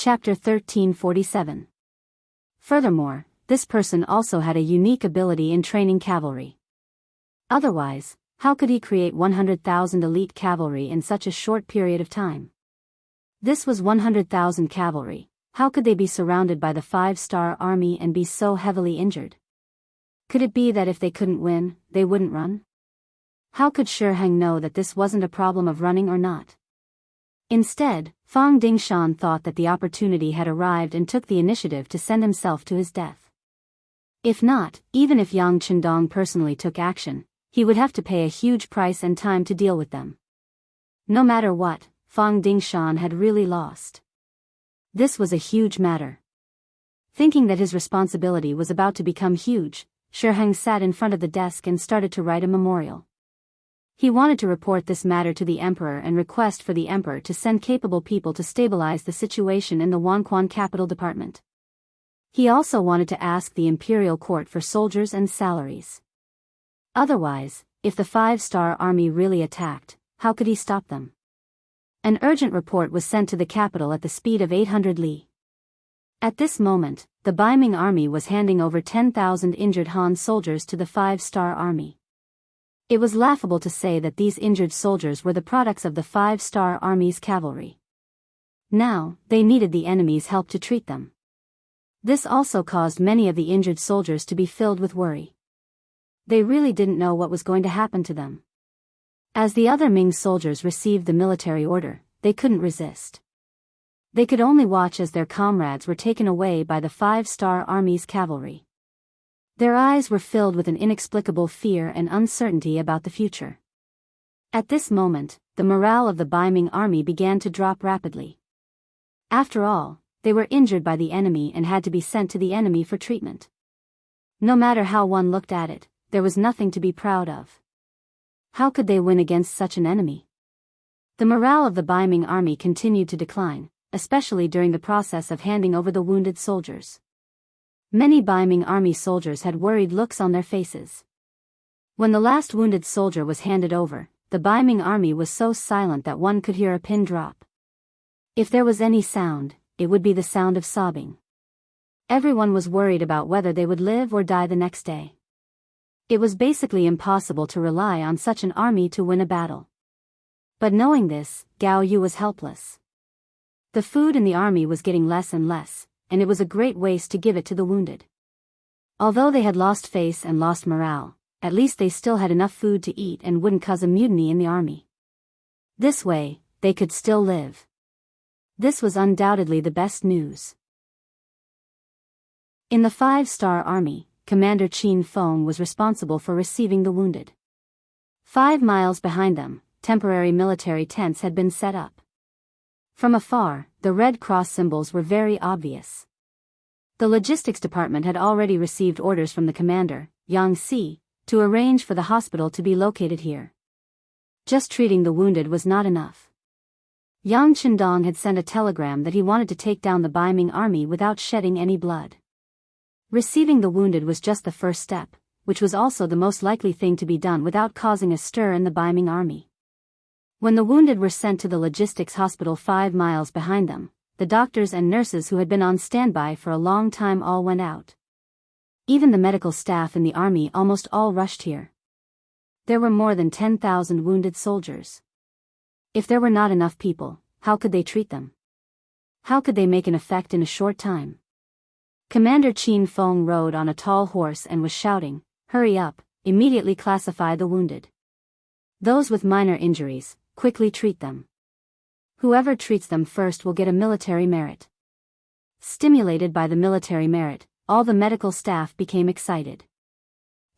Chapter 1347. Furthermore, this person also had a unique ability in training cavalry. Otherwise, how could he create 100,000 elite cavalry in such a short period of time? This was 100,000 cavalry. How could they be surrounded by the 5-star army and be so heavily injured? Could it be that if they couldn't win, they wouldn't run? How could Shiheng know that this wasn't a problem of running or not? Instead, Fang Dingshan thought that the opportunity had arrived and took the initiative to send himself to his death. If not, even if Yang Chendong personally took action, he would have to pay a huge price and time to deal with them. No matter what, Fang Dingshan had really lost. This was a huge matter. Thinking that his responsibility was about to become huge, Shiheng sat in front of the desk and started to write a memorial. He wanted to report this matter to the emperor and request for the emperor to send capable people to stabilize the situation in the Wanquan capital department. He also wanted to ask the imperial court for soldiers and salaries. Otherwise, if the 5-star army really attacked, how could he stop them? An urgent report was sent to the capital at the speed of 800 li. At this moment, the Baiming army was handing over 10,000 injured Han soldiers to the 5-star army. It was laughable to say that these injured soldiers were the products of the 5-star army's cavalry. Now, they needed the enemy's help to treat them. This also caused many of the injured soldiers to be filled with worry. They really didn't know what was going to happen to them. As the other Ming soldiers received the military order, they couldn't resist. They could only watch as their comrades were taken away by the 5-star army's cavalry. Their eyes were filled with an inexplicable fear and uncertainty about the future. At this moment, the morale of the Baiming army began to drop rapidly. After all, they were injured by the enemy and had to be sent to the enemy for treatment. No matter how one looked at it, there was nothing to be proud of. How could they win against such an enemy? The morale of the Baiming army continued to decline, especially during the process of handing over the wounded soldiers. Many Baiming army soldiers had worried looks on their faces. When the last wounded soldier was handed over, the Baiming army was so silent that one could hear a pin drop. If there was any sound, it would be the sound of sobbing. Everyone was worried about whether they would live or die the next day. It was basically impossible to rely on such an army to win a battle. But knowing this, Gao Yu was helpless. The food in the army was getting less and less, and it was a great waste to give it to the wounded. Although they had lost face and lost morale, at least they still had enough food to eat and wouldn't cause a mutiny in the army. This way, they could still live. This was undoubtedly the best news. In the 5-star army, Commander Qin Feng was responsible for receiving the wounded. 5 miles behind them, temporary military tents had been set up. From afar, the Red Cross symbols were very obvious. The logistics department had already received orders from the commander, Yang Si, to arrange for the hospital to be located here. Just treating the wounded was not enough. Yang Chendong had sent a telegram that he wanted to take down the Baiming army without shedding any blood. Receiving the wounded was just the first step, which was also the most likely thing to be done without causing a stir in the Baiming army. When the wounded were sent to the logistics hospital 5 miles behind them, the doctors and nurses who had been on standby for a long time all went out. Even the medical staff in the army almost all rushed here. There were more than 10,000 wounded soldiers. If there were not enough people, how could they treat them? How could they make an effect in a short time? Commander Qin Feng rode on a tall horse and was shouting, "Hurry up, immediately classify the wounded. Those with minor injuries, quickly treat them. Whoever treats them first will get a military merit." Stimulated by the military merit, all the medical staff became excited.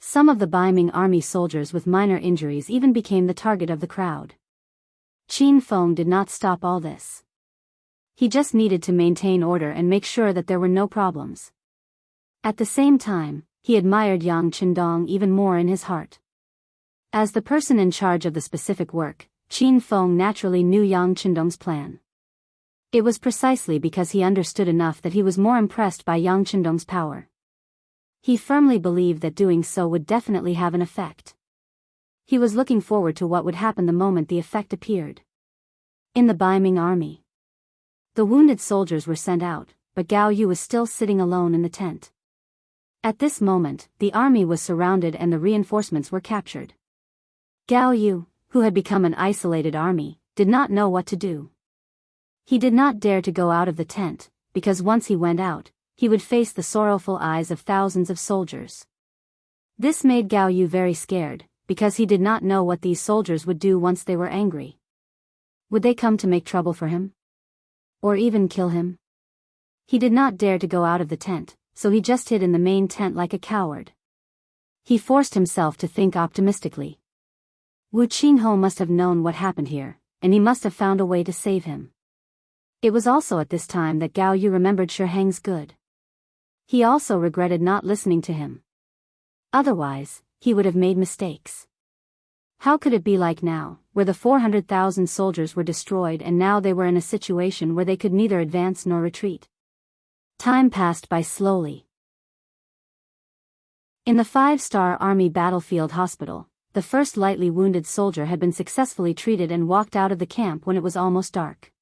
Some of the Baiming army soldiers with minor injuries even became the target of the crowd. Qin Feng did not stop all this. He just needed to maintain order and make sure that there were no problems. At the same time, he admired Yang Chendong even more in his heart. As the person in charge of the specific work, Qin Feng naturally knew Yang Chendong's plan. It was precisely because he understood enough that he was more impressed by Yang Chendong's power. He firmly believed that doing so would definitely have an effect. He was looking forward to what would happen the moment the effect appeared. In the Baiming army. The wounded soldiers were sent out, but Gao Yu was still sitting alone in the tent. At this moment, the army was surrounded and the reinforcements were captured. Gao Yu, who had become an isolated army, did not know what to do. He did not dare to go out of the tent, because once he went out, he would face the sorrowful eyes of thousands of soldiers. This made Gao Yu very scared, because he did not know what these soldiers would do once they were angry. Would they come to make trouble for him? Or even kill him? He did not dare to go out of the tent, so he just hid in the main tent like a coward. He forced himself to think optimistically. Wu Qinghe must have known what happened here, and he must have found a way to save him. It was also at this time that Gao Yu remembered Shi Heng's good. He also regretted not listening to him. Otherwise, he would have made mistakes. How could it be like now, where the 400,000 soldiers were destroyed and now they were in a situation where they could neither advance nor retreat? Time passed by slowly. In the 5-star Army Battlefield Hospital, the first lightly wounded soldier had been successfully treated and walked out of the camp when it was almost dark.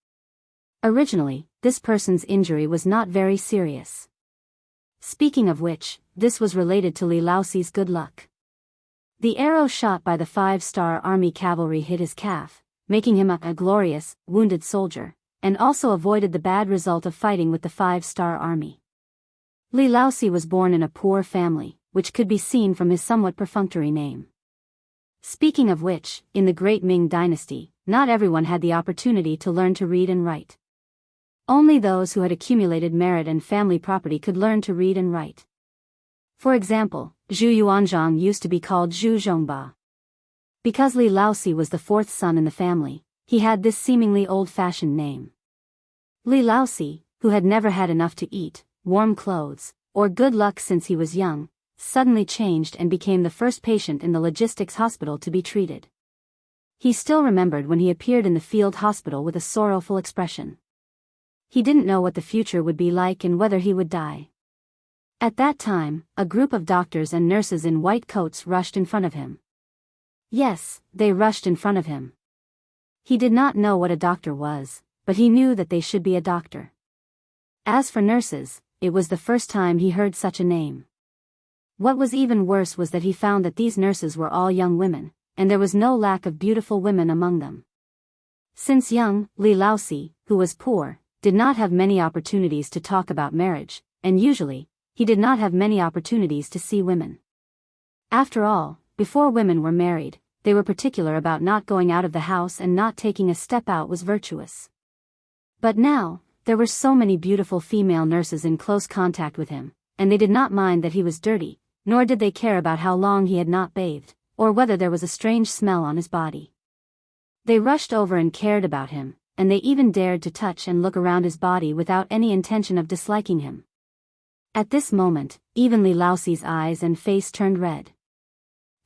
Originally, this person's injury was not very serious. Speaking of which, this was related to Li Laoxi's good luck. The arrow shot by the 5-star Army cavalry hit his calf, making him a glorious, wounded soldier, and also avoided the bad result of fighting with the 5-star Army. Li Laoxi was born in a poor family, which could be seen from his somewhat perfunctory name. Speaking of which, in the Great Ming Dynasty, not everyone had the opportunity to learn to read and write. Only those who had accumulated merit and family property could learn to read and write. For example, Zhu Yuanzhang used to be called Zhu Zhongba. Because Li Laoxi was the 4th son in the family, he had this seemingly old-fashioned name. Li Laoxi, who had never had enough to eat, warm clothes, or good luck since he was young, suddenly changed and became the first patient in the logistics hospital to be treated. He still remembered when he appeared in the field hospital with a sorrowful expression. He didn't know what the future would be like and whether he would die. At that time, a group of doctors and nurses in white coats rushed in front of him. Yes, they rushed in front of him. He did not know what a doctor was, but he knew that they should be a doctor. As for nurses, it was the first time he heard such a name. What was even worse was that he found that these nurses were all young women, and there was no lack of beautiful women among them. Since young, Li Laoxi, who was poor, did not have many opportunities to talk about marriage, and usually, he did not have many opportunities to see women. After all, before women were married, they were particular about not going out of the house, and not taking a step out was virtuous. But now, there were so many beautiful female nurses in close contact with him, and they did not mind that he was dirty, nor did they care about how long he had not bathed, or whether there was a strange smell on his body. They rushed over and cared about him, and they even dared to touch and look around his body without any intention of disliking him. At this moment, even Li Laoxi's eyes and face turned red.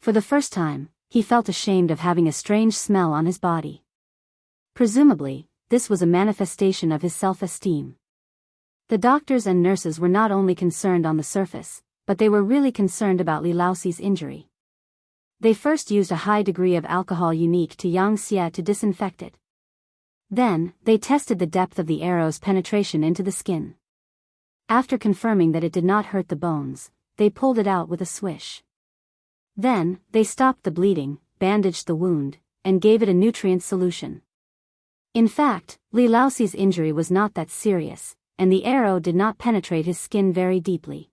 For the first time, he felt ashamed of having a strange smell on his body. Presumably, this was a manifestation of his self-esteem. The doctors and nurses were not only concerned on the surface, but they were really concerned about Li Laoxi's injury. They first used a high degree of alcohol unique to Xianxia to disinfect it. Then, they tested the depth of the arrow's penetration into the skin. After confirming that it did not hurt the bones, they pulled it out with a swish. Then, they stopped the bleeding, bandaged the wound, and gave it a nutrient solution. In fact, Li Laoxi's injury was not that serious, and the arrow did not penetrate his skin very deeply.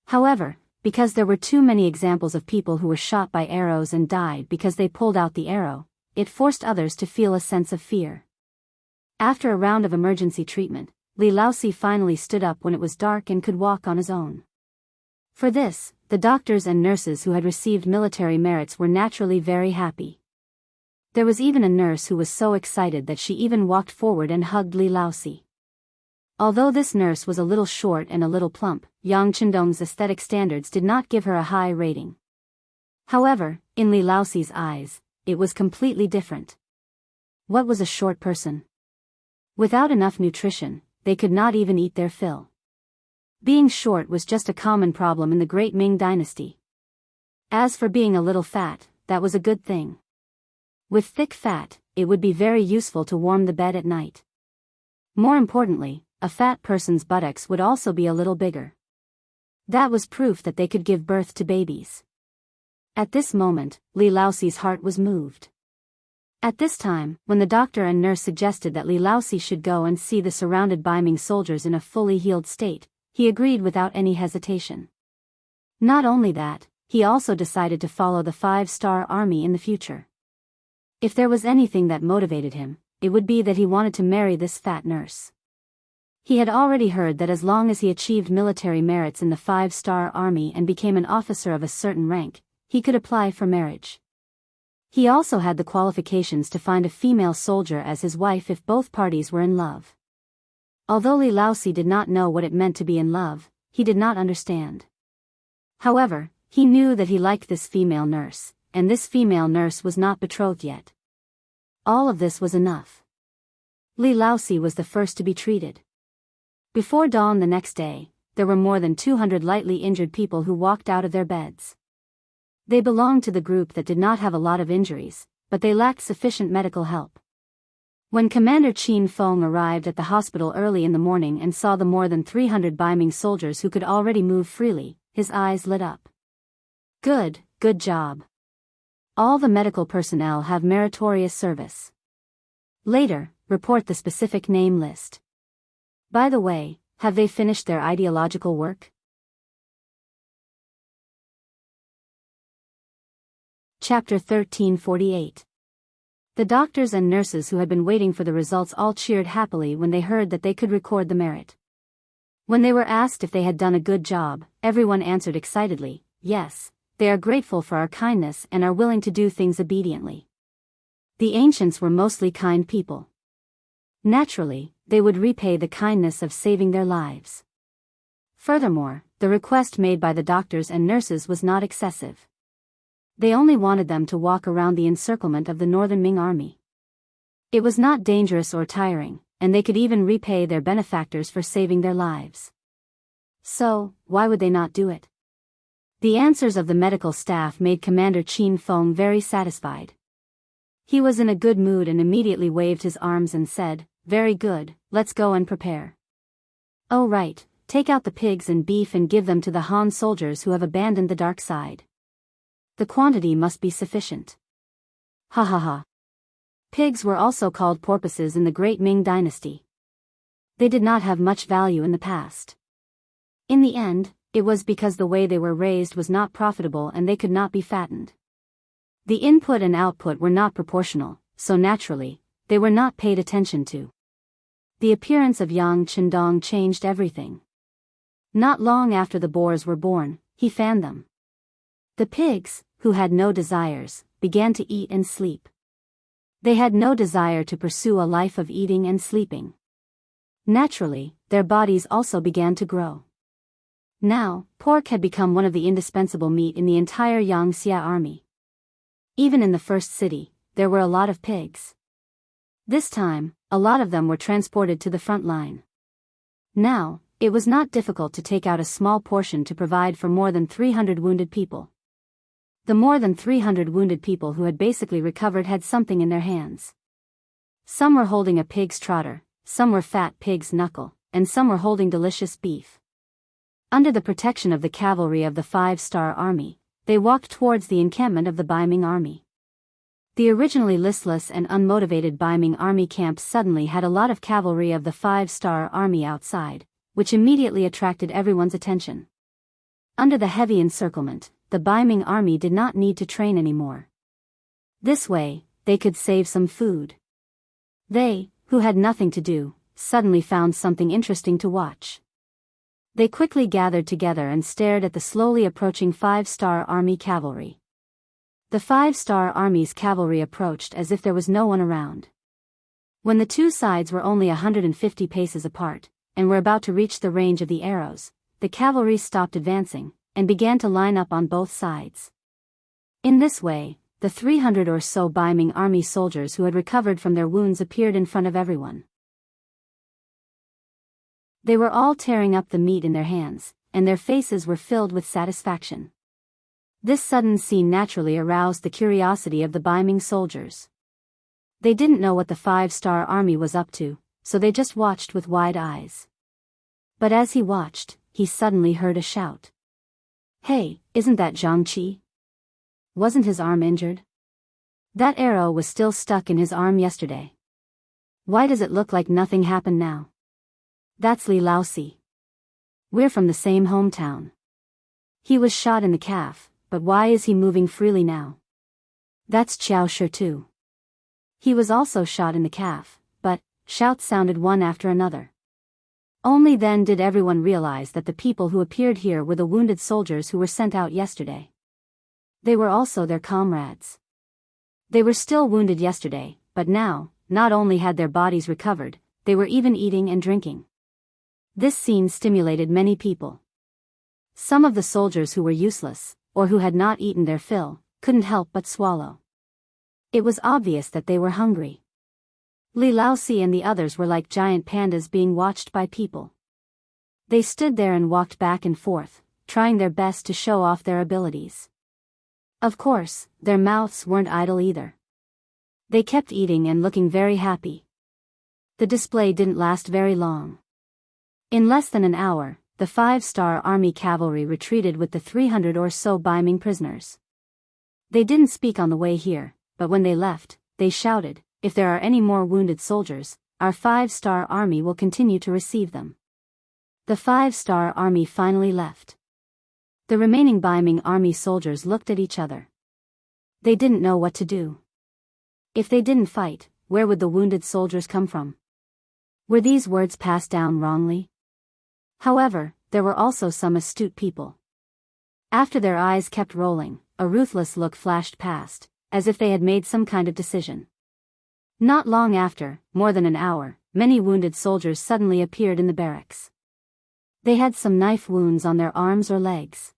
However, because there were too many examples of people who were shot by arrows and died because they pulled out the arrow, it forced others to feel a sense of fear. After a round of emergency treatment, Li Laoxi finally stood up when it was dark and could walk on his own. For this, the doctors and nurses who had received military merits were naturally very happy. There was even a nurse who was so excited that she even walked forward and hugged Li Laoxi. Although this nurse was a little short and a little plump, Yang Qindong's aesthetic standards did not give her a high rating. However, in Li Laoxi's eyes, it was completely different. What was a short person? Without enough nutrition, they could not even eat their fill. Being short was just a common problem in the Great Ming Dynasty. As for being a little fat, that was a good thing. With thick fat, it would be very useful to warm the bed at night. More importantly, a fat person's buttocks would also be a little bigger. That was proof that they could give birth to babies. At this moment, Li Laoxi's heart was moved. At this time, when the doctor and nurse suggested that Li Laoxi should go and see the surrounded Baiming soldiers in a fully healed state, he agreed without any hesitation. Not only that, he also decided to follow the 5-star army in the future. If there was anything that motivated him, it would be that he wanted to marry this fat nurse. He had already heard that as long as he achieved military merits in the 5-star army and became an officer of a certain rank, he could apply for marriage. He also had the qualifications to find a female soldier as his wife if both parties were in love. Although Li Laoxi did not know what it meant to be in love, he did not understand. However, he knew that he liked this female nurse, and this female nurse was not betrothed yet. All of this was enough. Li Laoxi was the first to be treated. Before dawn the next day, there were more than 200 lightly injured people who walked out of their beds. They belonged to the group that did not have a lot of injuries, but they lacked sufficient medical help. When Commander Qin Feng arrived at the hospital early in the morning and saw the more than 300 Baiming soldiers who could already move freely, his eyes lit up. Good job. All the medical personnel have meritorious service. Later, report the specific name list. By the way, have they finished their ideological work? Chapter 1348. The doctors and nurses who had been waiting for the results all cheered happily when they heard that they could record the merit. When they were asked if they had done a good job, everyone answered excitedly, yes, they are grateful for our kindness and are willing to do things obediently. The ancients were mostly kind people. Naturally, they would repay the kindness of saving their lives. Furthermore, the request made by the doctors and nurses was not excessive. They only wanted them to walk around the encirclement of the northern Ming army. It was not dangerous or tiring, and they could even repay their benefactors for saving their lives. So, why would they not do it? The answers of the medical staff made Commander Qin Feng very satisfied. He was in a good mood and immediately waved his arms and said, "Very good, let's go and prepare. Oh right, take out the pigs and beef and give them to the Han soldiers who have abandoned the dark side. The quantity must be sufficient." Ha ha ha. Pigs were also called porpoises in the Great Ming Dynasty. They did not have much value in the past. In the end, it was because the way they were raised was not profitable and they could not be fattened. The input and output were not proportional, so naturally, they were not paid attention to. The appearance of Yang Chendong changed everything. Not long after the boars were born, he fanned them. The pigs, who had no desires, began to eat and sleep. They had no desire to pursue a life of eating and sleeping. Naturally, their bodies also began to grow. Now, pork had become one of the indispensable meat in the entire Xianxia army. Even in the first city, there were a lot of pigs. This time, a lot of them were transported to the front line. Now, it was not difficult to take out a small portion to provide for more than 300 wounded people. The more than 300 wounded people who had basically recovered had something in their hands. Some were holding a pig's trotter, some were fat pig's knuckle, and some were holding delicious beef. Under the protection of the cavalry of the 5-star army, they walked towards the encampment of the Baiming army. The originally listless and unmotivated Baiming army camp suddenly had a lot of cavalry of the 5-star army outside, which immediately attracted everyone's attention. Under the heavy encirclement, the Baiming army did not need to train anymore. This way, they could save some food. They, who had nothing to do, suddenly found something interesting to watch. They quickly gathered together and stared at the slowly approaching 5-star army cavalry. The 5-star army's cavalry approached as if there was no one around. When the two sides were only 150 paces apart, and were about to reach the range of the arrows, the cavalry stopped advancing, and began to line up on both sides. In this way, the 300 or so Baiming army soldiers who had recovered from their wounds appeared in front of everyone. They were all tearing up the meat in their hands, and their faces were filled with satisfaction. This sudden scene naturally aroused the curiosity of the Baiming soldiers. They didn't know what the 5-star army was up to, so they just watched with wide eyes. But as he watched, he suddenly heard a shout. Hey, isn't that Jianghu? Wasn't his arm injured? That arrow was still stuck in his arm yesterday. Why does it look like nothing happened now? That's Li Laosi. We're from the same hometown. He was shot in the calf, but why is he moving freely now? That's Qiao Shi too. He was also shot in the calf, but shouts sounded one after another. Only then did everyone realize that the people who appeared here were the wounded soldiers who were sent out yesterday. They were also their comrades. They were still wounded yesterday, but now, not only had their bodies recovered, they were even eating and drinking. This scene stimulated many people. Some of the soldiers who were useless, or who had not eaten their fill, couldn't help but swallow. It was obvious that they were hungry. Li Laosi and the others were like giant pandas being watched by people. They stood there and walked back and forth, trying their best to show off their abilities. Of course, their mouths weren't idle either. They kept eating and looking very happy. The display didn't last very long. In less than an hour, the 5-star army cavalry retreated with the 300 or so Baiming prisoners. They didn't speak on the way here, but when they left, they shouted, "If there are any more wounded soldiers, our 5-star army will continue to receive them." The 5-star army finally left. The remaining Baiming army soldiers looked at each other. They didn't know what to do. If they didn't fight, where would the wounded soldiers come from? Were these words passed down wrongly? However, there were also some astute people. After their eyes kept rolling, a ruthless look flashed past, as if they had made some kind of decision. Not long after, more than an hour, many wounded soldiers suddenly appeared in the barracks. They had some knife wounds on their arms or legs.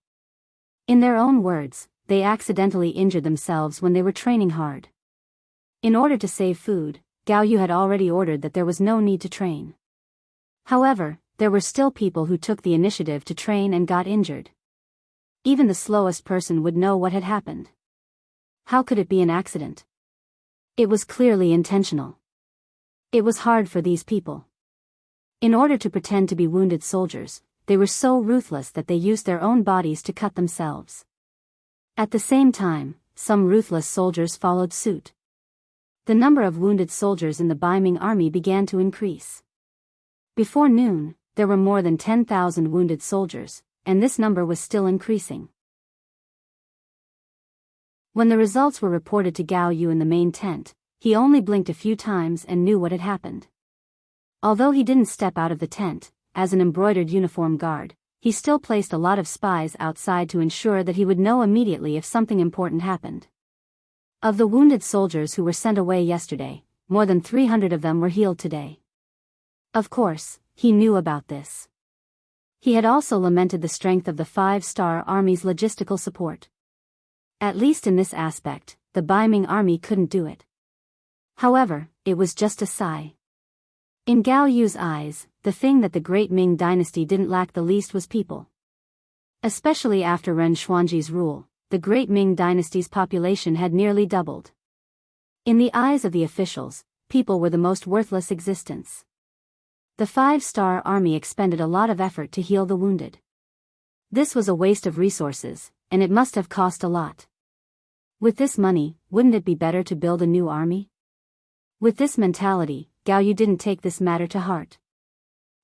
In their own words, they accidentally injured themselves when they were training hard. In order to save food, Gao Yu had already ordered that there was no need to train. However, there were still people who took the initiative to train and got injured. Even the slowest person would know what had happened. How could it be an accident? It was clearly intentional. It was hard for these people. In order to pretend to be wounded soldiers, they were so ruthless that they used their own bodies to cut themselves. At the same time, some ruthless soldiers followed suit. The number of wounded soldiers in the Baiming army began to increase. Before noon, there were more than 10,000 wounded soldiers, and this number was still increasing. When the results were reported to Gao Yu in the main tent, he only blinked a few times and knew what had happened. Although he didn't step out of the tent, as an embroidered uniform guard, he still placed a lot of spies outside to ensure that he would know immediately if something important happened. Of the wounded soldiers who were sent away yesterday, more than 300 of them were healed today. Of course, he knew about this. He had also lamented the strength of the 5-star army's logistical support. At least in this aspect, the Baiming army couldn't do it. However, it was just a sigh. In Gao Yu's eyes, the thing that the great Ming dynasty didn't lack the least was people. Especially after Ren Xuanji's rule, the great Ming dynasty's population had nearly doubled. In the eyes of the officials, people were the most worthless existence. The 5-star army expended a lot of effort to heal the wounded. This was a waste of resources, and it must have cost a lot. With this money, wouldn't it be better to build a new army? With this mentality, Gao Yu didn't take this matter to heart.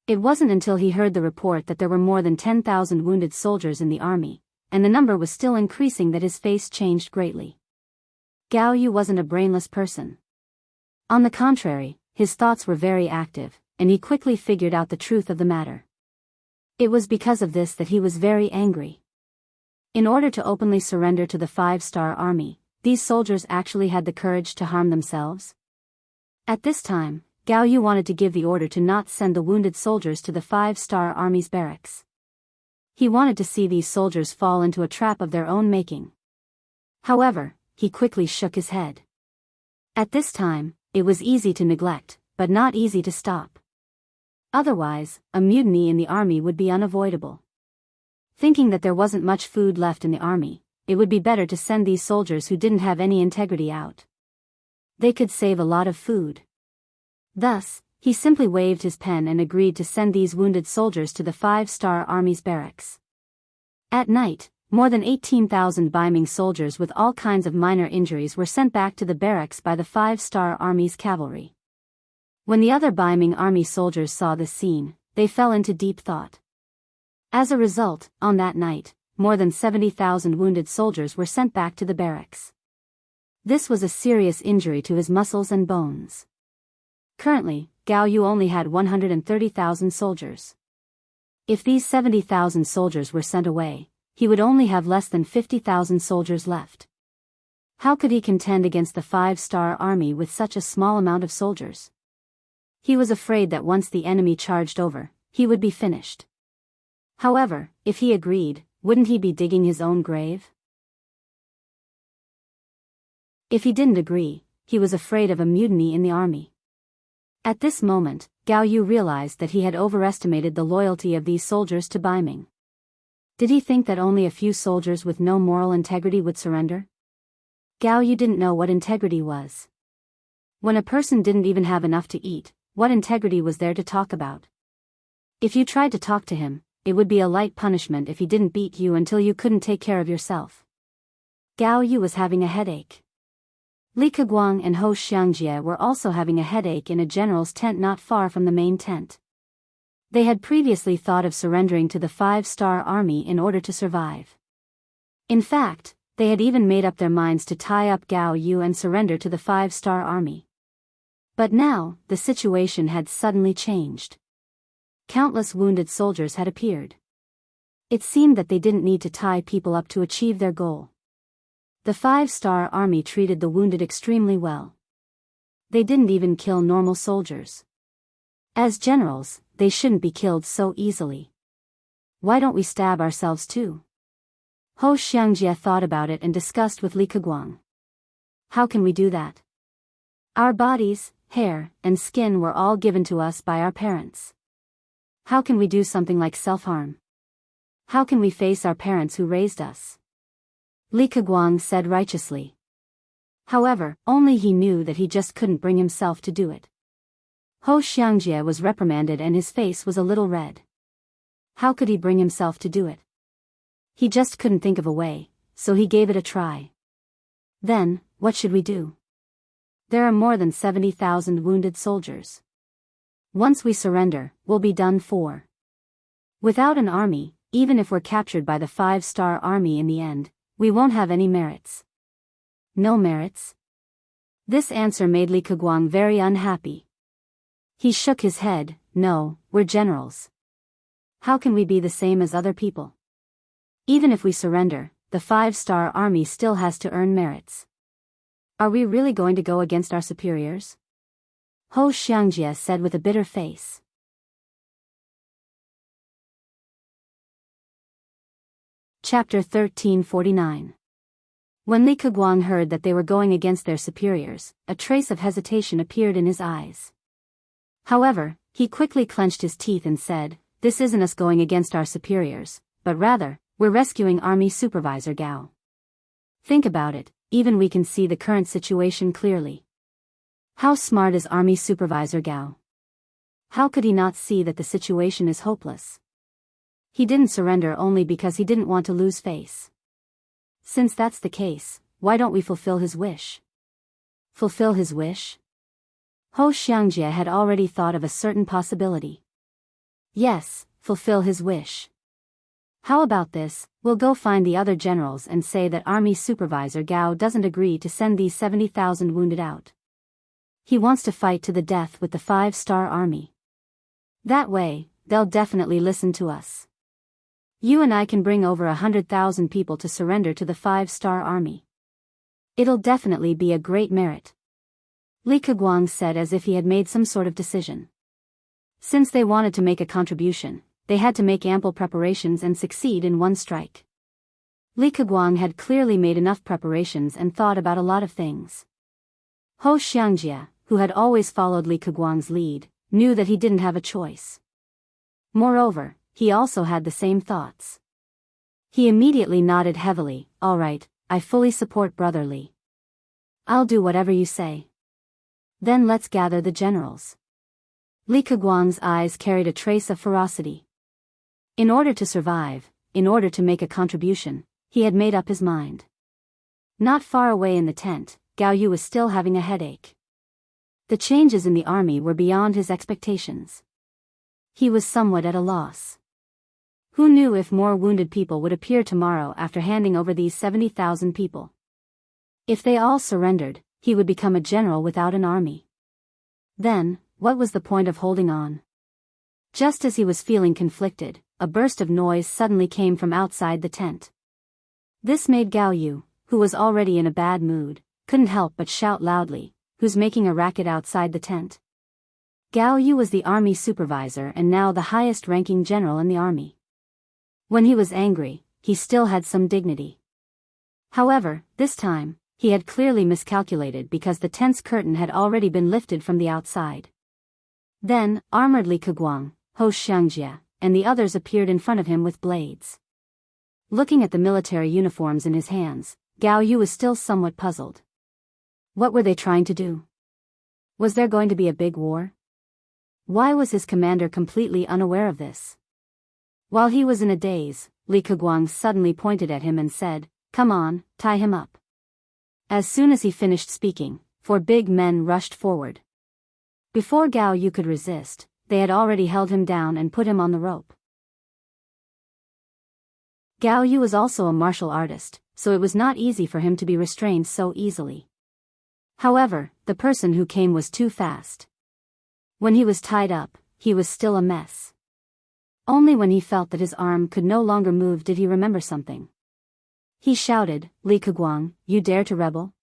It wasn't until he heard the report that there were more than 10,000 wounded soldiers in the army, and the number was still increasing, that his face changed greatly. Gao Yu wasn't a brainless person. On the contrary, his thoughts were very active, and he quickly figured out the truth of the matter. It was because of this that he was very angry. In order to openly surrender to the 5-star army, these soldiers actually had the courage to harm themselves. At this time, Gao Yu wanted to give the order to not send the wounded soldiers to the 5-star army's barracks. He wanted to see these soldiers fall into a trap of their own making. However, he quickly shook his head. At this time, it was easy to neglect, but not easy to stop. Otherwise, a mutiny in the army would be unavoidable. Thinking that there wasn't much food left in the army, it would be better to send these soldiers who didn't have any integrity out. They could save a lot of food. Thus, he simply waved his pen and agreed to send these wounded soldiers to the 5-star Army's barracks. At night, more than 18,000 Baiming soldiers with all kinds of minor injuries were sent back to the barracks by the 5-star Army's cavalry. When the other Baiming army soldiers saw this scene, they fell into deep thought. As a result, on that night, more than 70,000 wounded soldiers were sent back to the barracks. This was a serious injury to his muscles and bones. Currently, Gao Yu only had 130,000 soldiers. If these 70,000 soldiers were sent away, he would only have less than 50,000 soldiers left. How could he contend against the 5-star army with such a small amount of soldiers? He was afraid that once the enemy charged over, he would be finished. However, if he agreed, wouldn't he be digging his own grave? If he didn't agree, he was afraid of a mutiny in the army. At this moment, Gao Yu realized that he had overestimated the loyalty of these soldiers to Baiming. Did he think that only a few soldiers with no moral integrity would surrender? Gao Yu didn't know what integrity was. When a person didn't even have enough to eat, what integrity was there to talk about? If you tried to talk to him, it would be a light punishment if he didn't beat you until you couldn't take care of yourself. Gao Yu was having a headache. Li Keguang and Ho Xianxia were also having a headache in a general's tent not far from the main tent. They had previously thought of surrendering to the 5-star army in order to survive. In fact, they had even made up their minds to tie up Gao Yu and surrender to the 5-star army. But now, the situation had suddenly changed. Countless wounded soldiers had appeared. It seemed that they didn't need to tie people up to achieve their goal. The 5-star army treated the wounded extremely well. They didn't even kill normal soldiers. As generals, they shouldn't be killed so easily. Why don't we stab ourselves too? Ho Xianxia thought about it and discussed with Li Keguang. How can we do that? Our bodies, hair, and skin were all given to us by our parents. How can we do something like self-harm? How can we face our parents who raised us? Li Keguang said righteously. However, only he knew that he just couldn't bring himself to do it. Ho Xianxia was reprimanded and his face was a little red. How could he bring himself to do it? He just couldn't think of a way, so he gave it a try. Then, what should we do? There are more than 70,000 wounded soldiers. Once we surrender, we'll be done for. Without an army, even if we're captured by the 5-star army in the end, we won't have any merits. No merits? This answer made Li Keguang very unhappy. He shook his head. No, we're generals. How can we be the same as other people? Even if we surrender, the 5-star army still has to earn merits. Are we really going to go against our superiors? Ho Xianxia said with a bitter face. Chapter 1349. When Li Keguang heard that they were going against their superiors, a trace of hesitation appeared in his eyes. However, he quickly clenched his teeth and said, "This isn't us going against our superiors, but rather, we're rescuing Army Supervisor Gao. Think about it, even we can see the current situation clearly. How smart is Army Supervisor Gao? How could he not see that the situation is hopeless? He didn't surrender only because he didn't want to lose face. Since that's the case, why don't we fulfill his wish?" Fulfill his wish? Ho Xianxia had already thought of a certain possibility. Yes, fulfill his wish. How about this, we'll go find the other generals and say that Army Supervisor Gao doesn't agree to send these 70,000 wounded out. He wants to fight to the death with the 5-star army. That way, they'll definitely listen to us. You and I can bring over 100,000 people to surrender to the 5-star army. It'll definitely be a great merit. Li Keguang said as if he had made some sort of decision. Since they wanted to make a contribution, they had to make ample preparations and succeed in one strike. Li Keguang had clearly made enough preparations and thought about a lot of things. Ho Xianxia, who had always followed Li Keguang's lead, knew that he didn't have a choice. Moreover, he also had the same thoughts. He immediately nodded heavily. "All right, I fully support Brother Li. I'll do whatever you say." Then let's gather the generals. Li Keguang's eyes carried a trace of ferocity. In order to survive, in order to make a contribution, he had made up his mind. Not far away in the tent, Gao Yu was still having a headache. The changes in the army were beyond his expectations. He was somewhat at a loss. Who knew if more wounded people would appear tomorrow after handing over these 70,000 people? If they all surrendered, he would become a general without an army. Then, what was the point of holding on? Just as he was feeling conflicted, a burst of noise suddenly came from outside the tent. This made Gao Yu, who was already in a bad mood, couldn't help but shout loudly, "Who's making a racket outside the tent?" Gao Yu was the army supervisor and now the highest-ranking general in the army. When he was angry, he still had some dignity. However, this time, he had clearly miscalculated because the tent's curtain had already been lifted from the outside. Then, armored Li Keguang, Wuxia Xianxia, and the others appeared in front of him with blades. Looking at the military uniforms in his hands, Gao Yu was still somewhat puzzled. What were they trying to do? Was there going to be a big war? Why was his commander completely unaware of this? While he was in a daze, Li Keguang suddenly pointed at him and said, "Come on, tie him up." As soon as he finished speaking, 4 big men rushed forward. Before Gao Yu could resist, they had already held him down and put him on the rope. Gao Yu was also a martial artist, so it was not easy for him to be restrained so easily. However, the person who came was too fast. When he was tied up, he was still a mess. Only when he felt that his arm could no longer move did he remember something. He shouted, "Li Keguang, you dare to rebel?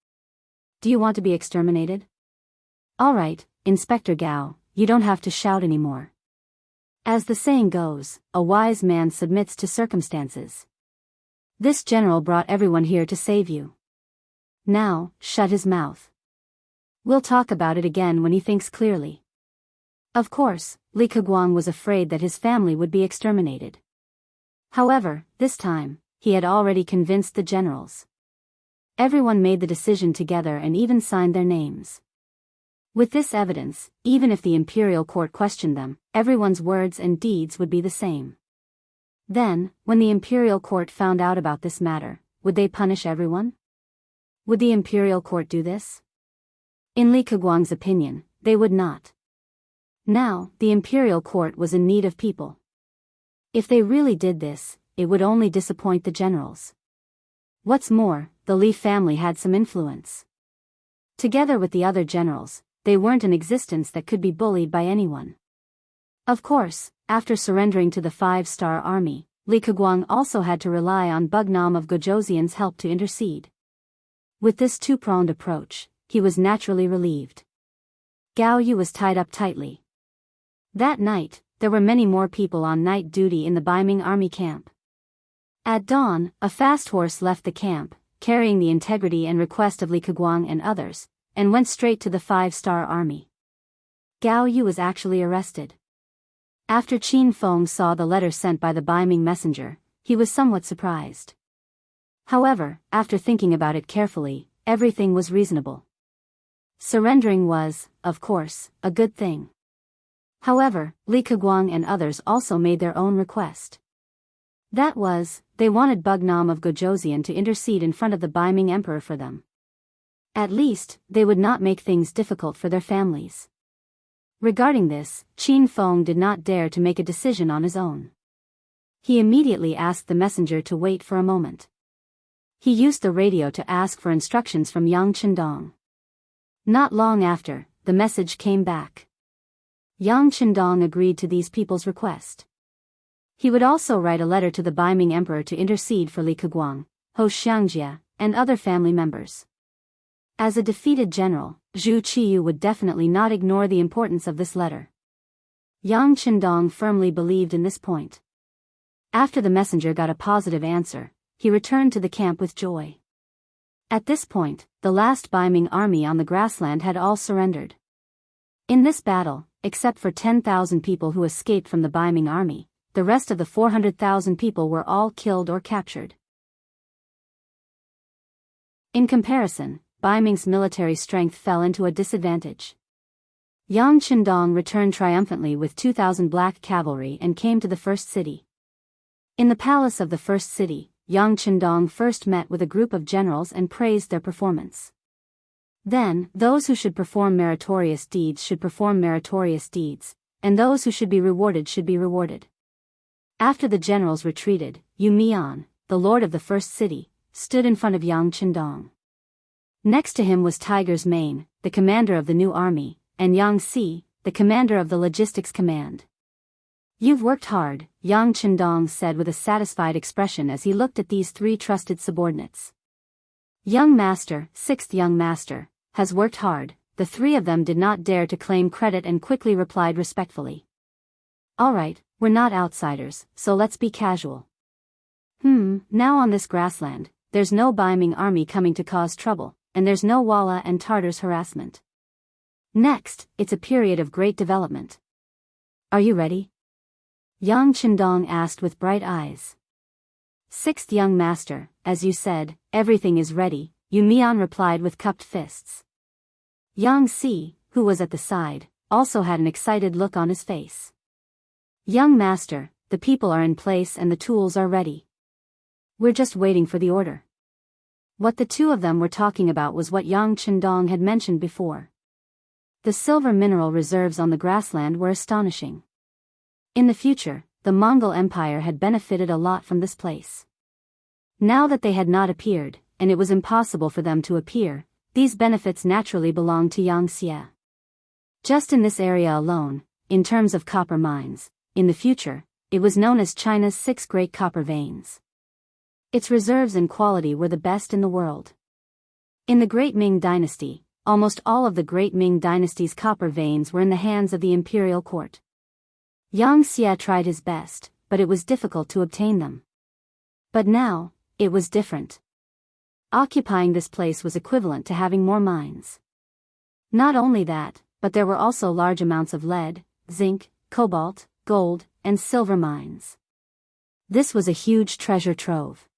Do you want to be exterminated? All right, Inspector Gao, you don't have to shout anymore. As the saying goes, a wise man submits to circumstances. This general brought everyone here to save you. Now, shut his mouth. We'll talk about it again when he thinks clearly." Of course, Li Keguang was afraid that his family would be exterminated. However, this time, he had already convinced the generals. Everyone made the decision together and even signed their names. With this evidence, even if the imperial court questioned them, everyone's words and deeds would be the same. Then, when the imperial court found out about this matter, would they punish everyone? Would the imperial court do this? In Li Keguang's opinion, they would not. Now, the imperial court was in need of people. If they really did this, it would only disappoint the generals. What's more, the Li family had some influence. Together with the other generals, they weren't an existence that could be bullied by anyone. Of course, after surrendering to the 5-star army, Li Keguang also had to rely on Bugnam of Gojoseon's help to intercede. With this two-pronged approach, he was naturally relieved. Gao Yu was tied up tightly. That night, there were many more people on night duty in the Baiming army camp. At dawn, a fast horse left the camp, carrying the integrity and request of Li Keguang and others, and went straight to the 5-star army. Gao Yu was actually arrested. After Qin Feng saw the letter sent by the Baiming messenger, he was somewhat surprised. However, after thinking about it carefully, everything was reasonable. Surrendering was, of course, a good thing. However, Li Keguang and others also made their own request. That was, they wanted Bugnam of Gojoseon to intercede in front of the Baiming emperor for them. At least, they would not make things difficult for their families. Regarding this, Qin Feng did not dare to make a decision on his own. He immediately asked the messenger to wait for a moment. He used the radio to ask for instructions from Yang Chendong. Not long after, the message came back. Yang Chendong agreed to these people's request. He would also write a letter to the Baiming emperor to intercede for Li Keguang, Wuxia Xianxia, and other family members. As a defeated general, Zhu Qiyu would definitely not ignore the importance of this letter. Yang Chendong firmly believed in this point. After the messenger got a positive answer, he returned to the camp with joy. At this point, the last Baiming army on the grassland had all surrendered. In this battle, except for 10,000 people who escaped from the Baiming army, the rest of the 400,000 people were all killed or captured. In comparison, Baiming's military strength fell into a disadvantage. Yang Qindong returned triumphantly with 2,000 black cavalry and came to the first city. In the palace of the first city, Yang Qindong first met with a group of generals and praised their performance. Then, those who should perform meritorious deeds should perform meritorious deeds, and those who should be rewarded should be rewarded. After the generals retreated, Yu Mian, the lord of the first city, stood in front of Yang Qindong. Next to him was Tiger's Mane, the commander of the new army, and Yang Si, the commander of the logistics command. "You've worked hard," Yang Qindong said with a satisfied expression as he looked at these three trusted subordinates. "Young master, sixth young master, has worked hard." The three of them did not dare to claim credit and quickly replied respectfully. "All right, we're not outsiders, so let's be casual. Now on this grassland, there's no Baiming army coming to cause trouble, and there's no Walla and Tartars harassment. Next, it's a period of great development. Are you ready?" Yang Qindong asked with bright eyes. "Sixth young master, as you said, everything is ready," Yu Mian replied with cupped fists. Yang Si, who was at the side, also had an excited look on his face. "Young master, the people are in place and the tools are ready. We're just waiting for the order." What the two of them were talking about was what Yang Qindong had mentioned before. The silver mineral reserves on the grassland were astonishing. In the future, the Mongol Empire had benefited a lot from this place. Now that they had not appeared, and it was impossible for them to appear, these benefits naturally belonged to Yangxia. Just in this area alone, in terms of copper mines, in the future, it was known as China's 6 great copper veins. Its reserves and quality were the best in the world. In the Great Ming Dynasty, almost all of the Great Ming Dynasty's copper veins were in the hands of the imperial court. Yangxia tried his best, but it was difficult to obtain them. But now, it was different. Occupying this place was equivalent to having more mines. Not only that, but there were also large amounts of lead, zinc, cobalt, gold, and silver mines. This was a huge treasure trove.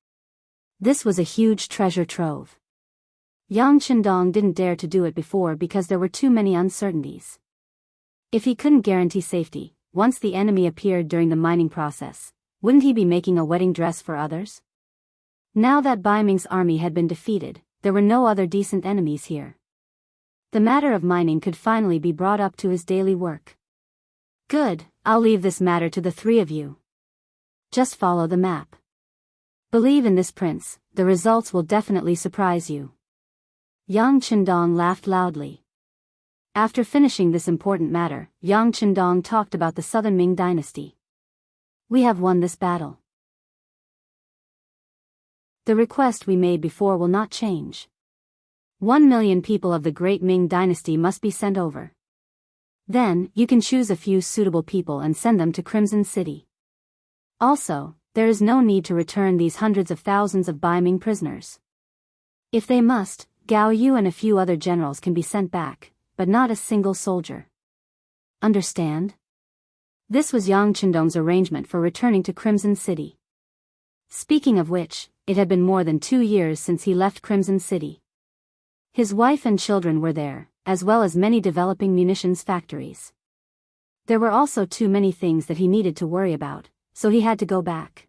Yang Qindong didn't dare to do it before because there were too many uncertainties. If he couldn't guarantee safety, once the enemy appeared during the mining process, wouldn't he be making a wedding dress for others? Now that Baiming's army had been defeated, there were no other decent enemies here. The matter of mining could finally be brought up to his daily work. "Good, I'll leave this matter to the three of you. Just follow the map. Believe in this prince, the results will definitely surprise you." Yang Qindong laughed loudly. After finishing this important matter, Yang Qindong talked about the Southern Ming Dynasty. "We have won this battle. The request we made before will not change. 1 million people of the Great Ming Dynasty must be sent over. Then, you can choose a few suitable people and send them to Crimson City. Also, there is no need to return these hundreds of thousands of Baiming prisoners. If they must, Gao Yu and a few other generals can be sent back, but not a single soldier. Understand?" This was Yang Qindong's arrangement for returning to Crimson City. Speaking of which, it had been more than 2 years since he left Crimson City. His wife and children were there, as well as many developing munitions factories. There were also too many things that he needed to worry about, so he had to go back.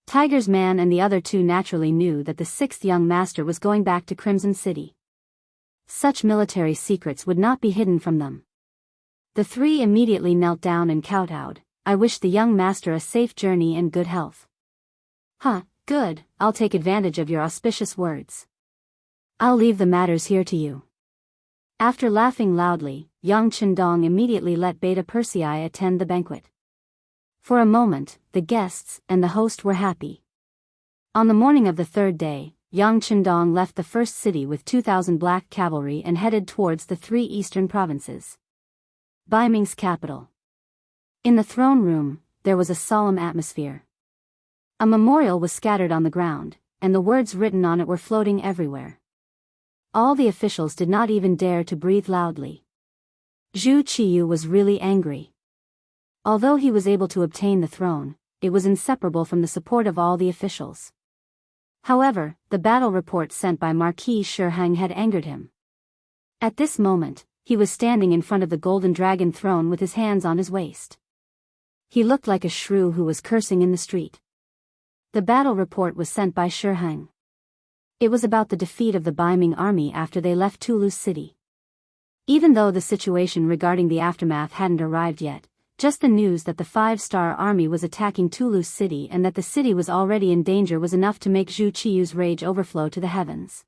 Tiger's Man and the other two naturally knew that the sixth young master was going back to Crimson City. Such military secrets would not be hidden from them. The three immediately knelt down and kowtowed. "I wish the young master a safe journey and good health." Good, I'll take advantage of your auspicious words. I'll leave the matters here to you." After laughing loudly, Yang Qindong immediately let Beta Persei attend the banquet. For a moment, the guests and the host were happy. On the morning of the third day, Yang Qindong left the first city with 2,000 black cavalry and headed towards the 3 eastern provinces. Baiming's capital. In the throne room, there was a solemn atmosphere. A memorial was scattered on the ground, and the words written on it were floating everywhere. All the officials did not even dare to breathe loudly. Zhu Qiyu was really angry. Although he was able to obtain the throne, it was inseparable from the support of all the officials. However, the battle report sent by Marquis Shiheng had angered him. At this moment, he was standing in front of the golden dragon throne with his hands on his waist. He looked like a shrew who was cursing in the street. The battle report was sent by Shiheng. It was about the defeat of the Baiming army after they left Toulouse city. Even though the situation regarding the aftermath hadn't arrived yet, just the news that the 5-star army was attacking Toulouse city and that the city was already in danger was enough to make Zhu Qiyu's rage overflow to the heavens.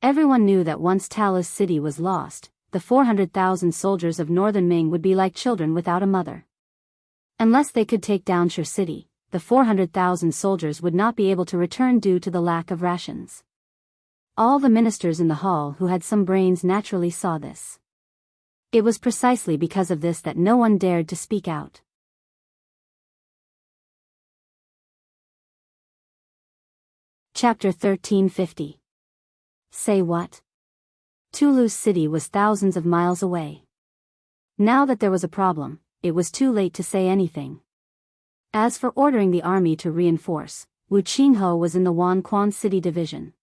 Everyone knew that once Toulouse city was lost, the 400,000 soldiers of northern Ming would be like children without a mother. Unless they could take down Shi city, the 400,000 soldiers would not be able to return due to the lack of rations. All the ministers in the hall who had some brains naturally saw this. It was precisely because of this that no one dared to speak out. Chapter 1350. Say what? Toulouse city was thousands of miles away. Now that there was a problem, it was too late to say anything. As for ordering the army to reinforce, Wu Qinghe was in the Wanquan City division.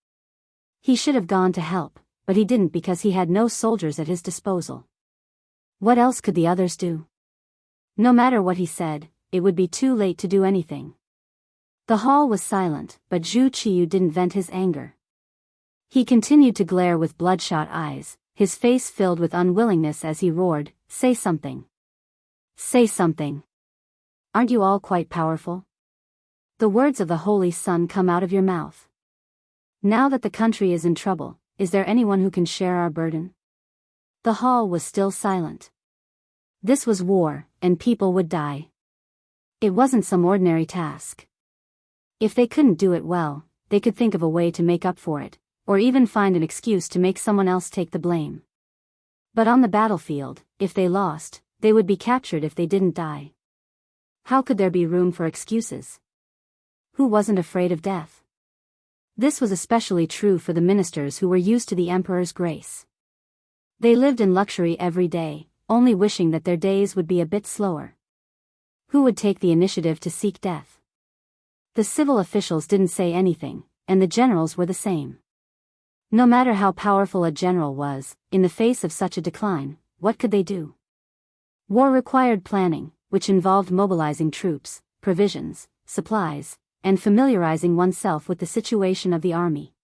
He should have gone to help, but he didn't because he had no soldiers at his disposal. What else could the others do? No matter what he said, it would be too late to do anything. The hall was silent, but Zhu Qiyu didn't vent his anger. He continued to glare with bloodshot eyes, his face filled with unwillingness as he roared, "Say something! Say something! Aren't you all quite powerful? The words of the Holy Sun come out of your mouth. Now that the country is in trouble, is there anyone who can share our burden?" The hall was still silent. This was war, and people would die. It wasn't some ordinary task. If they couldn't do it well, they could think of a way to make up for it, or even find an excuse to make someone else take the blame. But on the battlefield, if they lost, they would be captured if they didn't die. How could there be room for excuses? Who wasn't afraid of death? This was especially true for the ministers who were used to the emperor's grace. They lived in luxury every day, only wishing that their days would be a bit slower. Who would take the initiative to seek death? The civil officials didn't say anything, and the generals were the same. No matter how powerful a general was, in the face of such a decline, what could they do? War required planning, which involved mobilizing troops, provisions, supplies, and familiarizing oneself with the situation of the army.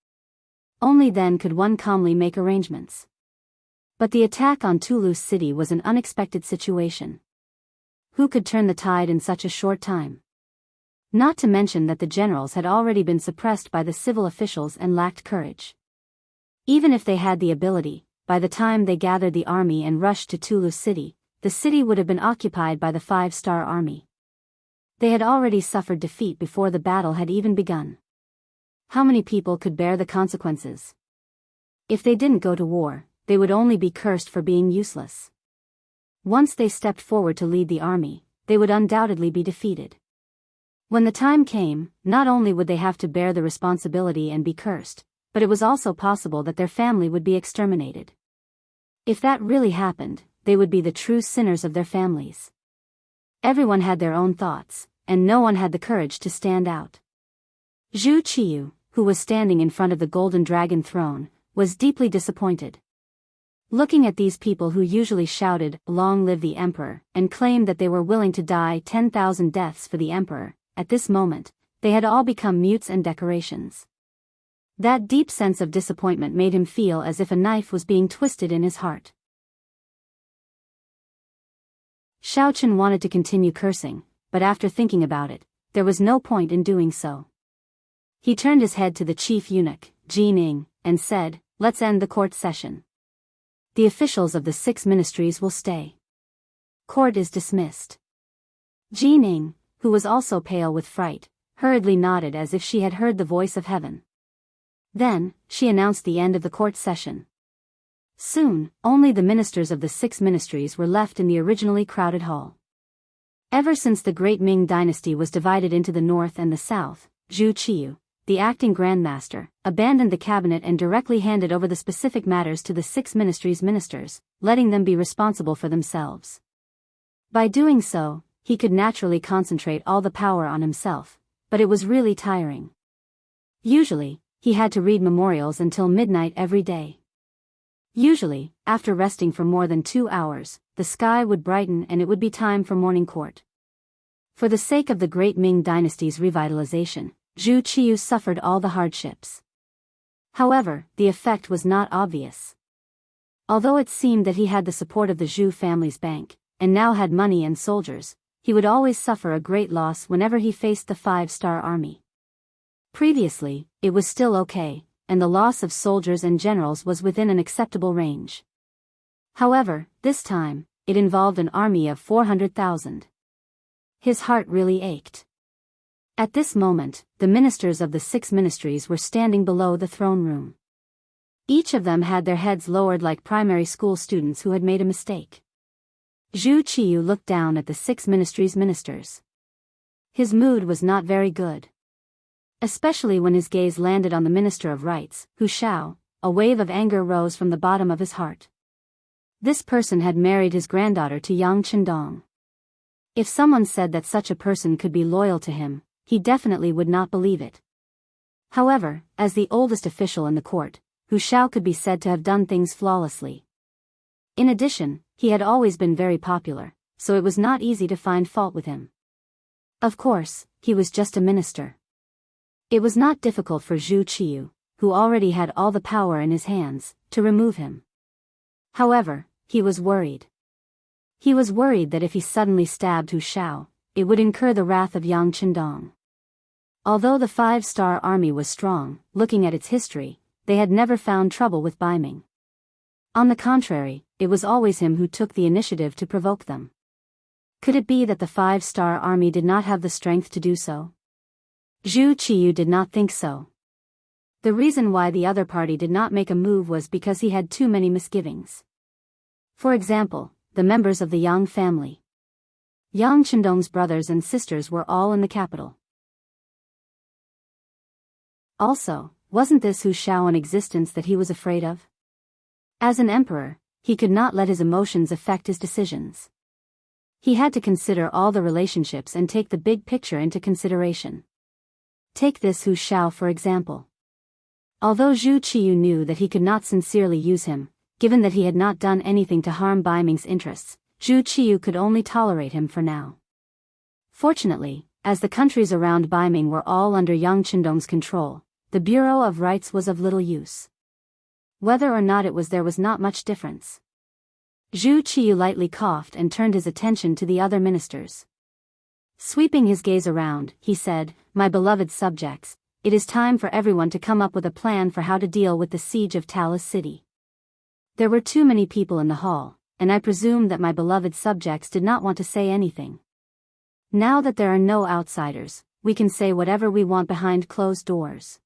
Only then could one calmly make arrangements. But the attack on Toulouse city was an unexpected situation. Who could turn the tide in such a short time? Not to mention that the generals had already been suppressed by the civil officials and lacked courage. Even if they had the ability, by the time they gathered the army and rushed to Toulouse city, the city would have been occupied by the 5-star army. They had already suffered defeat before the battle had even begun. How many people could bear the consequences? If they didn't go to war, they would only be cursed for being useless. Once they stepped forward to lead the army, they would undoubtedly be defeated. When the time came, not only would they have to bear the responsibility and be cursed, but it was also possible that their family would be exterminated. If that really happened, they would be the true sinners of their families. Everyone had their own thoughts, and no one had the courage to stand out. Zhu Qiyu, who was standing in front of the golden dragon throne, was deeply disappointed. Looking at these people who usually shouted, "Long live the emperor," and claimed that they were willing to die 10,000 deaths for the emperor, at this moment, they had all become mutes and decorations. That deep sense of disappointment made him feel as if a knife was being twisted in his heart. Xiao Chen wanted to continue cursing, but after thinking about it, there was no point in doing so. He turned his head to the chief eunuch, Jining, and said, "Let's end the court session. The officials of the 6 ministries will stay. Court is dismissed." Jining, who was also pale with fright, hurriedly nodded as if she had heard the voice of heaven. Then, she announced the end of the court session. Soon, only the ministers of the 6 ministries were left in the originally crowded hall. Ever since the Great Ming Dynasty was divided into the north and the south, Zhu Qiyu, the acting Grand Master, abandoned the cabinet and directly handed over the specific matters to the 6 ministries' ministers, letting them be responsible for themselves. By doing so, he could naturally concentrate all the power on himself, but it was really tiring. Usually, he had to read memorials until midnight every day. Usually, after resting for more than 2 hours, the sky would brighten and it would be time for morning court. For the sake of the great Ming dynasty's revitalization, Zhu Qiyu suffered all the hardships. However, the effect was not obvious. Although it seemed that he had the support of the Zhu family's bank, and now had money and soldiers, he would always suffer a great loss whenever he faced the 5-star army. Previously, it was still okay, and the loss of soldiers and generals was within an acceptable range. However, this time, it involved an army of 400,000. His heart really ached. At this moment, the ministers of the 6 ministries were standing below the throne room. Each of them had their heads lowered like primary school students who had made a mistake. Zhu Qiyu looked down at the 6 ministries' ministers. His mood was not very good. Especially when his gaze landed on the Minister of Rights, Hu Shao. A wave of anger rose from the bottom of his heart. This person had married his granddaughter to Yang Chendong. If someone said that such a person could be loyal to him, he definitely would not believe it. However, as the oldest official in the court, Hu Shao could be said to have done things flawlessly. In addition, he had always been very popular, so it was not easy to find fault with him. Of course, he was just a minister. It was not difficult for Zhu Qiyu, who already had all the power in his hands, to remove him. However, he was worried. He was worried that if he suddenly stabbed Hu Shao, it would incur the wrath of Yang Chendong. Although the 5-star army was strong, looking at its history, they had never found trouble with Baiming. On the contrary, it was always him who took the initiative to provoke them. Could it be that the 5-star army did not have the strength to do so? Zhu Qiyu did not think so. The reason why the other party did not make a move was because he had too many misgivings. For example, the members of the Yang family. Yang Chendong's brothers and sisters were all in the capital. Also, wasn't this Hu Shao an existence that he was afraid of? As an emperor, he could not let his emotions affect his decisions. He had to consider all the relationships and take the big picture into consideration. Take this Hu Shao for example. Although Zhu Qiyu knew that he could not sincerely use him, given that he had not done anything to harm Baiming's interests, Zhu Qiyu could only tolerate him for now. Fortunately, as the countries around Baiming were all under Yang Chendong's control, the Bureau of Rights was of little use. Whether or not it was there was not much difference. Zhu Qiyu lightly coughed and turned his attention to the other ministers. Sweeping his gaze around, he said, "My beloved subjects, it is time for everyone to come up with a plan for how to deal with the siege of Talis City." There were too many people in the hall, and I presume that my beloved subjects did not want to say anything. Now that there are no outsiders, we can say whatever we want behind closed doors.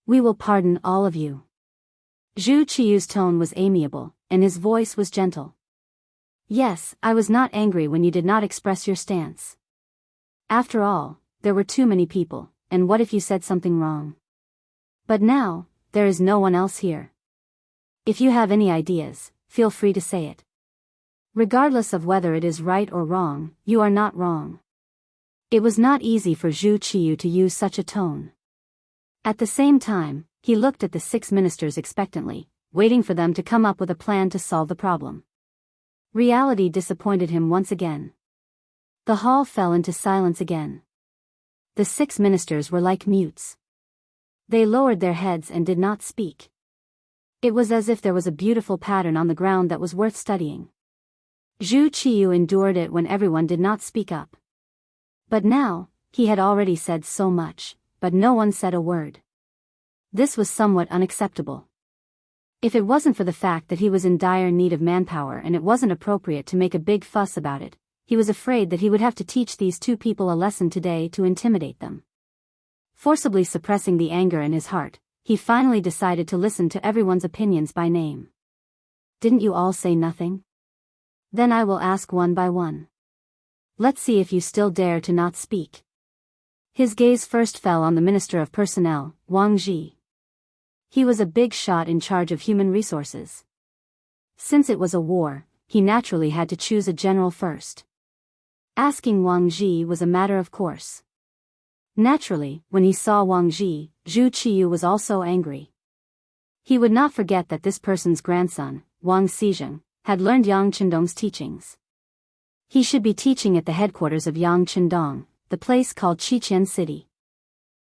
We will pardon all of you. Zhu Qiyu's tone was amiable, and his voice was gentle. Yes, I was not angry when you did not express your stance. After all, there were too many people, and what if you said something wrong? But now, there is no one else here. If you have any ideas, feel free to say it. Regardless of whether it is right or wrong, you are not wrong. It was not easy for Zhu Qiyu to use such a tone. At the same time, he looked at the 6 ministers expectantly, waiting for them to come up with a plan to solve the problem. Reality disappointed him once again. The hall fell into silence again. The 6 ministers were like mutes. They lowered their heads and did not speak. It was as if there was a beautiful pattern on the ground that was worth studying. Zhu Qiyu endured it when everyone did not speak up. But now, he had already said so much, but no one said a word. This was somewhat unacceptable. If it wasn't for the fact that he was in dire need of manpower and it wasn't appropriate to make a big fuss about it, he was afraid that he would have to teach these 2 people a lesson today to intimidate them. Forcibly suppressing the anger in his heart, he finally decided to listen to everyone's opinions by name. Didn't you all say nothing? Then I will ask one by one. Let's see if you still dare to not speak. His gaze first fell on the Minister of Personnel, Wang Ji. He was a big shot in charge of human resources. Since it was a war, he naturally had to choose a general first. Asking Wang Ji was a matter of course. Naturally, when he saw Wang Ji, Zhu Qiyu was also angry. He would not forget that this person's grandson, Wang Xizheng, had learned Yang Qindong's teachings. He should be teaching at the headquarters of Yang Qindong, the place called Qiqian City.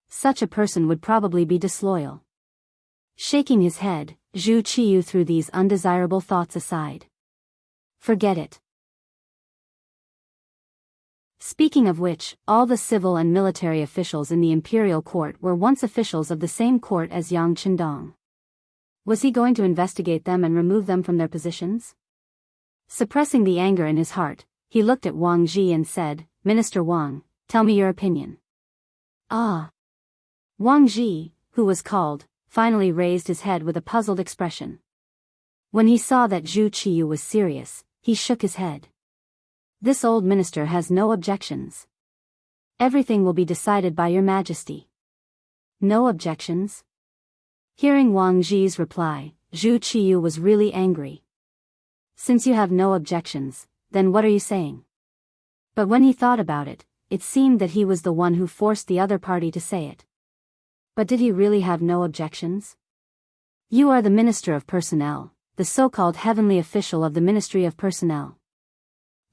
Such a person would probably be disloyal. Shaking his head, Zhu Qiyu threw these undesirable thoughts aside. Forget it. Speaking of which, all the civil and military officials in the imperial court were once officials of the same court as Yang Qindong. Was he going to investigate them and remove them from their positions? Suppressing the anger in his heart, he looked at Wang Ji and said, "Minister Wang, tell me your opinion." Ah. Wang Ji, who was called, finally raised his head with a puzzled expression. When he saw that Zhu Qiyu was serious, he shook his head. This old minister has no objections. Everything will be decided by your majesty. No objections? Hearing Wang Ji's reply, Zhu Qiyu was really angry. Since you have no objections, then what are you saying? But when he thought about it, it seemed that he was the one who forced the other party to say it. But did he really have no objections? You are the Minister of Personnel, the so-called heavenly official of the Ministry of Personnel.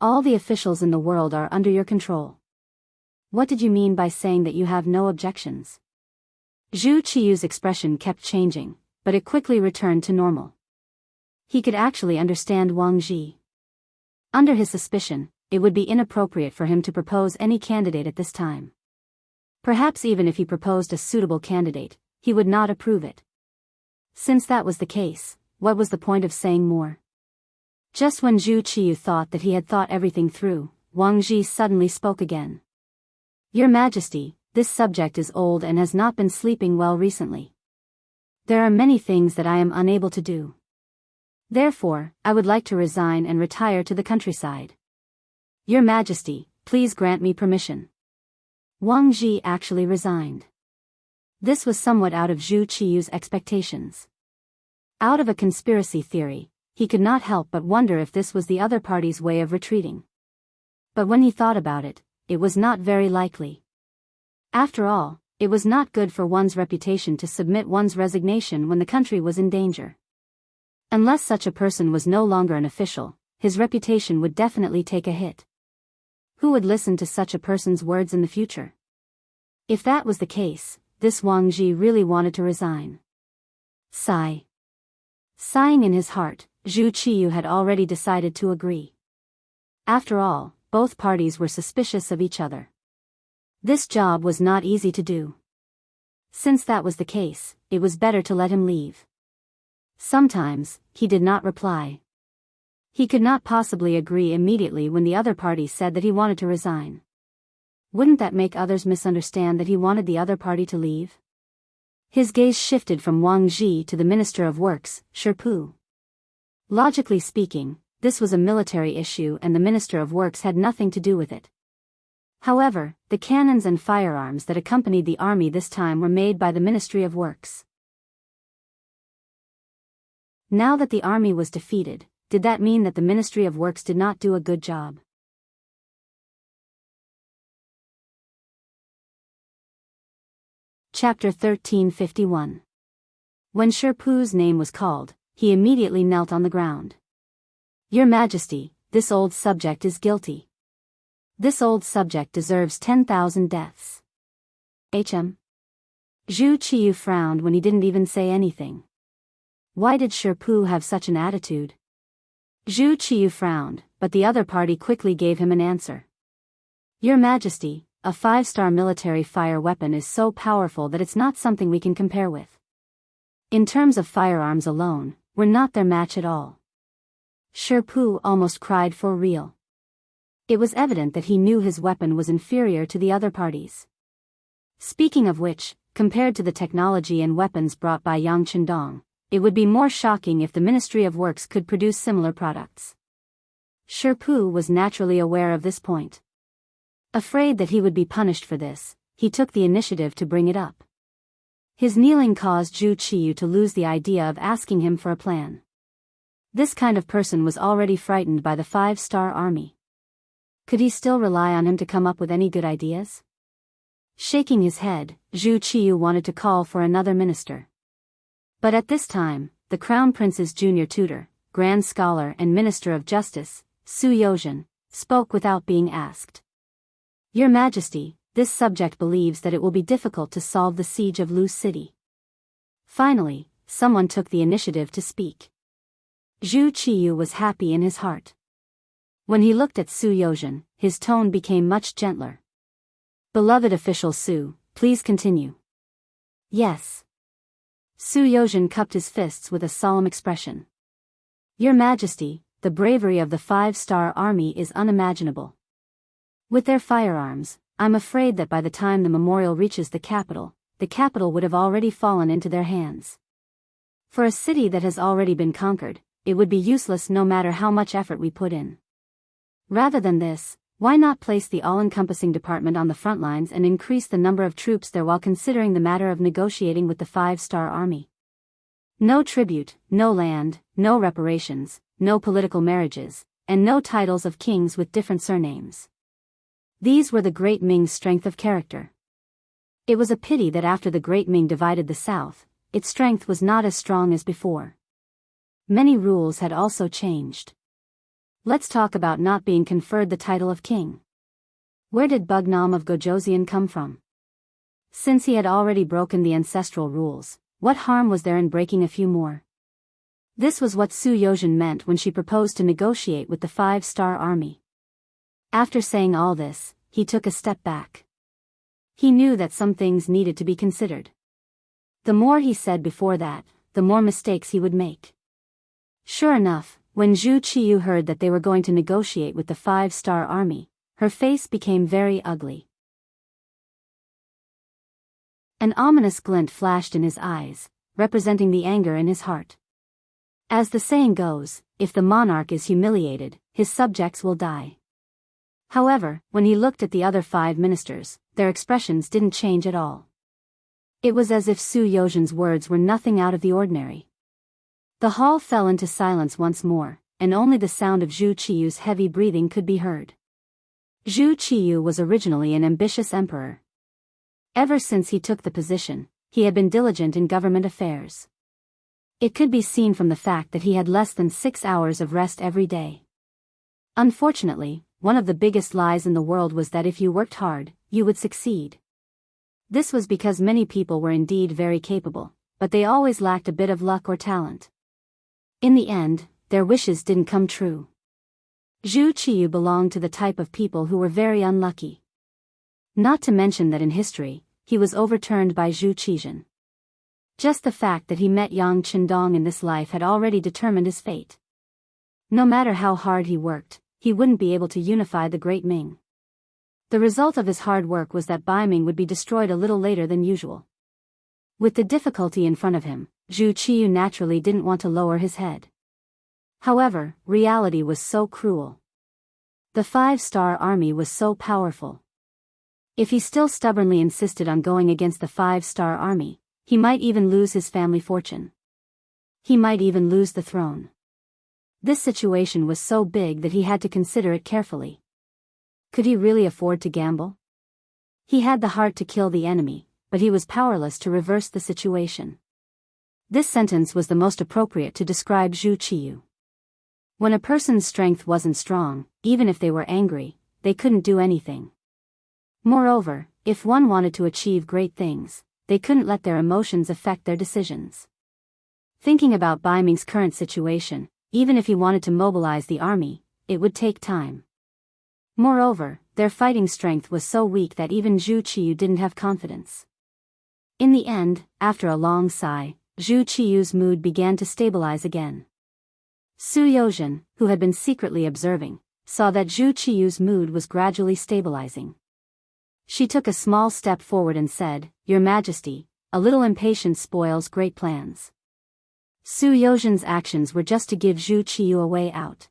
All the officials in the world are under your control. What did you mean by saying that you have no objections? Zhu Qiyu's expression kept changing, but it quickly returned to normal. He could actually understand Wang Ji. Under his suspicion, it would be inappropriate for him to propose any candidate at this time. Perhaps even if he proposed a suitable candidate, he would not approve it. Since that was the case, what was the point of saying more? Just when Zhu Qiyu thought that he had thought everything through, Wang Ji suddenly spoke again. Your Majesty, this subject is old and has not been sleeping well recently. There are many things that I am unable to do. Therefore, I would like to resign and retire to the countryside. Your Majesty, please grant me permission. Wang Ji actually resigned. This was somewhat out of Zhu Qiyu's expectations. Out of a conspiracy theory, he could not help but wonder if this was the other party's way of retreating. But when he thought about it, it was not very likely. After all, it was not good for one's reputation to submit one's resignation when the country was in danger. Unless such a person was no longer an official, his reputation would definitely take a hit. Who would listen to such a person's words in the future? If that was the case, this Wang Ji really wanted to resign. Sigh. Sighing in his heart, Zhu Qiyu had already decided to agree. After all, both parties were suspicious of each other. This job was not easy to do. Since that was the case, it was better to let him leave. Sometimes, he did not reply. He could not possibly agree immediately when the other party said that he wanted to resign. Wouldn't that make others misunderstand that he wanted the other party to leave? His gaze shifted from Wang Ji to the Minister of Works, Sherpu. Logically speaking, this was a military issue and the Minister of Works had nothing to do with it. However, the cannons and firearms that accompanied the army this time were made by the Ministry of Works. Now that the army was defeated, did that mean that the Ministry of Works did not do a good job? Chapter 1351. When Sherpu's name was called, he immediately knelt on the ground. Your Majesty, this old subject is guilty. This old subject deserves 10,000 deaths. Zhu Qiyu frowned when he didn't even say anything. Why did Sherpu have such an attitude? Zhu Qiyu frowned, but the other party quickly gave him an answer. Your Majesty, a 5-star military fire weapon is so powerful that it's not something we can compare with. In terms of firearms alone, we're not their match at all. Sherpu almost cried for real. It was evident that he knew his weapon was inferior to the other parties. Speaking of which, compared to the technology and weapons brought by Yang Qindong, it would be more shocking if the Ministry of Works could produce similar products. Sherpu was naturally aware of this point. Afraid that he would be punished for this, he took the initiative to bring it up. His kneeling caused Zhu Qiyu to lose the idea of asking him for a plan. This kind of person was already frightened by the 5-star army. Could he still rely on him to come up with any good ideas? Shaking his head, Zhu Qiyu wanted to call for another minister. But at this time, the Crown Prince's junior tutor, Grand Scholar and Minister of Justice, Su Yozhen, spoke without being asked. Your Majesty, this subject believes that it will be difficult to solve the siege of Lu City. Finally, someone took the initiative to speak. Zhu Qiyu was happy in his heart. When he looked at Su Yozhen, his tone became much gentler. Beloved official Su, please continue. Yes. Su Yozhen cupped his fists with a solemn expression. Your Majesty, the bravery of the 5-star army is unimaginable. With their firearms, I'm afraid that by the time the memorial reaches the capital would have already fallen into their hands. For a city that has already been conquered, it would be useless no matter how much effort we put in. Rather than this, why not place the all-encompassing department on the front lines and increase the number of troops there while considering the matter of negotiating with the 5-star army? No tribute, no land, no reparations, no political marriages, and no titles of kings with different surnames. These were the Great Ming's strength of character. It was a pity that after the Great Ming divided the south, its strength was not as strong as before. Many rules had also changed. Let's talk about not being conferred the title of king. Where did Bugnam of Gojoseon come from? Since he had already broken the ancestral rules, what harm was there in breaking a few more? This was what Su Yozhen meant when she proposed to negotiate with the 5-star army. After saying all this, he took a step back. He knew that some things needed to be considered. The more he said before that, the more mistakes he would make. Sure enough, when Zhu Qiyu heard that they were going to negotiate with the 5-star army, her face became very ugly. An ominous glint flashed in his eyes, representing the anger in his heart. As the saying goes, if the monarch is humiliated, his subjects will die. However, when he looked at the other 5 ministers, their expressions didn't change at all. It was as if Su Yozhen's words were nothing out of the ordinary. The hall fell into silence once more, and only the sound of Zhu Qiyu's heavy breathing could be heard. Zhu Qiyu was originally an ambitious emperor. Ever since he took the position, he had been diligent in government affairs. It could be seen from the fact that he had less than 6 hours of rest every day. Unfortunately, one of the biggest lies in the world was that if you worked hard, you would succeed. This was because many people were indeed very capable, but they always lacked a bit of luck or talent. In the end, their wishes didn't come true. Zhu Qiyu belonged to the type of people who were very unlucky. Not to mention that in history, he was overturned by Zhu Qizhen. Just the fact that he met Yang Qindong in this life had already determined his fate. No matter how hard he worked, he wouldn't be able to unify the Great Ming. The result of his hard work was that Baiming would be destroyed a little later than usual. With the difficulty in front of him, Zhu Qiyu naturally didn't want to lower his head. However, reality was so cruel. The 5-star army was so powerful. If he still stubbornly insisted on going against the 5-star army, he might even lose his family fortune. He might even lose the throne. This situation was so big that he had to consider it carefully. Could he really afford to gamble? He had the heart to kill the enemy, but he was powerless to reverse the situation. This sentence was the most appropriate to describe Zhu Qiyu. When a person's strength wasn't strong, even if they were angry, they couldn't do anything. Moreover, if one wanted to achieve great things, they couldn't let their emotions affect their decisions. Thinking about Baiming's current situation, even if he wanted to mobilize the army, it would take time. Moreover, their fighting strength was so weak that even Zhu Qiyu didn't have confidence. In the end, after a long sigh, Zhu Qiyu's mood began to stabilize again. Su Yozhen, who had been secretly observing, saw that Zhu Qiyu's mood was gradually stabilizing. She took a small step forward and said, "Your Majesty, a little impatience spoils great plans." Su Yozhen's actions were just to give Zhu Qiyu a way out.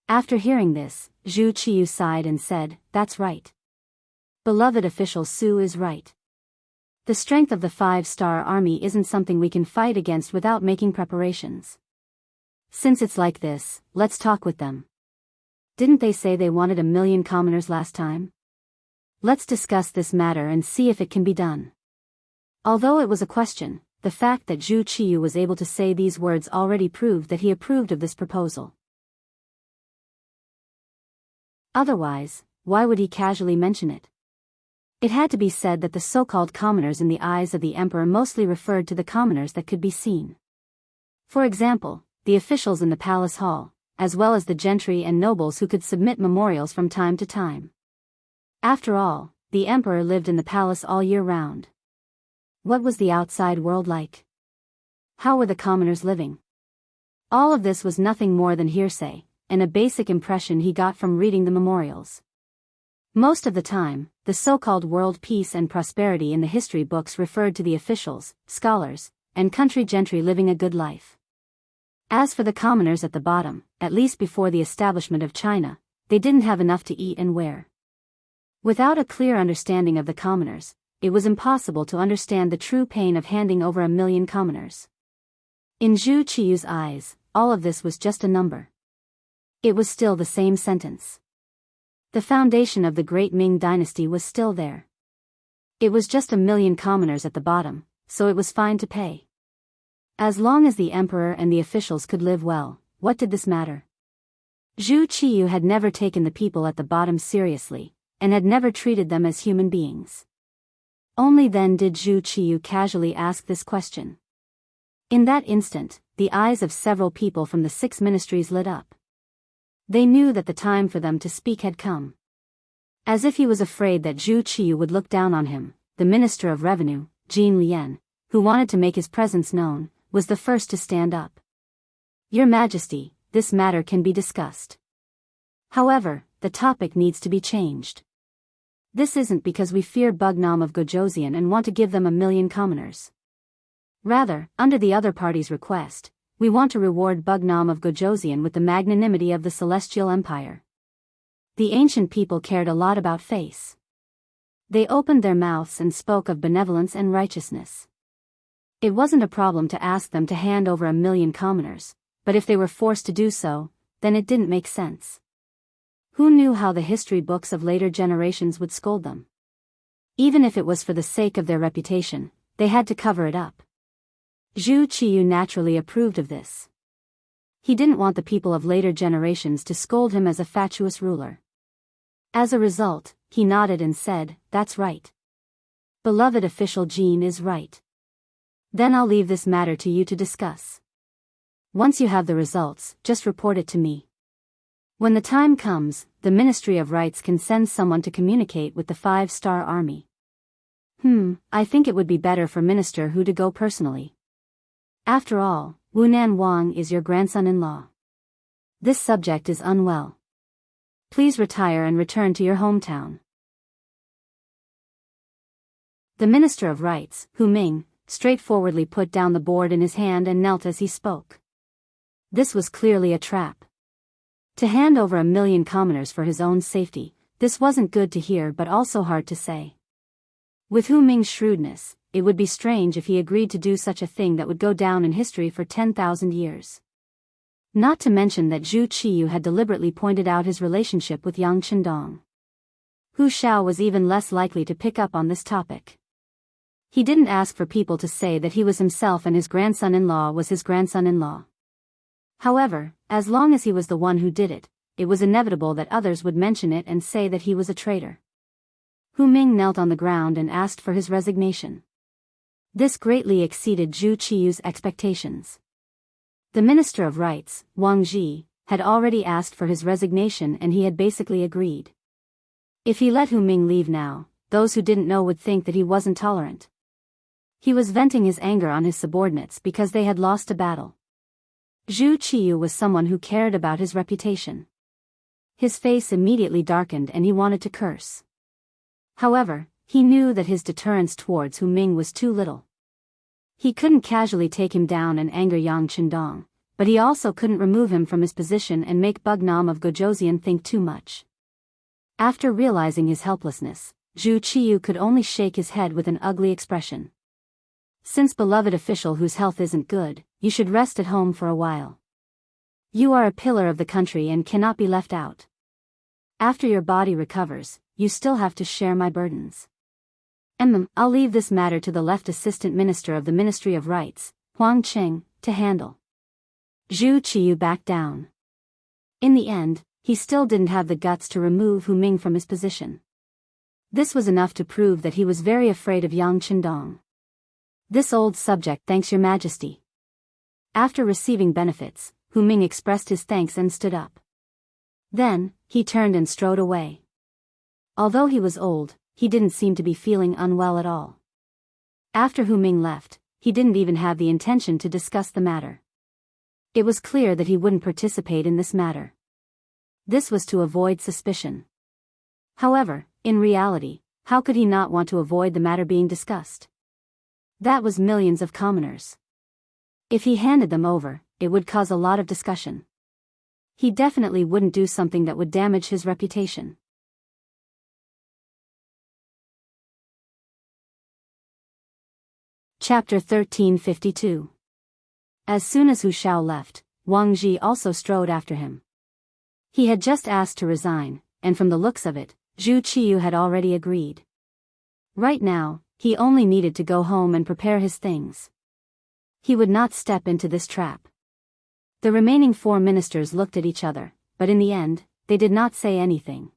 After hearing this, Zhu Qiyu sighed and said, "That's right. Beloved official Su is right. The strength of the 5-star army isn't something we can fight against without making preparations. Since it's like this, let's talk with them. Didn't they say they wanted 1,000,000 commoners last time? Let's discuss this matter and see if it can be done." Although it was a question, the fact that Zhu Qiyu was able to say these words already proved that he approved of this proposal. Otherwise, why would he casually mention it? It had to be said that the so-called commoners in the eyes of the emperor mostly referred to the commoners that could be seen. For example, the officials in the palace hall, as well as the gentry and nobles who could submit memorials from time to time. After all, the emperor lived in the palace all year round. What was the outside world like? How were the commoners living? All of this was nothing more than hearsay, and a basic impression he got from reading the memorials. Most of the time, the so-called world peace and prosperity in the history books referred to the officials, scholars, and country gentry living a good life. As for the commoners at the bottom, at least before the establishment of China, they didn't have enough to eat and wear. Without a clear understanding of the commoners, it was impossible to understand the true pain of handing over 1 million commoners. In Zhu Qiyu's eyes, all of this was just a number. It was still the same sentence. The foundation of the great Ming dynasty was still there. It was just 1 million commoners at the bottom, so it was fine to pay. As long as the emperor and the officials could live well, what did this matter? Zhu Qiyu had never taken the people at the bottom seriously, and had never treated them as human beings. Only then did Zhu Qiyu casually ask this question. In that instant, the eyes of several people from the 6 ministries lit up. They knew that the time for them to speak had come. As if he was afraid that Zhu Qiyu would look down on him, the Minister of Revenue, Jin Lian, who wanted to make his presence known, was the first to stand up. Your Majesty, this matter can be discussed. However, the topic needs to be changed. This isn't because we fear Bugnam of Gojoseon and want to give them 1 million commoners. Rather, under the other party's request, we want to reward Bugnam of Gojoseon with the magnanimity of the Celestial Empire. The ancient people cared a lot about face. They opened their mouths and spoke of benevolence and righteousness. It wasn't a problem to ask them to hand over 1 million commoners, but if they were forced to do so, then it didn't make sense. Who knew how the history books of later generations would scold them? Even if it was for the sake of their reputation, they had to cover it up. Zhu Qiyu naturally approved of this. He didn't want the people of later generations to scold him as a fatuous ruler. As a result, he nodded and said, "That's right. Beloved official Jean is right. Then I'll leave this matter to you to discuss. Once you have the results, just report it to me. When the time comes, the Ministry of Rights can send someone to communicate with the 5-star army." I think it would be better for Minister Hu to go personally. After all, Wunan Wang is your grandson-in-law. This subject is unwell. Please retire and return to your hometown. The Minister of Rights, Hu Ming, straightforwardly put down the board in his hand and knelt as he spoke. This was clearly a trap. To hand over 1 million commoners for his own safety, this wasn't good to hear but also hard to say. With Hu Ming's shrewdness, it would be strange if he agreed to do such a thing that would go down in history for 10,000 years. Not to mention that Zhu Qiyu had deliberately pointed out his relationship with Yang Qindong. Hu Xiao was even less likely to pick up on this topic. He didn't ask for people to say that he was himself and his grandson-in-law was his grandson-in-law. However, as long as he was the one who did it, it was inevitable that others would mention it and say that he was a traitor. Hu Ming knelt on the ground and asked for his resignation. This greatly exceeded Zhu Qiyu's expectations. The Minister of Rights, Wang Ji, had already asked for his resignation and he had basically agreed. If he let Hu Ming leave now, those who didn't know would think that he wasn't tolerant. He was venting his anger on his subordinates because they had lost a battle. Zhu Qiyu was someone who cared about his reputation. His face immediately darkened and he wanted to curse. However, he knew that his deterrence towards Hu Ming was too little. He couldn't casually take him down and anger Yang Qindong, but he also couldn't remove him from his position and make Bugnam of Gojoseon think too much. After realizing his helplessness, Zhu Qiyu could only shake his head with an ugly expression. Since beloved official whose health isn't good, you should rest at home for a while. You are a pillar of the country and cannot be left out. After your body recovers, you still have to share my burdens. I'll leave this matter to the left assistant minister of the Ministry of Rights, Huang Qing, to handle. Zhu Qiyu backed down. In the end, he still didn't have the guts to remove Hu Ming from his position. This was enough to prove that he was very afraid of Yang Qindong. This old subject thanks your majesty. After receiving benefits, Hu Ming expressed his thanks and stood up. Then, he turned and strode away. Although he was old, he didn't seem to be feeling unwell at all. After Hu Ming left, he didn't even have the intention to discuss the matter. It was clear that he wouldn't participate in this matter. This was to avoid suspicion. However, in reality, how could he not want to avoid the matter being discussed? That was millions of commoners. If he handed them over, it would cause a lot of discussion. He definitely wouldn't do something that would damage his reputation. Chapter 1352. As soon as Hu Shao left, Wang Ji also strode after him. He had just asked to resign, and from the looks of it, Zhu Qiyu had already agreed. Right now, he only needed to go home and prepare his things. He would not step into this trap. The remaining 4 ministers looked at each other, but in the end, they did not say anything.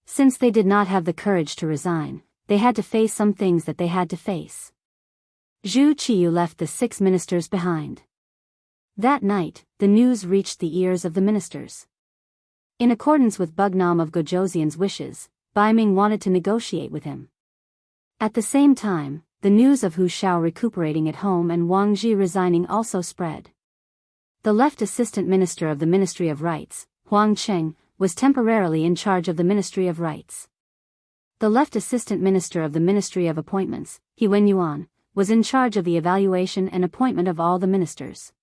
Since they did not have the courage to resign, they had to face some things that they had to face. Zhu Qiyu left the 6 ministers behind. That night, the news reached the ears of the ministers. In accordance with Bugnam of Gojoseon's wishes, Bai Ming wanted to negotiate with him. At the same time, the news of Hu Shao recuperating at home and Wang Ji resigning also spread. The left assistant minister of the Ministry of Rights, Huang Qing, was temporarily in charge of the Ministry of Rights. The left assistant minister of the Ministry of Appointments, He Wenyuan, was in charge of the evaluation and appointment of all the ministers.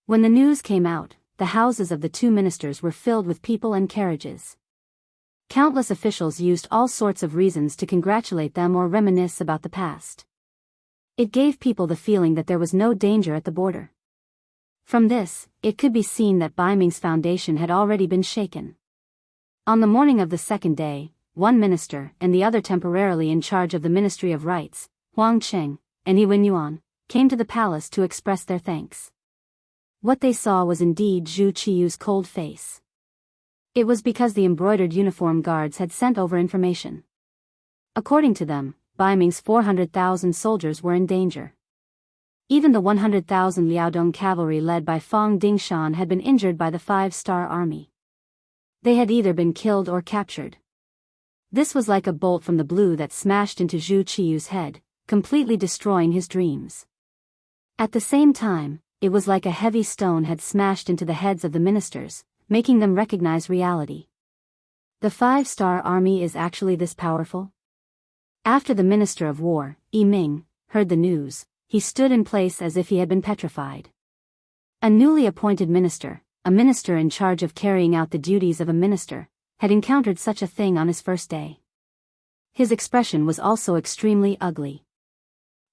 When the news came out, the houses of the 2 ministers were filled with people and carriages. Countless officials used all sorts of reasons to congratulate them or reminisce about the past. It gave people the feeling that there was no danger at the border. From this, it could be seen that Bai Ming's foundation had already been shaken. On the morning of the second day, one minister and the other temporarily in charge of the Ministry of Rights, Huang Qing, and He Wenyuan, came to the palace to express their thanks. What they saw was indeed Zhu Qiyu's cold face. It was because the embroidered uniform guards had sent over information. According to them, Bai Ming's 400,000 soldiers were in danger. Even the 100,000 Liaodong cavalry led by Fang Dingshan had been injured by the 5-star army. They had either been killed or captured. This was like a bolt from the blue that smashed into Zhu Qiyu's head, completely destroying his dreams. At the same time, it was like a heavy stone had smashed into the heads of the ministers, making them recognize reality. The 5-star army is actually this powerful? After the Minister of War, Yi Ming, heard the news, he stood in place as if he had been petrified. A newly appointed minister, a minister in charge of carrying out the duties of a minister, had encountered such a thing on his first day. His expression was also extremely ugly.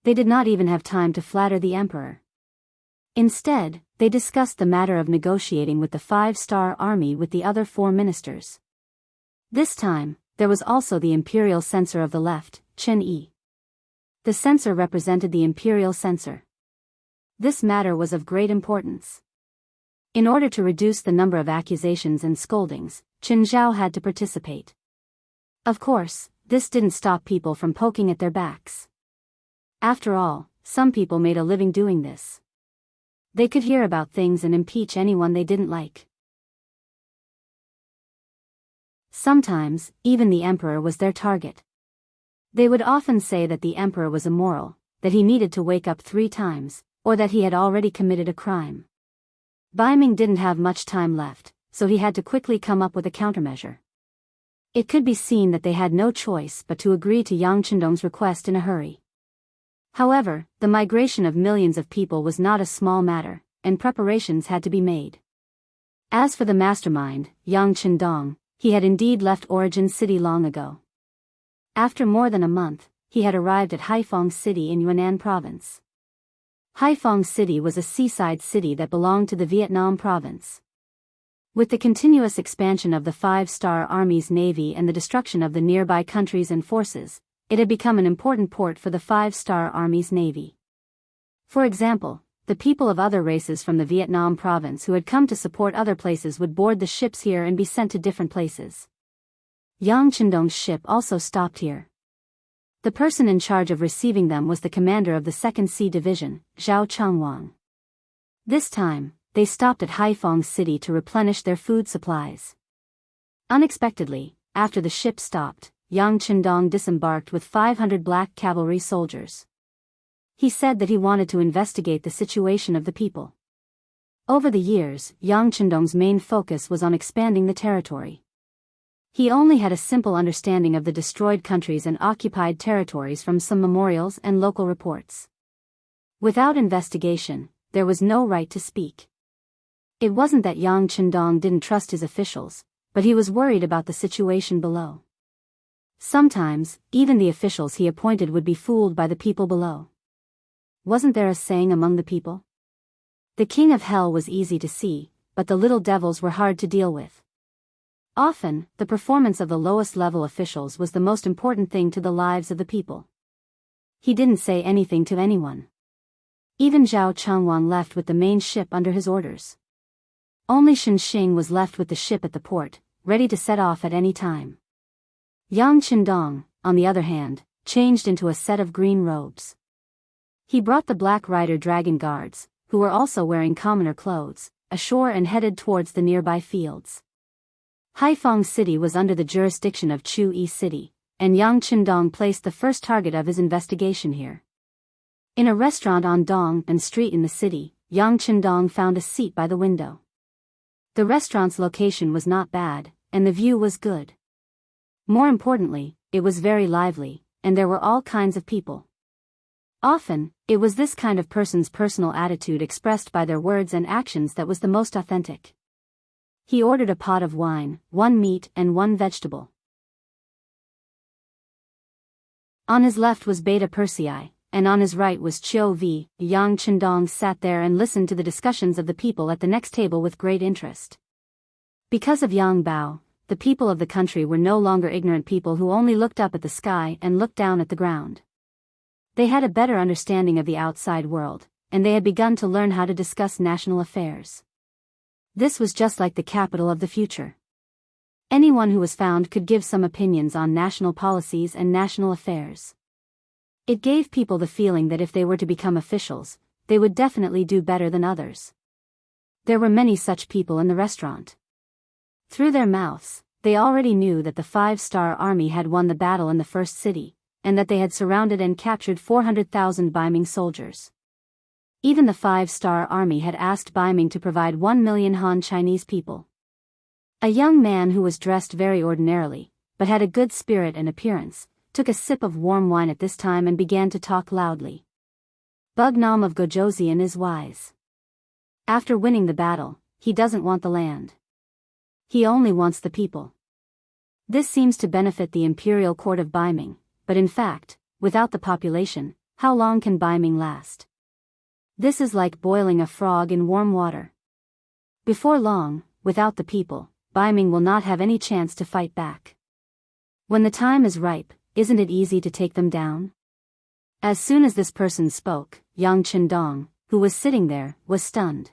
They did not even have time to flatter the emperor. Instead, they discussed the matter of negotiating with the 5-star army with the other 4 ministers. This time, there was also the imperial censor of the left, Chen Yi. The censor represented the imperial censor. This matter was of great importance. In order to reduce the number of accusations and scoldings, Qin Zhao had to participate. Of course, this didn't stop people from poking at their backs. After all, some people made a living doing this. They could hear about things and impeach anyone they didn't like. Sometimes, even the emperor was their target. They would often say that the emperor was immoral, that he needed to wake up 3 times, or that he had already committed a crime. Bai Ming didn't have much time left, so he had to quickly come up with a countermeasure. It could be seen that they had no choice but to agree to Yang Qindong's request in a hurry. However, the migration of millions of people was not a small matter, and preparations had to be made. As for the mastermind, Yang Qindong, he had indeed left Origin City long ago. After more than a month, he had arrived at Haiphong City in Yunnan Province. Haiphong City was a seaside city that belonged to the Vietnam Province. With the continuous expansion of the 5-star Army's navy and the destruction of the nearby countries and forces, it had become an important port for the Five-Star Army's navy. For example, the people of other races from the Vietnam province who had come to support other places would board the ships here and be sent to different places. Yang Chendong's ship also stopped here. The person in charge of receiving them was the commander of the 2nd Sea Division, Zhao Changwang. This time, they stopped at Haiphong City to replenish their food supplies. Unexpectedly, after the ship stopped, Yang Chendong disembarked with 500 black cavalry soldiers. He said that he wanted to investigate the situation of the people. Over the years, Yang Chendong's main focus was on expanding the territory. He only had a simple understanding of the destroyed countries and occupied territories from some memorials and local reports. Without investigation, there was no right to speak. It wasn't that Yang Chendong didn't trust his officials, but he was worried about the situation below. Sometimes, even the officials he appointed would be fooled by the people below. Wasn't there a saying among the people? The king of hell was easy to see, but the little devils were hard to deal with. Often, the performance of the lowest level officials was the most important thing to the lives of the people. He didn't say anything to anyone. Even Zhao Changwang left with the main ship under his orders. Only Shen Xing was left with the ship at the port, ready to set off at any time. Yang Chendong, on the other hand, changed into a set of green robes. He brought the Black Rider Dragon Guards, who were also wearing commoner clothes, ashore and headed towards the nearby fields. Haiphong City was under the jurisdiction of Chu Yi City, and Yang Chendong placed the first target of his investigation here. In a restaurant on Dong and Street in the city, Yang Chendong found a seat by the window. The restaurant's location was not bad, and the view was good. More importantly, it was very lively, and there were all kinds of people. Often, it was this kind of person's personal attitude expressed by their words and actions that was the most authentic. He ordered a pot of wine, 1 meat and 1 vegetable. On his left was Beta Persei, and on his right was Chiu Vi. Yang Chendong sat there and listened to the discussions of the people at the next table with great interest. Because of Yang Bao, the people of the country were no longer ignorant people who only looked up at the sky and looked down at the ground. They had a better understanding of the outside world, and they had begun to learn how to discuss national affairs. This was just like the capital of the future. Anyone who was found could give some opinions on national policies and national affairs. It gave people the feeling that if they were to become officials, they would definitely do better than others. There were many such people in the restaurant. Through their mouths, they already knew that the Five-Star Army had won the battle in the first city, and that they had surrounded and captured 400,000 Baiming soldiers. Even the Five-Star Army had asked Baiming to provide 1 million Han Chinese people. A young man who was dressed very ordinarily, but had a good spirit and appearance, took a sip of warm wine at this time and began to talk loudly. Bugnam of Gojoseon is wise. After winning the battle, he doesn't want the land. He only wants the people. This seems to benefit the imperial court of Baiming, but in fact, without the population, how long can Baiming last? This is like boiling a frog in warm water. Before long, without the people, Baiming will not have any chance to fight back. When the time is ripe, isn't it easy to take them down? As soon as this person spoke, Yang Chendong, who was sitting there, was stunned.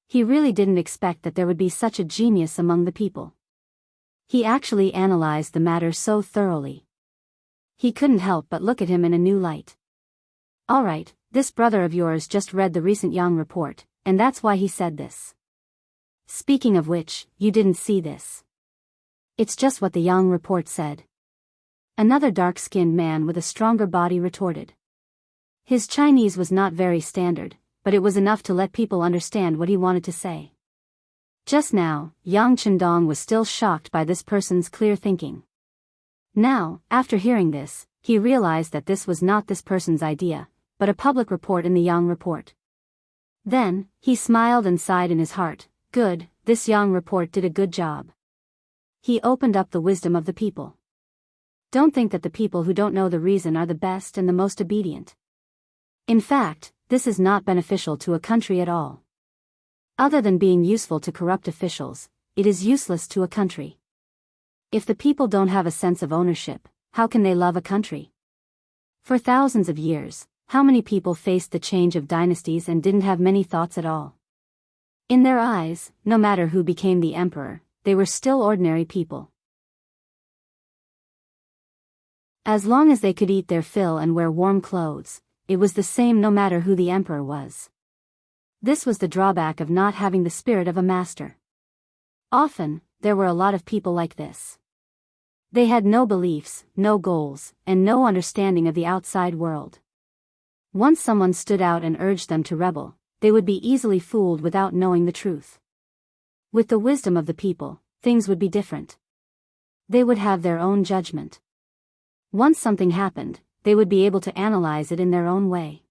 He really didn't expect that there would be such a genius among the people. He actually analyzed the matter so thoroughly. He couldn't help but look at him in a new light. All right, this brother of yours just read the recent Yang report, and that's why he said this. Speaking of which, you didn't see this. It's just what the Yang report said. Another dark-skinned man with a stronger body retorted. His Chinese was not very standard, but it was enough to let people understand what he wanted to say. Just now, Yang Chendong was still shocked by this person's clear thinking. Now, after hearing this, he realized that this was not this person's idea, but a public report in the Yang report. Then, he smiled and sighed in his heart. Good, this Yang report did a good job. He opened up the wisdom of the people. Don't think that the people who don't know the reason are the best and the most obedient. In fact, this is not beneficial to a country at all. Other than being useful to corrupt officials, it is useless to a country. If the people don't have a sense of ownership, how can they love a country? For thousands of years, how many people faced the change of dynasties and didn't have many thoughts at all? In their eyes, no matter who became the emperor, they were still ordinary people. As long as they could eat their fill and wear warm clothes, it was the same no matter who the emperor was. This was the drawback of not having the spirit of a master. Often, there were a lot of people like this. They had no beliefs, no goals, and no understanding of the outside world. Once someone stood out and urged them to rebel, they would be easily fooled without knowing the truth. With the wisdom of the people, things would be different. They would have their own judgment. Once something happened, they would be able to analyze it in their own way.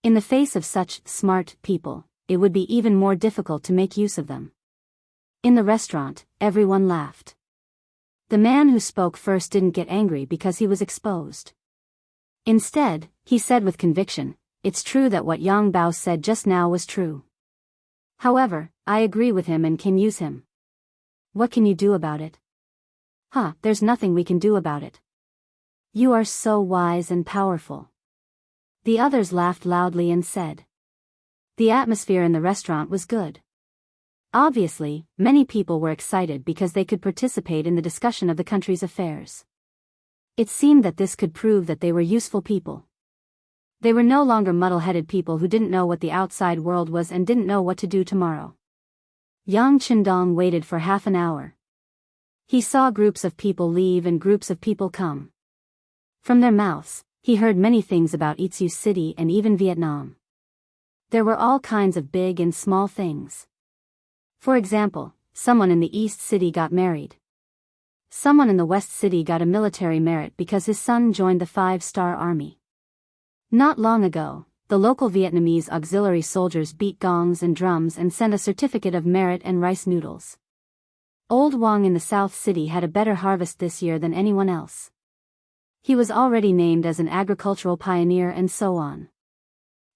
In the face of such smart people, it would be even more difficult to make use of them. In the restaurant, everyone laughed. The man who spoke first didn't get angry because he was exposed. Instead, he said with conviction, "It's true that what Yang Bao said just now was true. However, I agree with him and can use him." "What can you do about it?" There's nothing we can do about it. You are so wise and powerful." The others laughed loudly and said. The atmosphere in the restaurant was good. Obviously, many people were excited because they could participate in the discussion of the country's affairs. It seemed that this could prove that they were useful people. They were no longer muddle-headed people who didn't know what the outside world was and didn't know what to do tomorrow. Yang Qindong waited for half an hour. He saw groups of people leave and groups of people come. From their mouths, he heard many things about Wuxia City and even Vietnam. There were all kinds of big and small things. For example, someone in the East City got married. Someone in the West City got a military merit because his son joined the 5-star army. Not long ago, the local Vietnamese auxiliary soldiers beat gongs and drums and sent a certificate of merit and rice noodles. Old Wang in the South City had a better harvest this year than anyone else. He was already named as an agricultural pioneer and so on.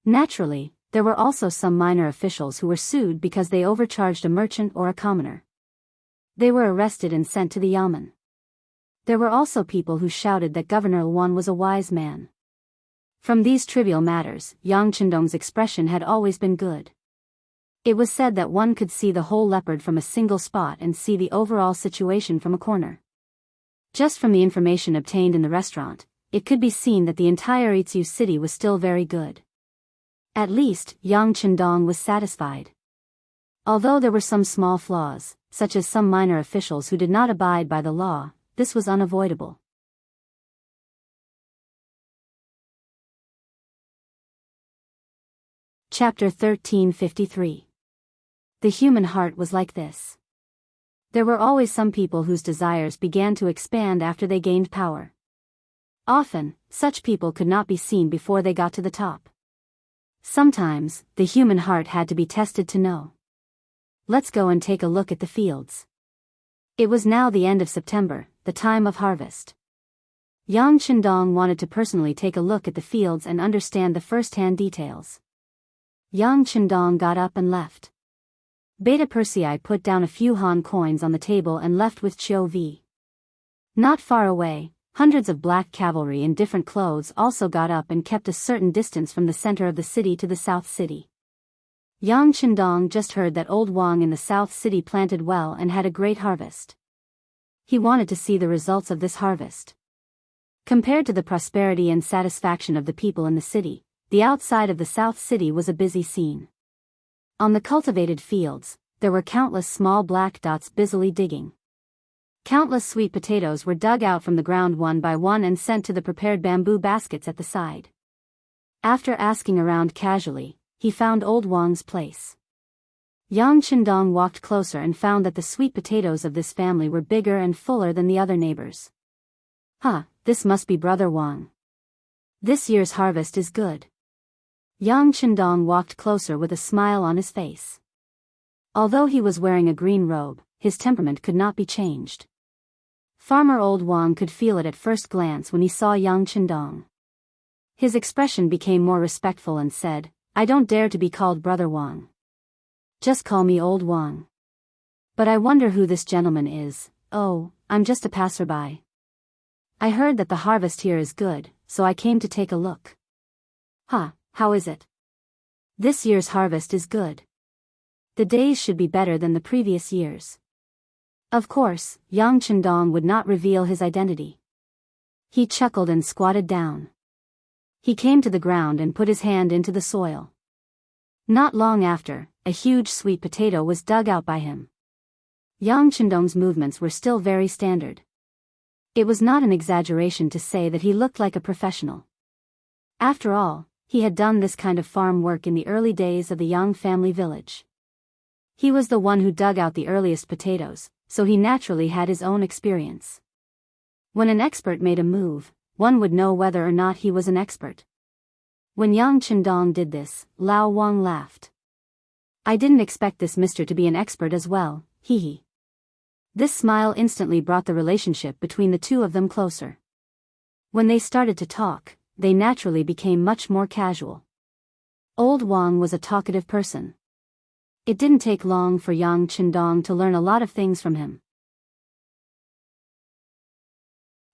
Naturally, there were also some minor officials who were sued because they overcharged a merchant or a commoner. They were arrested and sent to the yamen. There were also people who shouted that Governor Wan was a wise man. From these trivial matters, Yang Qindong's expression had always been good. It was said that one could see the whole leopard from a single spot and see the overall situation from a corner. Just from the information obtained in the restaurant, it could be seen that the entire Wuxia City was still very good. At least, Yang Qindong was satisfied. Although there were some small flaws, such as some minor officials who did not abide by the law, this was unavoidable. Chapter 1353. The human heart was like this. There were always some people whose desires began to expand after they gained power. Often, such people could not be seen before they got to the top. Sometimes, the human heart had to be tested to know. Let's go and take a look at the fields. It was now the end of September, the time of harvest. Yang Qindong wanted to personally take a look at the fields and understand the first-hand details. Yang Qindong got up and left. Beta Persei put down a few Han coins on the table and left with Chiu Vi. Not far away, hundreds of black cavalry in different clothes also got up and kept a certain distance from the center of the city to the South City. Yang Qindong just heard that Old Wang in the South City planted well and had a great harvest. He wanted to see the results of this harvest. Compared to the prosperity and satisfaction of the people in the city, the outside of the South City was a busy scene. On the cultivated fields, there were countless small black dots busily digging. Countless sweet potatoes were dug out from the ground one by one and sent to the prepared bamboo baskets at the side. After asking around casually, he found Old Wang's place. Yang Qindong walked closer and found that the sweet potatoes of this family were bigger and fuller than the other neighbors. This must be Brother Wang. This year's harvest is good. Yang Qindong walked closer with a smile on his face. Although he was wearing a green robe, his temperament could not be changed. Farmer Old Wang could feel it at first glance when he saw Yang Qindong. His expression became more respectful and said, "I don't dare to be called Brother Wang. Just call me Old Wang. But I wonder who this gentleman is. Oh, I'm just a passerby." I heard that the harvest here is good, so I came to take a look. Huh, how is it? This year's harvest is good. The days should be better than the previous years. Of course, Yang Chendong would not reveal his identity. He chuckled and squatted down. He came to the ground and put his hand into the soil. Not long after, a huge sweet potato was dug out by him. Yang Chendong's movements were still very standard. It was not an exaggeration to say that he looked like a professional. After all, he had done this kind of farm work in the early days of the Yang family village. He was the one who dug out the earliest potatoes, so he naturally had his own experience. When an expert made a move, one would know whether or not he was an expert. When Yang Chendong did this, Lao Wang laughed. I didn't expect this mister to be an expert as well, hee hee. This smile instantly brought the relationship between the two of them closer. When they started to talk, they naturally became much more casual. Old Wang was a talkative person. It didn't take long for Yang Chendong to learn a lot of things from him.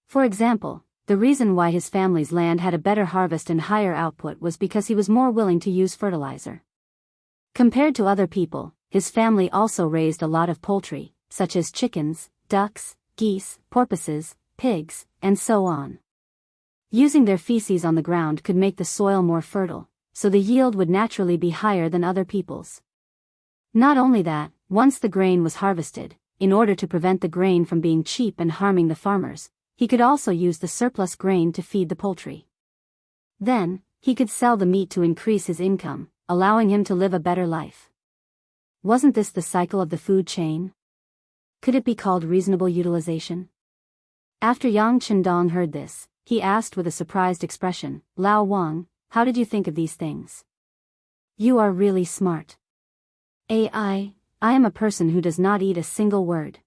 For example, the reason why his family's land had a better harvest and higher output was because he was more willing to use fertilizer. Compared to other people, his family also raised a lot of poultry, such as chickens, ducks, geese, porpoises, pigs, and so on. Using their feces on the ground could make the soil more fertile, so the yield would naturally be higher than other people's. Not only that, once the grain was harvested, in order to prevent the grain from being cheap and harming the farmers, he could also use the surplus grain to feed the poultry. Then, he could sell the meat to increase his income, allowing him to live a better life. Wasn't this the cycle of the food chain? Could it be called reasonable utilization? After Yang Chendong heard this, he asked with a surprised expression, Lao Wang, how did you think of these things? You are really smart. I am a person who does not eat a single word.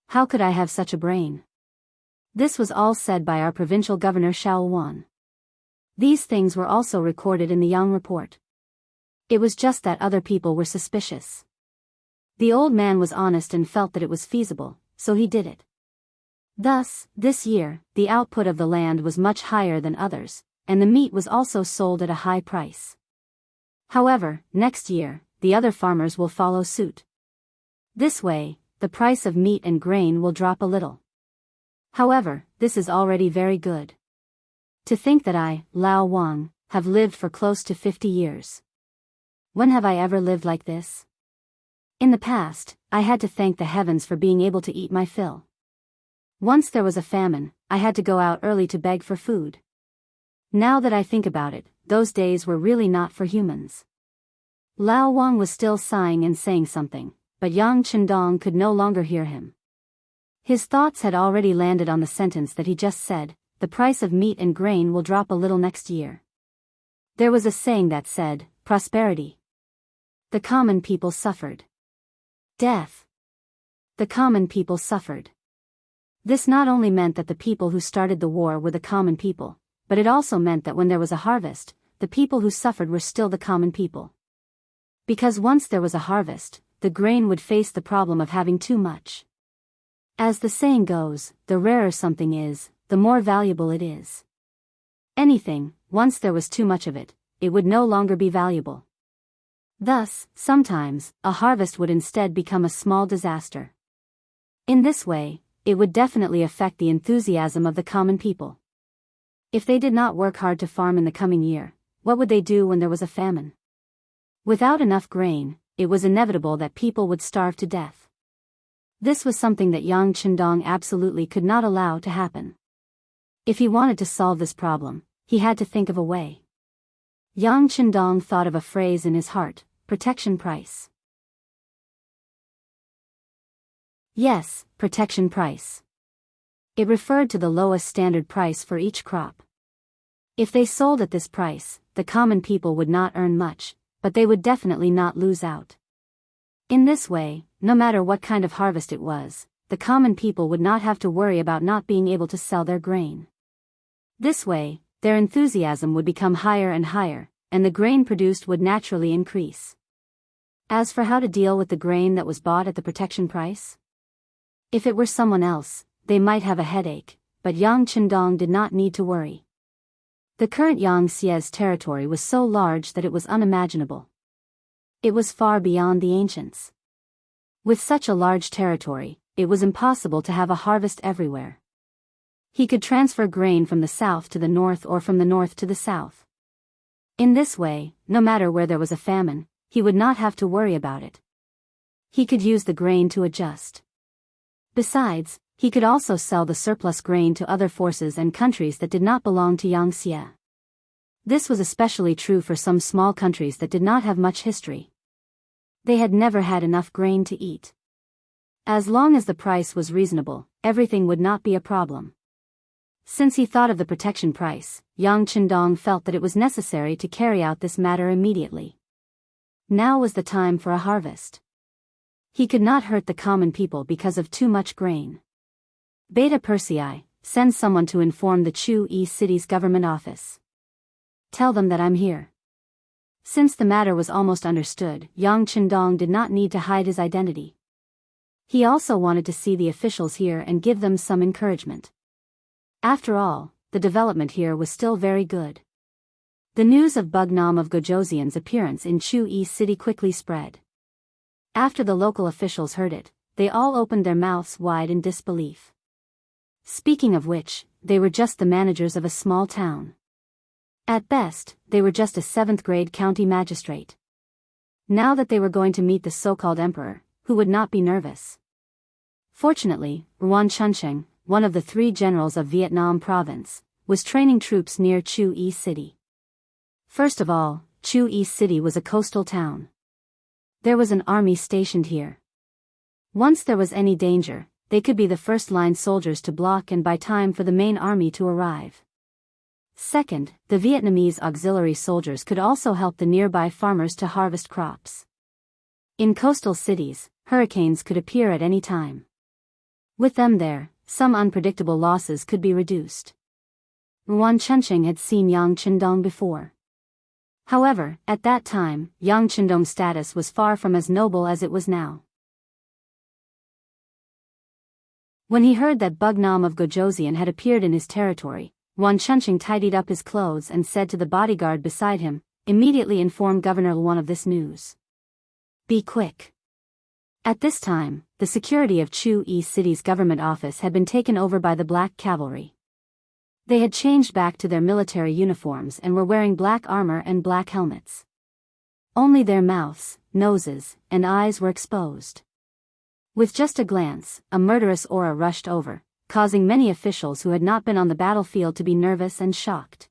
How could I have such a brain? This was all said by our provincial governor Xiao Wan. These things were also recorded in the Yang report. It was just that other people were suspicious. The old man was honest and felt that it was feasible, so he did it. Thus, this year, the output of the land was much higher than others, and the meat was also sold at a high price. However, next year, the other farmers will follow suit. This way, the price of meat and grain will drop a little. However, this is already very good. To think that I, Lao Wang, have lived for close to 50 years. When have I ever lived like this? In the past, I had to thank the heavens for being able to eat my fill. Once there was a famine, I had to go out early to beg for food. Now that I think about it, those days were really not for humans. Lao Wang was still sighing and saying something, but Yang Chendong could no longer hear him. His thoughts had already landed on the sentence that he just said, the price of meat and grain will drop a little next year. There was a saying that said, prosperity. The common people suffered. Death. The common people suffered. This not only meant that the people who started the war were the common people, but it also meant that when there was a harvest, the people who suffered were still the common people. Because once there was a harvest, the grain would face the problem of having too much. As the saying goes, the rarer something is, the more valuable it is. Anything, once there was too much of it, it would no longer be valuable. Thus, sometimes, a harvest would instead become a small disaster. In this way, it would definitely affect the enthusiasm of the common people. If they did not work hard to farm in the coming year, what would they do when there was a famine? Without enough grain, it was inevitable that people would starve to death. This was something that Yang Chendong absolutely could not allow to happen. If he wanted to solve this problem, he had to think of a way. Yang Chendong thought of a phrase in his heart, protection price. Yes, protection price. It referred to the lowest standard price for each crop. If they sold at this price, the common people would not earn much, but they would definitely not lose out. In this way, no matter what kind of harvest it was, the common people would not have to worry about not being able to sell their grain. This way, their enthusiasm would become higher and higher, and the grain produced would naturally increase. As for how to deal with the grain that was bought at the protection price? If it were someone else, they might have a headache, but Yang Qindong did not need to worry. The current Xia's territory was so large that it was unimaginable. It was far beyond the ancients. With such a large territory, it was impossible to have a harvest everywhere. He could transfer grain from the south to the north or from the north to the south. In this way, no matter where there was a famine, he would not have to worry about it. He could use the grain to adjust. Besides, he could also sell the surplus grain to other forces and countries that did not belong to Xianxia. This was especially true for some small countries that did not have much history. They had never had enough grain to eat. As long as the price was reasonable, everything would not be a problem. Since he thought of the protection price, Yang Qindong felt that it was necessary to carry out this matter immediately. Now was the time for a harvest. He could not hurt the common people because of too much grain. Beta Persei, send someone to inform the Chu-Yi city's government office. Tell them that I'm here. Since the matter was almost understood, Yang Qindong did not need to hide his identity. He also wanted to see the officials here and give them some encouragement. After all, the development here was still very good. The news of Bugnam of Gojoseon's appearance in Chu-Yi city quickly spread. After the local officials heard it, they all opened their mouths wide in disbelief. Speaking of which, they were just the managers of a small town. At best, they were just a 7th-grade county magistrate. Now that they were going to meet the so-called emperor, who would not be nervous. Fortunately, Ruan Chunsheng, one of the 3 generals of Vietnam province, was training troops near Chu-Yi city. First of all, Chu-Yi city was a coastal town. There was an army stationed here. Once there was any danger, they could be the first-line soldiers to block and buy time for the main army to arrive. Second, the Vietnamese auxiliary soldiers could also help the nearby farmers to harvest crops. In coastal cities, hurricanes could appear at any time. With them there, some unpredictable losses could be reduced. Ruan Chunsheng had seen Yang Qindong before. However, at that time, Yang Qindong's status was far from as noble as it was now. When he heard that Bugnam of Gojoseon had appeared in his territory, Ruan Chunsheng tidied up his clothes and said to the bodyguard beside him, "Immediately inform Governor Luan of this news. Be quick." At this time, the security of Chu-Yi city's government office had been taken over by the Black Cavalry. They had changed back to their military uniforms and were wearing black armor and black helmets. Only their mouths, noses, and eyes were exposed. With just a glance, a murderous aura rushed over, causing many officials who had not been on the battlefield to be nervous and shocked.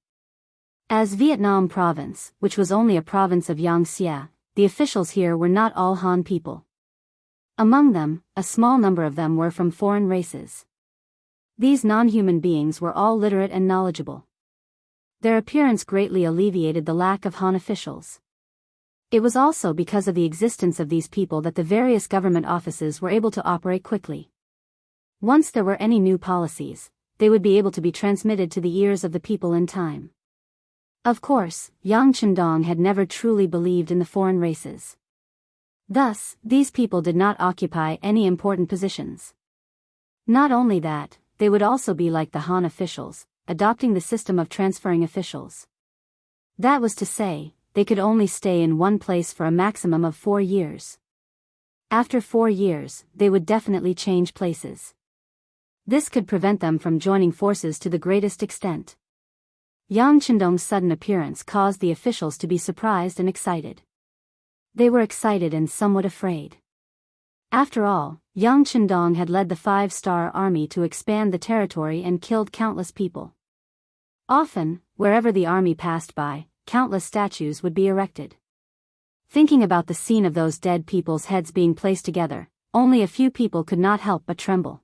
As Vietnam province, which was only a province of Xianxia, the officials here were not all Han people. Among them, a small number of them were from foreign races. These non-human beings were all literate and knowledgeable. Their appearance greatly alleviated the lack of Han officials. It was also because of the existence of these people that the various government offices were able to operate quickly. Once there were any new policies, they would be able to be transmitted to the ears of the people in time. Of course, Yang Qindong had never truly believed in the foreign races. Thus, these people did not occupy any important positions. Not only that, they would also be like the Han officials, adopting the system of transferring officials. That was to say, they could only stay in one place for a maximum of 4 years. After 4 years, they would definitely change places. This could prevent them from joining forces to the greatest extent. Yang Qindong's sudden appearance caused the officials to be surprised and excited. They were excited and somewhat afraid. After all, Yang Qindong had led the 5-star army to expand the territory and killed countless people. Often, wherever the army passed by, countless statues would be erected. Thinking about the scene of those dead people's heads being placed together, only a few people could not help but tremble.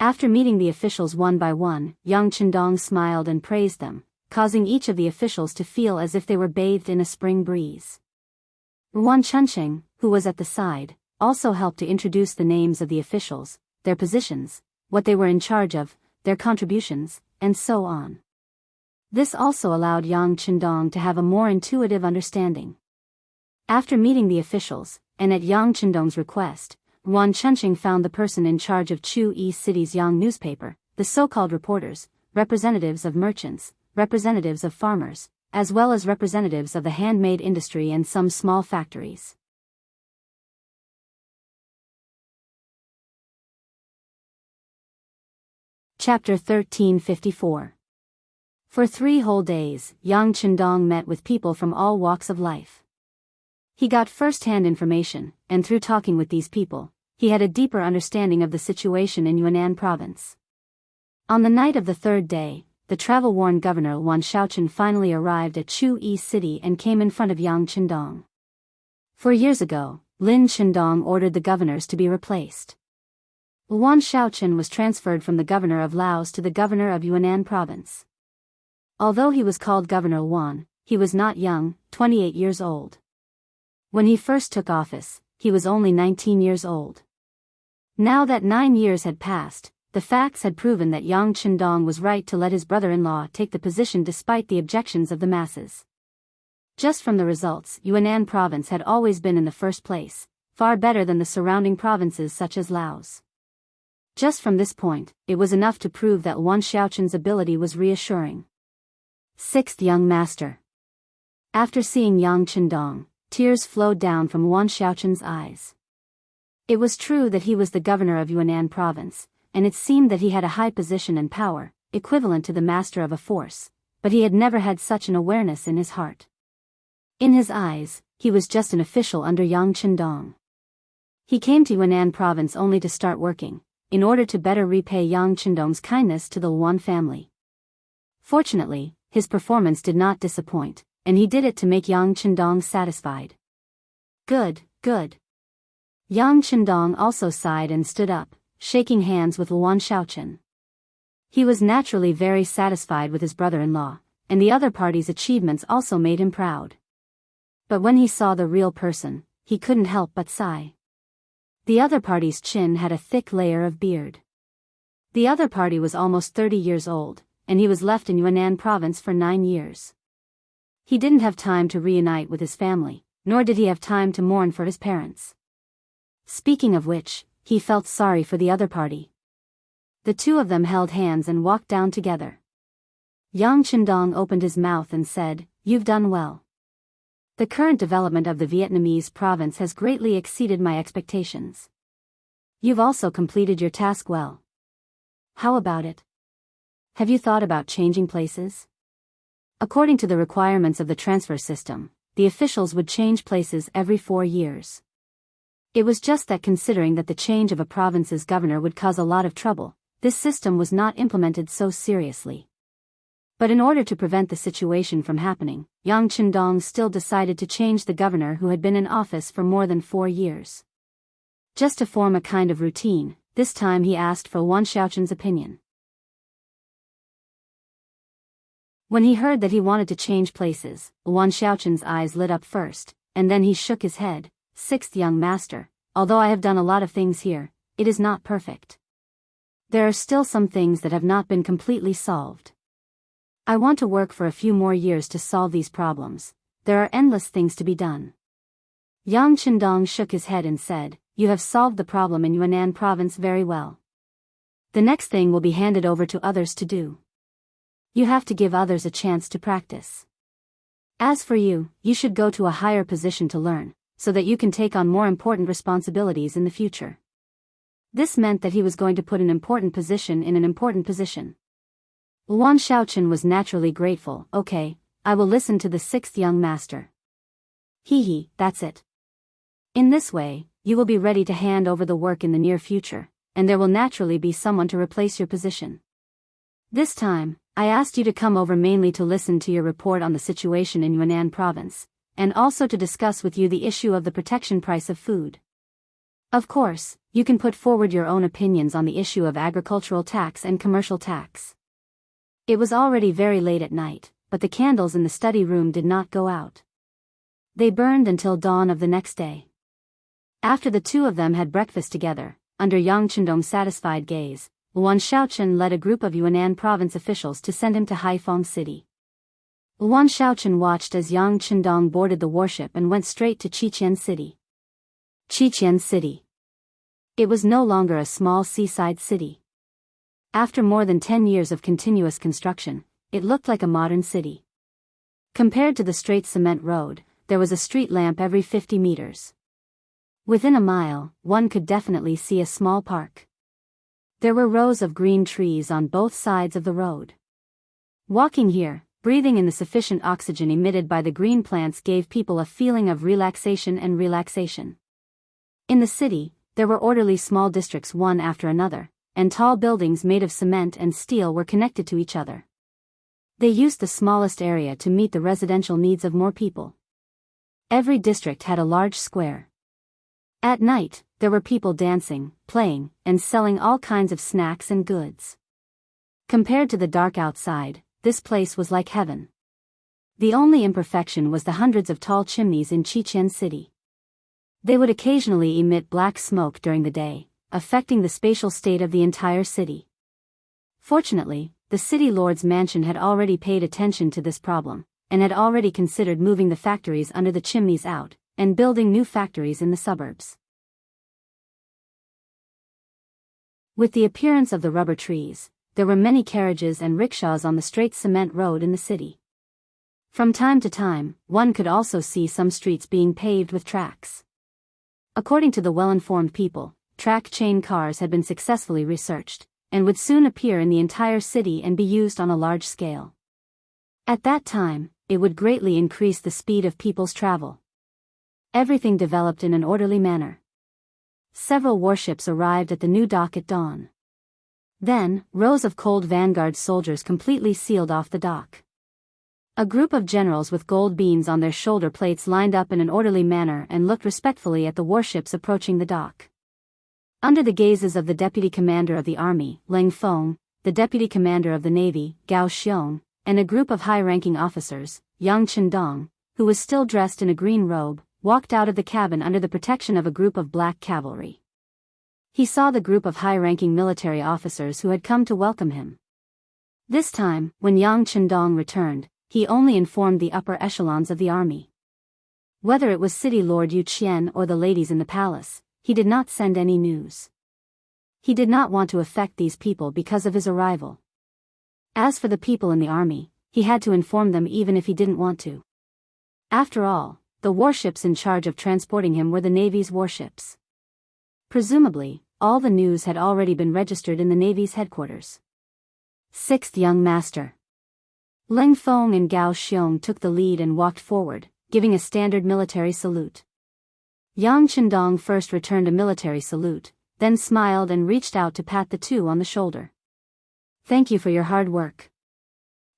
After meeting the officials one by one, Yang Qindong smiled and praised them, causing each of the officials to feel as if they were bathed in a spring breeze. Ruan Chunsheng, who was at the side, also helped to introduce the names of the officials, their positions, what they were in charge of, their contributions, and so on. This also allowed Yang Qindong to have a more intuitive understanding. After meeting the officials, and at Yang Qindong's request, Ruan Chunsheng found the person in charge of Chu-Yi City's Yang newspaper, the so-called reporters, representatives of merchants, representatives of farmers, as well as representatives of the handmade industry and some small factories. Chapter 1354. For 3 whole days, Yang Chendong met with people from all walks of life. He got first-hand information, and through talking with these people, he had a deeper understanding of the situation in Yunnan province. On the night of the 3rd day, the travel-worn governor Wan Shaochen finally arrived at Chu-Yi City and came in front of Yang Chendong. 4 years ago, Lin Chendong ordered the governors to be replaced. Wan Shaochen was transferred from the governor of Laos to the governor of Yunnan province. Although he was called Governor Wan, he was not young, 28 years old. When he first took office, he was only 19 years old. Now that 9 years had passed, the facts had proven that Yang Chendong was right to let his brother-in-law take the position despite the objections of the masses. Just from the results, Yunnan province had always been in the first place, far better than the surrounding provinces such as Laos. Just from this point, it was enough to prove that Wan Shaochen's ability was reassuring. 6th Young Master. After seeing Yang Chendong, tears flowed down from Wan Shaochen's eyes. It was true that he was the governor of Yunnan province, and it seemed that he had a high position and power, equivalent to the master of a force, but he had never had such an awareness in his heart. In his eyes, he was just an official under Yang Chendong. He came to Yunnan province only to start working, in order to better repay Yang Chendong's kindness to the Wan family. Fortunately, his performance did not disappoint, and he did it to make Yang Chendong satisfied. Good, good. Yang Chendong also sighed and stood up, shaking hands with Wan Shaochen. He was naturally very satisfied with his brother-in-law, and the other party's achievements also made him proud. But when he saw the real person, he couldn't help but sigh. The other party's chin had a thick layer of beard. The other party was almost 30 years old, and he was left in Yunnan province for 9 years. He didn't have time to reunite with his family, nor did he have time to mourn for his parents. Speaking of which, he felt sorry for the other party. The two of them held hands and walked down together. Yang Chendong opened his mouth and said, "You've done well. The current development of the Vietnamese province has greatly exceeded my expectations. You've also completed your task well. How about it? Have you thought about changing places?" According to the requirements of the transfer system, the officials would change places every 4 years. It was just that considering that the change of a province's governor would cause a lot of trouble, this system was not implemented so seriously. But in order to prevent the situation from happening, Yang Chendong still decided to change the governor who had been in office for more than 4 years. Just to form a kind of routine, this time he asked for Wan Shaochen's opinion. When he heard that he wanted to change places, Wan Shaochen's eyes lit up first, and then he shook his head. 6th Young Master, although I have done a lot of things here, it is not perfect. There are still some things that have not been completely solved. I want to work for a few more years to solve these problems. There are endless things to be done. Yang Chendong shook his head and said, "You have solved the problem in Yunnan province very well. The next thing will be handed over to others to do. You have to give others a chance to practice. As for you, you should go to a higher position to learn, so that you can take on more important responsibilities in the future." This meant that he was going to put an important position in an important position. Wan Shaochen was naturally grateful. "Okay, I will listen to the 6th Young Master." Hee, that's it. In this way, you will be ready to hand over the work in the near future, and there will naturally be someone to replace your position. This time, I asked you to come over mainly to listen to your report on the situation in Yunnan province, and also to discuss with you the issue of the protection price of food. Of course, you can put forward your own opinions on the issue of agricultural tax and commercial tax. It was already very late at night, but the candles in the study room did not go out. They burned until dawn of the next day. After the two of them had breakfast together, under Yang Chendong's satisfied gaze, Wan Shaochen led a group of Yunnan province officials to send him to Haiphong City. Wan Shaochen watched as Yang Chendong boarded the warship and went straight to Qiqian City. Qiqian City. It was no longer a small seaside city. After more than 10 years of continuous construction, it looked like a modern city. Compared to the straight cement road, there was a street lamp every 50 meters. Within a mile, one could definitely see a small park. There were rows of green trees on both sides of the road. Walking here, breathing in the sufficient oxygen emitted by the green plants gave people a feeling of relaxation and relaxation. In the city, there were orderly small districts one after another, and tall buildings made of cement and steel were connected to each other. They used the smallest area to meet the residential needs of more people. Every district had a large square. At night, there were people dancing, playing, and selling all kinds of snacks and goods. Compared to the dark outside, this place was like heaven. The only imperfection was the hundreds of tall chimneys in Qiqian City. They would occasionally emit black smoke during the day, affecting the spatial state of the entire city. Fortunately, the city lord's mansion had already paid attention to this problem, and had already considered moving the factories under the chimneys out, and building new factories in the suburbs. With the appearance of the rubber trees, there were many carriages and rickshaws on the straight cement road in the city. From time to time, one could also see some streets being paved with tracks. According to the well-informed people, track chain cars had been successfully researched, and would soon appear in the entire city and be used on a large scale. At that time, it would greatly increase the speed of people's travel. Everything developed in an orderly manner. Several warships arrived at the new dock at dawn. Then, rows of cold vanguard soldiers completely sealed off the dock. A group of generals with gold beans on their shoulder plates lined up in an orderly manner and looked respectfully at the warships approaching the dock. Under the gazes of the deputy commander of the army, Leng Feng, the deputy commander of the navy, Gao Xiong, and a group of high-ranking officers, Yang Chendong, who was still dressed in a green robe, walked out of the cabin under the protection of a group of black cavalry. He saw the group of high-ranking military officers who had come to welcome him. This time, when Yang Chendong returned, he only informed the upper echelons of the army. Whether it was City Lord Yu Qian or the ladies in the palace, he did not send any news. He did not want to affect these people because of his arrival. As for the people in the army, he had to inform them even if he didn't want to. After all, the warships in charge of transporting him were the Navy's warships. Presumably, all the news had already been registered in the Navy's headquarters. Sixth young master. Leng Feng and Gao Xiong took the lead and walked forward, giving a standard military salute. Yang Chendong first returned a military salute, then smiled and reached out to pat the two on the shoulder. Thank you for your hard work.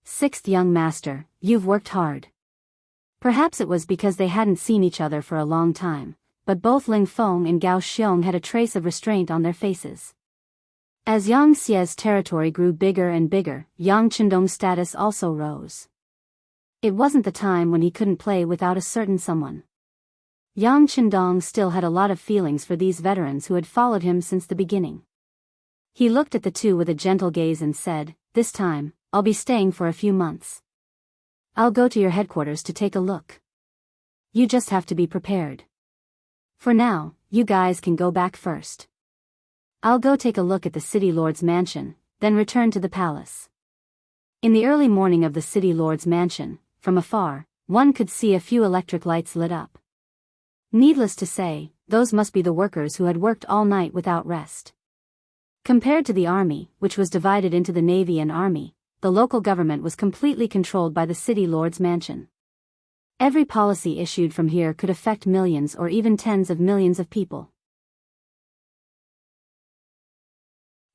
Sixth young master, you've worked hard. Perhaps it was because they hadn't seen each other for a long time, but both Leng Feng and Gao Xiong had a trace of restraint on their faces. As Yang Xie's territory grew bigger and bigger, Yang Chendong's status also rose. It wasn't the time when he couldn't play without a certain someone. Yang Chendong still had a lot of feelings for these veterans who had followed him since the beginning. He looked at the two with a gentle gaze and said, "This time, I'll be staying for a few months. I'll go to your headquarters to take a look. You just have to be prepared. For now, you guys can go back first. I'll go take a look at the city lord's mansion, then return to the palace." In the early morning of the city lord's mansion, from afar, one could see a few electric lights lit up. Needless to say, those must be the workers who had worked all night without rest. Compared to the army, which was divided into the navy and army, the local government was completely controlled by the city lord's mansion. Every policy issued from here could affect millions or even tens of millions of people.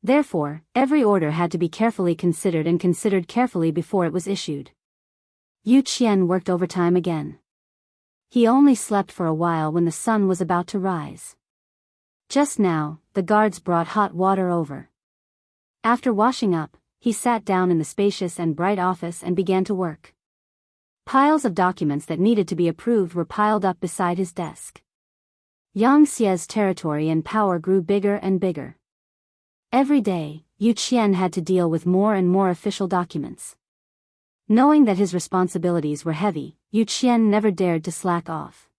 Therefore, every order had to be carefully considered and considered carefully before it was issued. Yu Qian worked overtime again. He only slept for a while when the sun was about to rise. Just now, the guards brought hot water over. After washing up, he sat down in the spacious and bright office and began to work. Piles of documents that needed to be approved were piled up beside his desk. Yang Xie's territory and power grew bigger and bigger. Every day, Yu Qian had to deal with more and more official documents. Knowing that his responsibilities were heavy, Yu Qian never dared to slack off.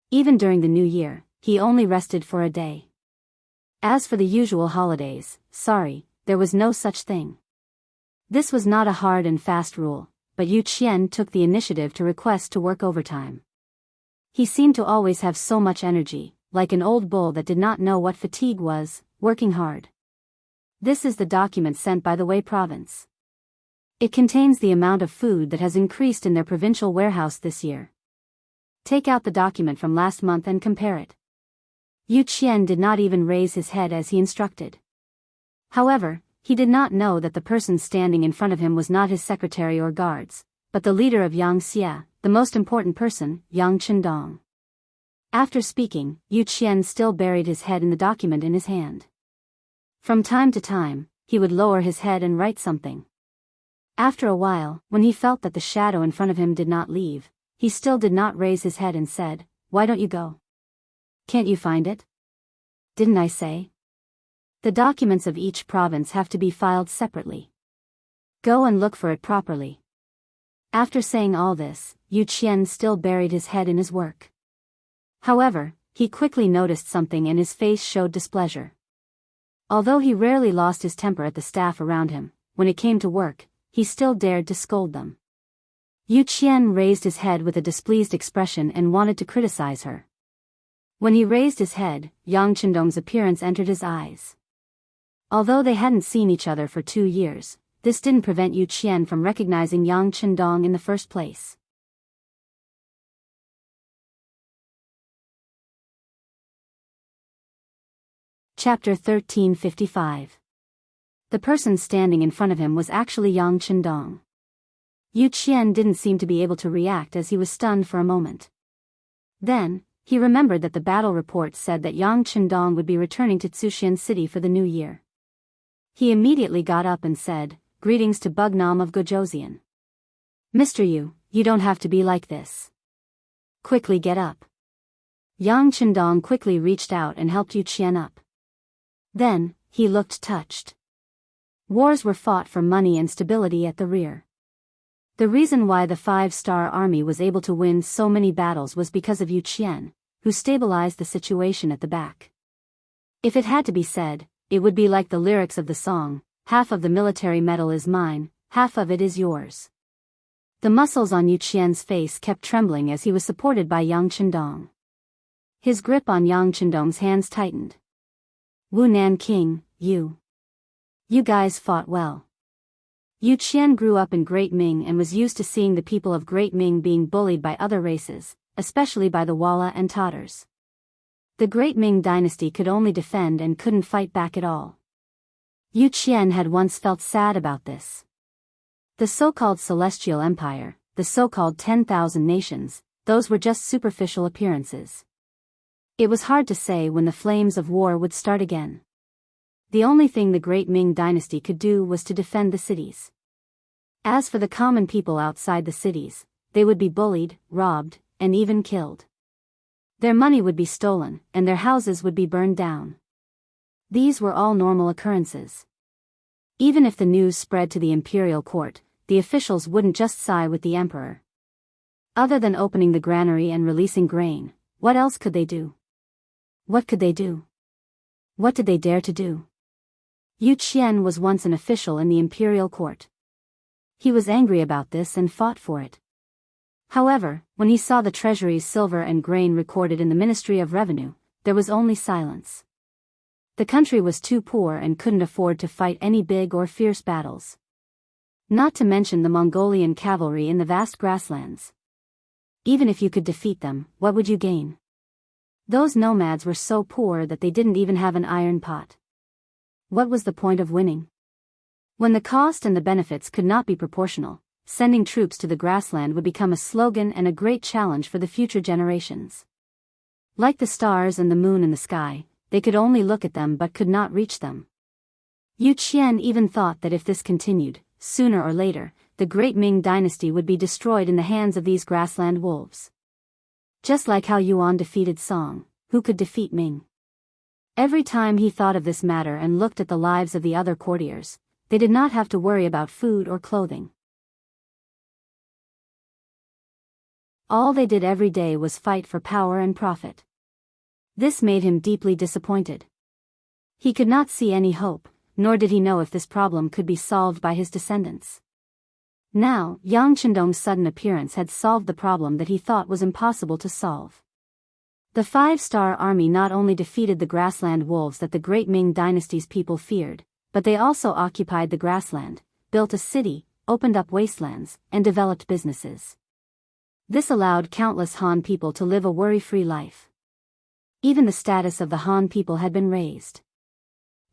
Even during the new year, he only rested for a day. As for the usual holidays, sorry, there was no such thing. This was not a hard and fast rule, but Yu Qian took the initiative to request to work overtime. He seemed to always have so much energy, like an old bull that did not know what fatigue was, working hard. This is the document sent by the Wei province. It contains the amount of food that has increased in their provincial warehouse this year. Take out the document from last month and compare it. Yu Qian did not even raise his head as he instructed. However, he did not know that the person standing in front of him was not his secretary or guards, but the leader of Xianxia, the most important person, Yang Chendong. After speaking, Yu Qian still buried his head in the document in his hand. From time to time, he would lower his head and write something. After a while, when he felt that the shadow in front of him did not leave, he still did not raise his head and said, "Why don't you go? Can't you find it? Didn't I say? The documents of each province have to be filed separately. Go and look for it properly." After saying all this, Yu Qian still buried his head in his work. However, he quickly noticed something and his face showed displeasure. Although he rarely lost his temper at the staff around him, when it came to work, he still dared to scold them. Yu Qian raised his head with a displeased expression and wanted to criticize her. When he raised his head, Yang Chendong's appearance entered his eyes. Although they hadn't seen each other for 2 years, this didn't prevent Yu Qian from recognizing Yang Chendong in the first place. Chapter 1355. The person standing in front of him was actually Yang Chendong. Yu Qian didn't seem to be able to react as he was stunned for a moment. Then, he remembered that the battle report said that Yang Chendong would be returning to Tsuxian City for the new year. He immediately got up and said, "Greetings to Bugnam of Gojoseon. Mr. Yu, you don't have to be like this. Quickly get up." Yang Chendong quickly reached out and helped Yu Qian up. Then, he looked touched. Wars were fought for money and stability at the rear. The reason why the 5-star army was able to win so many battles was because of Yu Qian, who stabilized the situation at the back. If it had to be said, it would be like the lyrics of the song, "Half of the military metal is mine, half of it is yours." The muscles on Yu Qian's face kept trembling as he was supported by Yang Chendong. His grip on Yang Chendong's hands tightened. "Wu Nan King, you guys fought well." Yu Qian grew up in Great Ming and was used to seeing the people of Great Ming being bullied by other races, especially by the Walla and Tatars. The Great Ming dynasty could only defend and couldn't fight back at all. Yu Qian had once felt sad about this. The so-called Celestial Empire, the so-called 10,000 nations, those were just superficial appearances. It was hard to say when the flames of war would start again. The only thing the Great Ming dynasty could do was to defend the cities. As for the common people outside the cities, they would be bullied, robbed, and even killed. Their money would be stolen, and their houses would be burned down. These were all normal occurrences. Even if the news spread to the imperial court, the officials wouldn't just side with the emperor. Other than opening the granary and releasing grain, what else could they do? What could they do? What did they dare to do? Yu Qian was once an official in the imperial court. He was angry about this and fought for it. However, when he saw the treasury's silver and grain recorded in the Ministry of Revenue, there was only silence. The country was too poor and couldn't afford to fight any big or fierce battles. Not to mention the Mongolian cavalry in the vast grasslands. Even if you could defeat them, what would you gain? Those nomads were so poor that they didn't even have an iron pot. What was the point of winning? When the cost and the benefits could not be proportional, sending troops to the grassland would become a slogan and a great challenge for the future generations. Like the stars and the moon in the sky, they could only look at them but could not reach them. Yu Qian even thought that if this continued, sooner or later, the Great Ming dynasty would be destroyed in the hands of these grassland wolves. Just like how Yuan defeated Song, who could defeat Ming? Every time he thought of this matter and looked at the lives of the other courtiers, they did not have to worry about food or clothing. All they did every day was fight for power and profit. This made him deeply disappointed. He could not see any hope, nor did he know if this problem could be solved by his descendants. Now, Yang Chendong's sudden appearance had solved the problem that he thought was impossible to solve. The five-star army not only defeated the grassland wolves that the great Ming Dynasty's people feared, but they also occupied the grassland, built a city, opened up wastelands, and developed businesses. This allowed countless Han people to live a worry-free life. Even the status of the Han people had been raised.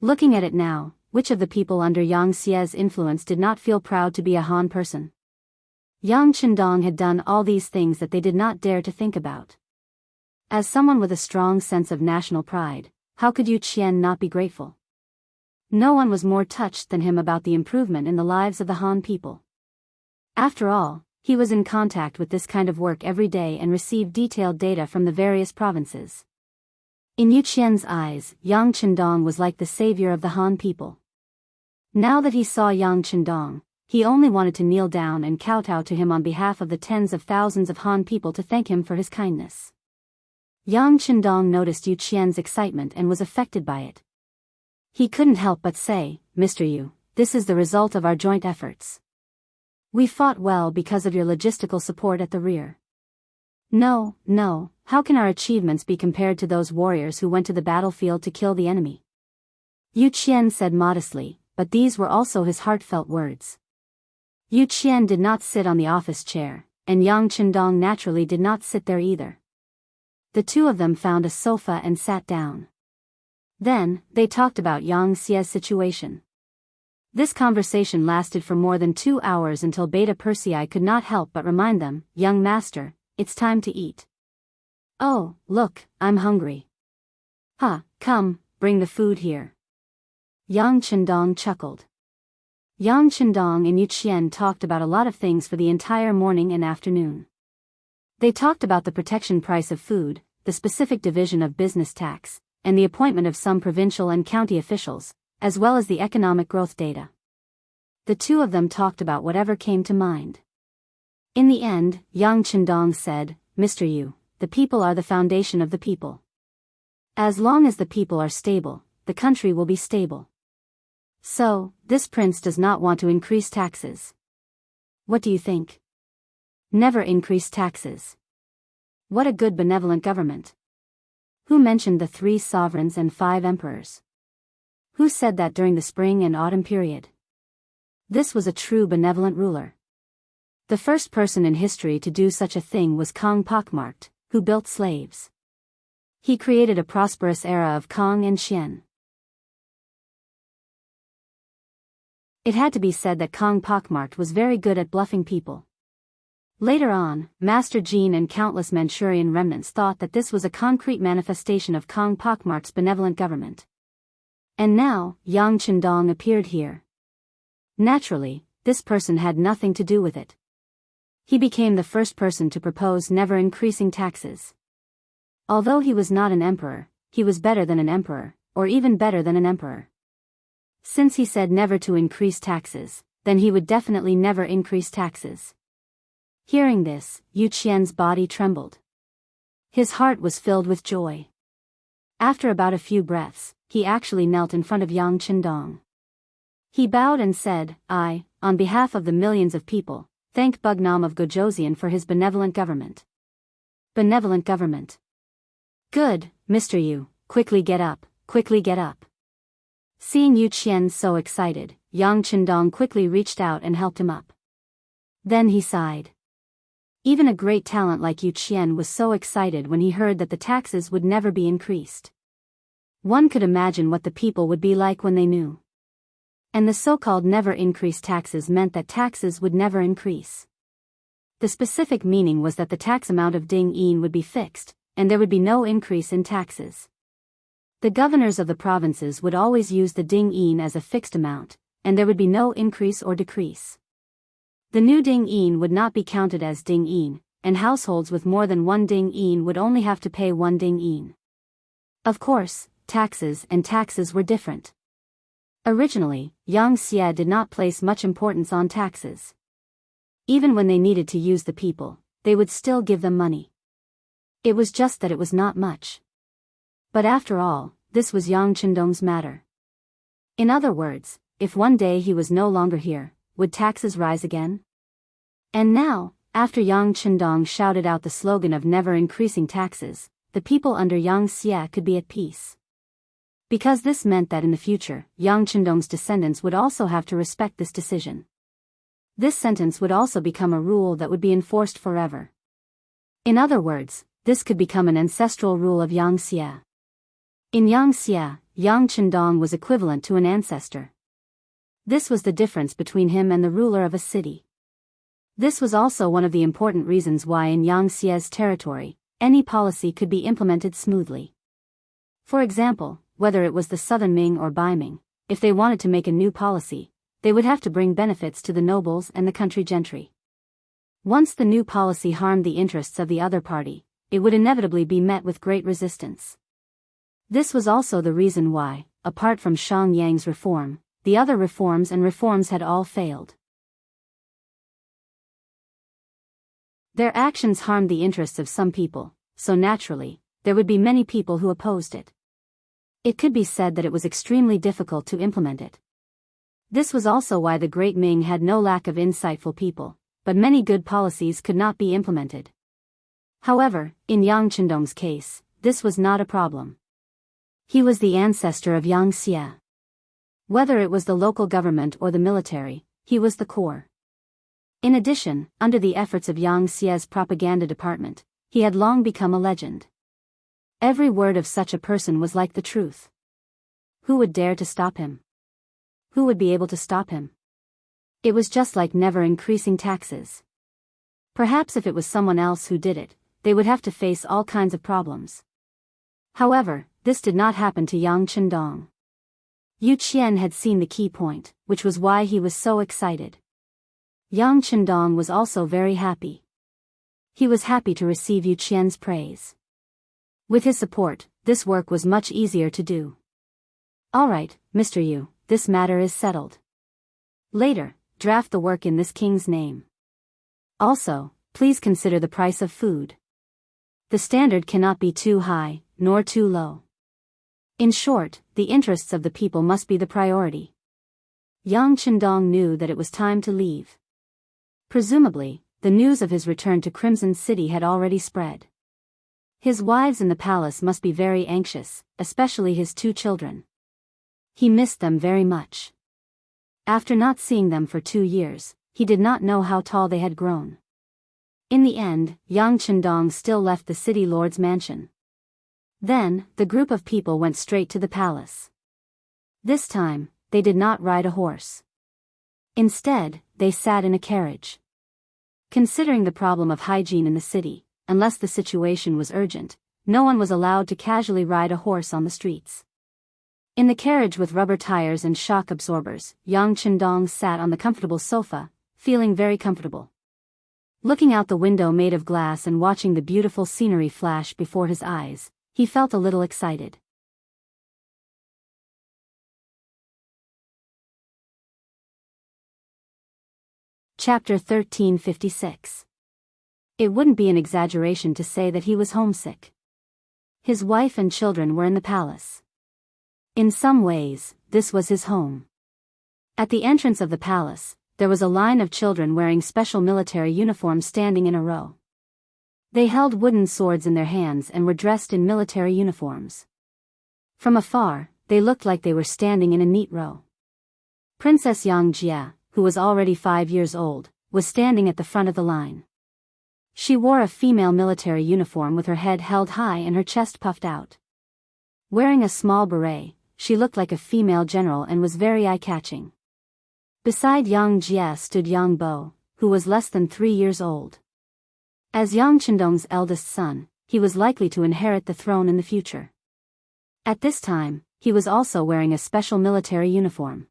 Looking at it now, which of the people under Yang Xie's influence did not feel proud to be a Han person? Yang Chendong had done all these things that they did not dare to think about. As someone with a strong sense of national pride, how could Yu Qian not be grateful? No one was more touched than him about the improvement in the lives of the Han people. After all, he was in contact with this kind of work every day and received detailed data from the various provinces. In Yu Qian's eyes, Yang Chendong was like the savior of the Han people. Now that he saw Yang Chendong, he only wanted to kneel down and kowtow to him on behalf of the tens of thousands of Han people to thank him for his kindness. Yang Chendong noticed Yu Qian's excitement and was affected by it. He couldn't help but say, "Mr. Yu, this is the result of our joint efforts. We fought well because of your logistical support at the rear. No, how can our achievements be compared to those warriors who went to the battlefield to kill the enemy?" Yu Qian said modestly, but these were also his heartfelt words. Yu Qian did not sit on the office chair, and Yang Chendong naturally did not sit there either. The two of them found a sofa and sat down. Then, they talked about Yang Xie's situation. This conversation lasted for more than 2 hours until Beta Persei could not help but remind them, "Young master, it's time to eat." "Oh, look, I'm hungry." Come, bring the food here." Yang Chendong chuckled. Yang Chendong and Yu Qian talked about a lot of things for the entire morning and afternoon. They talked about the protection price of food, the specific division of business tax, and the appointment of some provincial and county officials, as well as the economic growth data. The two of them talked about whatever came to mind. In the end, Yang Chendong said, "Mr. Yu, the people are the foundation of the people. As long as the people are stable, the country will be stable. So, this prince does not want to increase taxes. What do you think? Never increase taxes. What a good benevolent government. Who mentioned the 3 sovereigns and 5 emperors? Who said that during the spring and autumn period? This was a true benevolent ruler. The first person in history to do such a thing was Kong Pockmarked, who built slaves. He created a prosperous era of Kong and Xian. It had to be said that Kong Pockmarked was very good at bluffing people. Later on, Master Jin and countless Manchurian remnants thought that this was a concrete manifestation of Kong Pockmarked's benevolent government. And now, Yang Chendong appeared here. Naturally, this person had nothing to do with it. He became the first person to propose never increasing taxes. Although he was not an emperor, he was better than an emperor, or even better than an emperor. Since he said never to increase taxes, then he would definitely never increase taxes. Hearing this, Yu Qian's body trembled. His heart was filled with joy. After about a few breaths, he actually knelt in front of Yang Chendong. He bowed and said, "I, on behalf of the millions of people, thank Bugnam of Gojoseon for his benevolent government." Benevolent government. Good, Mr. Yu, quickly get up, quickly get up. Seeing Yu Qian so excited, Yang Chendong quickly reached out and helped him up. Then he sighed. Even a great talent like Yu Qian was so excited when he heard that the taxes would never be increased. One could imagine what the people would be like when they knew. And the so-called never increase taxes meant that taxes would never increase. The specific meaning was that the tax amount of ding yin would be fixed, and there would be no increase in taxes. The governors of the provinces would always use the ding yin as a fixed amount, and there would be no increase or decrease. The new ding yin would not be counted as ding yin, and households with more than 1 ding yin would only have to pay 1 ding yin. Of course, taxes were different. Originally, Yang Xie did not place much importance on taxes. Even when they needed to use the people, they would still give them money. It was just that it was not much. But after all, this was Yang Chendong's matter. In other words, if one day he was no longer here, would taxes rise again? And now, after Yang Chendong shouted out the slogan of never increasing taxes, the people under Yang Xia could be at peace. Because this meant that in the future, Yang Chendong's descendants would also have to respect this decision. This sentence would also become a rule that would be enforced forever. In other words, this could become an ancestral rule of Yang Xia. In Yang Xia, Yang Chendong was equivalent to an ancestor. This was the difference between him and the ruler of a city. This was also one of the important reasons why in Yang Xia's territory, any policy could be implemented smoothly. For example, whether it was the Southern Ming or Bai Ming, if they wanted to make a new policy, they would have to bring benefits to the nobles and the country gentry. Once the new policy harmed the interests of the other party, it would inevitably be met with great resistance. This was also the reason why, apart from Shang Yang's reform, the other reforms had all failed. Their actions harmed the interests of some people, so naturally, there would be many people who opposed it. It could be said that it was extremely difficult to implement it. This was also why the Great Ming had no lack of insightful people, but many good policies could not be implemented. However, in Yang Chendong's case, this was not a problem. He was the ancestor of Yang Xia. Whether it was the local government or the military, he was the core. In addition, under the efforts of Yang Xia's propaganda department, he had long become a legend. Every word of such a person was like the truth. Who would dare to stop him? Who would be able to stop him? It was just like never increasing taxes. Perhaps if it was someone else who did it, they would have to face all kinds of problems. However, this did not happen to Yang Chendong. Yu Qian had seen the key point, which was why he was so excited. Yang Chendong was also very happy. He was happy to receive Yu Qian's praise. With his support, this work was much easier to do. All right, Mr. Yu, this matter is settled. Later, draft the work in this king's name. Also, please consider the price of food. The standard cannot be too high, nor too low. In short, the interests of the people must be the priority. Yang Chendong knew that it was time to leave. Presumably, the news of his return to Crimson City had already spread. His wives in the palace must be very anxious, especially his 2 children. He missed them very much. After not seeing them for 2 years, he did not know how tall they had grown. In the end, Yang Chendong still left the city lord's mansion. Then, the group of people went straight to the palace. This time, they did not ride a horse. Instead, they sat in a carriage. Considering the problem of hygiene in the city, unless the situation was urgent, no one was allowed to casually ride a horse on the streets. In the carriage with rubber tires and shock absorbers, Yang Chendong sat on the comfortable sofa, feeling very comfortable. Looking out the window made of glass and watching the beautiful scenery flash before his eyes, he felt a little excited. Chapter 1356. It wouldn't be an exaggeration to say that he was homesick. His wife and children were in the palace. In some ways, this was his home. At the entrance of the palace, there was a line of children wearing special military uniforms standing in a row. They held wooden swords in their hands and were dressed in military uniforms. From afar, they looked like they were standing in a neat row. Princess Yang Jia, who was already 5 years old, was standing at the front of the line. She wore a female military uniform with her head held high and her chest puffed out. Wearing a small beret, she looked like a female general and was very eye-catching. Beside Yang Jia stood Yang Bo, who was less than 3 years old. As Yang Chendong's eldest son, he was likely to inherit the throne in the future. At this time, he was also wearing a special military uniform.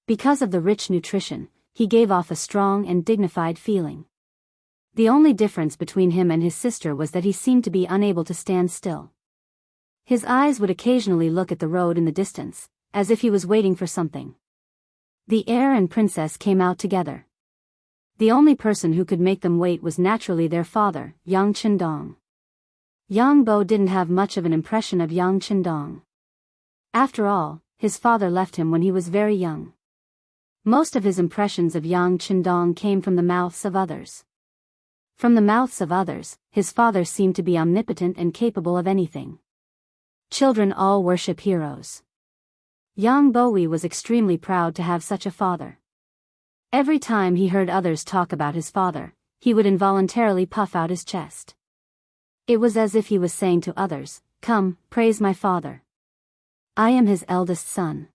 Because of the rich nutrition, he gave off a strong and dignified feeling. The only difference between him and his sister was that he seemed to be unable to stand still. His eyes would occasionally look at the road in the distance, as if he was waiting for something. The heir and princess came out together. The only person who could make them wait was naturally their father, Yang Chendong. Yang Bo didn't have much of an impression of Yang Chendong. After all, his father left him when he was very young. Most of his impressions of Yang Qindong came from the mouths of others. From the mouths of others, his father seemed to be omnipotent and capable of anything. Children all worship heroes. Yang Bowie was extremely proud to have such a father. Every time he heard others talk about his father, he would involuntarily puff out his chest. It was as if he was saying to others, "Come, praise my father. I am his eldest son."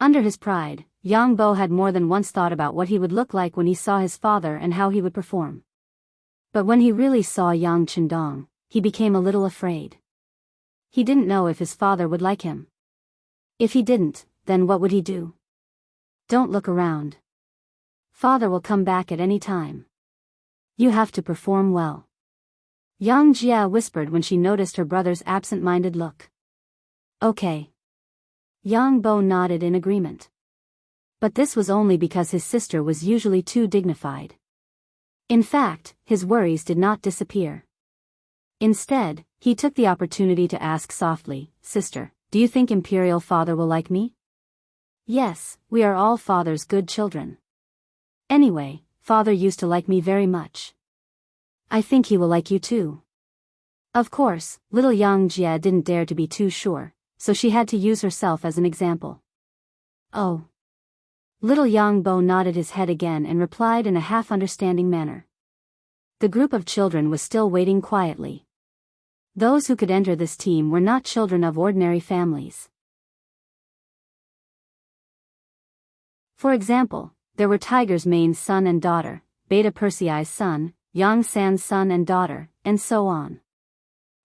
Under his pride, Yang Bo had more than once thought about what he would look like when he saw his father and how he would perform. But when he really saw Yang Qindong, he became a little afraid. He didn't know if his father would like him. If he didn't, then what would he do? Don't look around. Father will come back at any time. You have to perform well. Yang Jia whispered when she noticed her brother's absent-minded look. Okay. Yang Bo nodded in agreement. But this was only because his sister was usually too dignified. In fact, his worries did not disappear. Instead, he took the opportunity to ask softly, "Sister, do you think Imperial Father will like me?" "Yes, we are all Father's good children. Anyway, Father used to like me very much. I think he will like you too." Of course, little Yang Jia didn't dare to be too sure, so she had to use herself as an example. "Oh." Little Yang Bo nodded his head again and replied in a half-understanding manner. The group of children was still waiting quietly. Those who could enter this team were not children of ordinary families. For example, there were Tiger's Mane's son and daughter, Beta Persei's son, Yang San's son and daughter, and so on.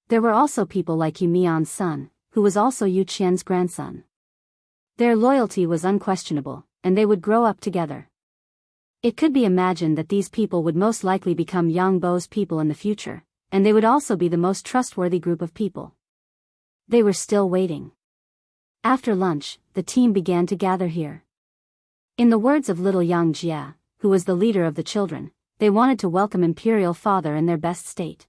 There were also people like Yu Mian's son, who was also Yu Qian's grandson. Their loyalty was unquestionable, and they would grow up together. It could be imagined that these people would most likely become Yang Bo's people in the future, and they would also be the most trustworthy group of people. They were still waiting. After lunch, the team began to gather here. In the words of little Yang Jia, who was the leader of the children, they wanted to welcome Imperial Father in their best state.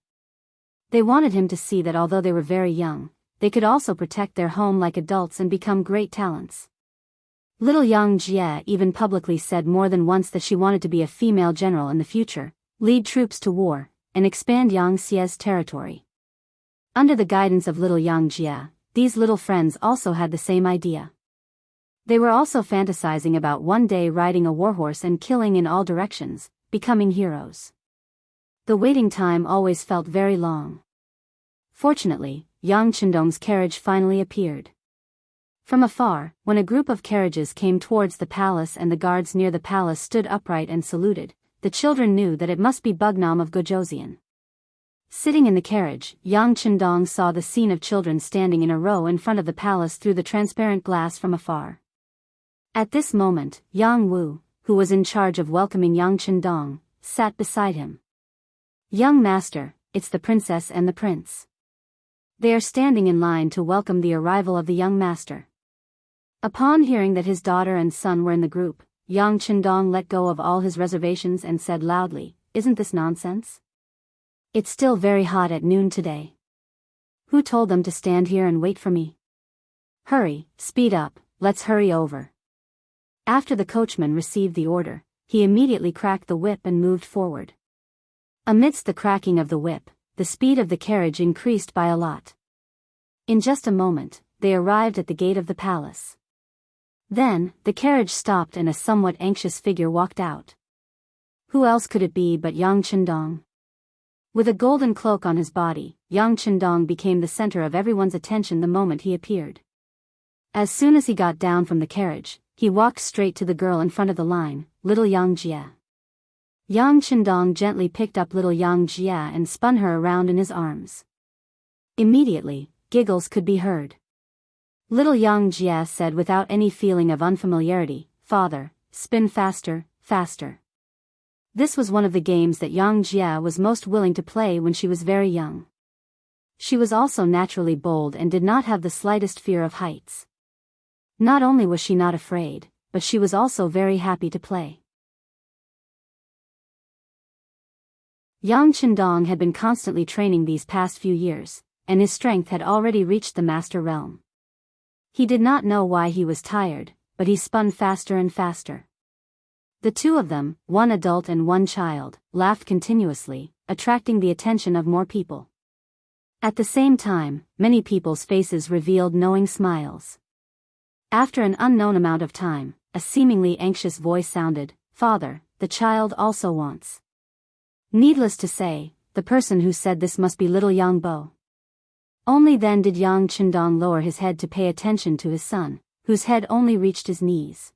They wanted him to see that although they were very young, they could also protect their home like adults and become great talents. Little Yang Jia even publicly said more than once that she wanted to be a female general in the future, lead troops to war, and expand Yang Xia's territory. Under the guidance of little Yang Jia, these little friends also had the same idea. They were also fantasizing about one day riding a warhorse and killing in all directions, becoming heroes. The waiting time always felt very long. Fortunately, Yang Qindong's carriage finally appeared. From afar, when a group of carriages came towards the palace and the guards near the palace stood upright and saluted, the children knew that it must be Bugnam of Gojoseon. Sitting in the carriage, Yang Qindong saw the scene of children standing in a row in front of the palace through the transparent glass from afar. At this moment, Yang Wu, who was in charge of welcoming Yang Qindong, sat beside him. "Young master, it's the princess and the prince. They are standing in line to welcome the arrival of the young master." Upon hearing that his daughter and son were in the group, Yang Qindong let go of all his reservations and said loudly, "Isn't this nonsense? It's still very hot at noon today. Who told them to stand here and wait for me? Hurry, speed up, let's hurry over." After the coachman received the order, he immediately cracked the whip and moved forward. Amidst the cracking of the whip, the speed of the carriage increased by a lot. In just a moment, they arrived at the gate of the palace. Then, the carriage stopped and a somewhat anxious figure walked out. Who else could it be but Yang Qindong? With a golden cloak on his body, Yang Qindong became the center of everyone's attention the moment he appeared. As soon as he got down from the carriage, he walked straight to the girl in front of the line, little Yang Jia. Yang Qindong gently picked up little Yang Jia and spun her around in his arms. Immediately, giggles could be heard. Little Yang Jia said without any feeling of unfamiliarity, "Father, spin faster, faster." This was one of the games that Yang Jia was most willing to play when she was very young. She was also naturally bold and did not have the slightest fear of heights. Not only was she not afraid, but she was also very happy to play. Yang Qindong had been constantly training these past few years, and his strength had already reached the master realm. He did not know why he was tired, but he spun faster and faster. The two of them, one adult and one child, laughed continuously, attracting the attention of more people. At the same time, many people's faces revealed knowing smiles. After an unknown amount of time, a seemingly anxious voice sounded, "Father, the child also wants." Needless to say, the person who said this must be little Yang Bo. Only then did Yang Chendong lower his head to pay attention to his son, whose head only reached his knees.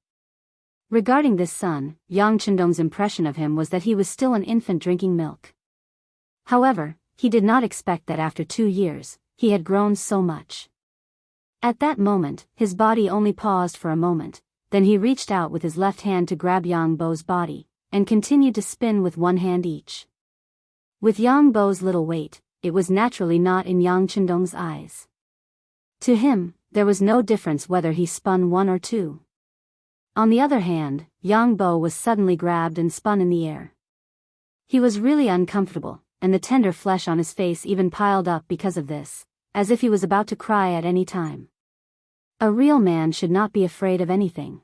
Regarding this son, Yang Chendong's impression of him was that he was still an infant drinking milk. However, he did not expect that after 2 years, he had grown so much. At that moment, his body only paused for a moment, then he reached out with his left hand to grab Yang Bo's body, and continued to spin with one hand each. With Yang Bo's little weight, it was naturally not in Yang Chendong's eyes. To him, there was no difference whether he spun one or two. On the other hand, Yang Bo was suddenly grabbed and spun in the air. He was really uncomfortable, and the tender flesh on his face even piled up because of this, as if he was about to cry at any time. A real man should not be afraid of anything.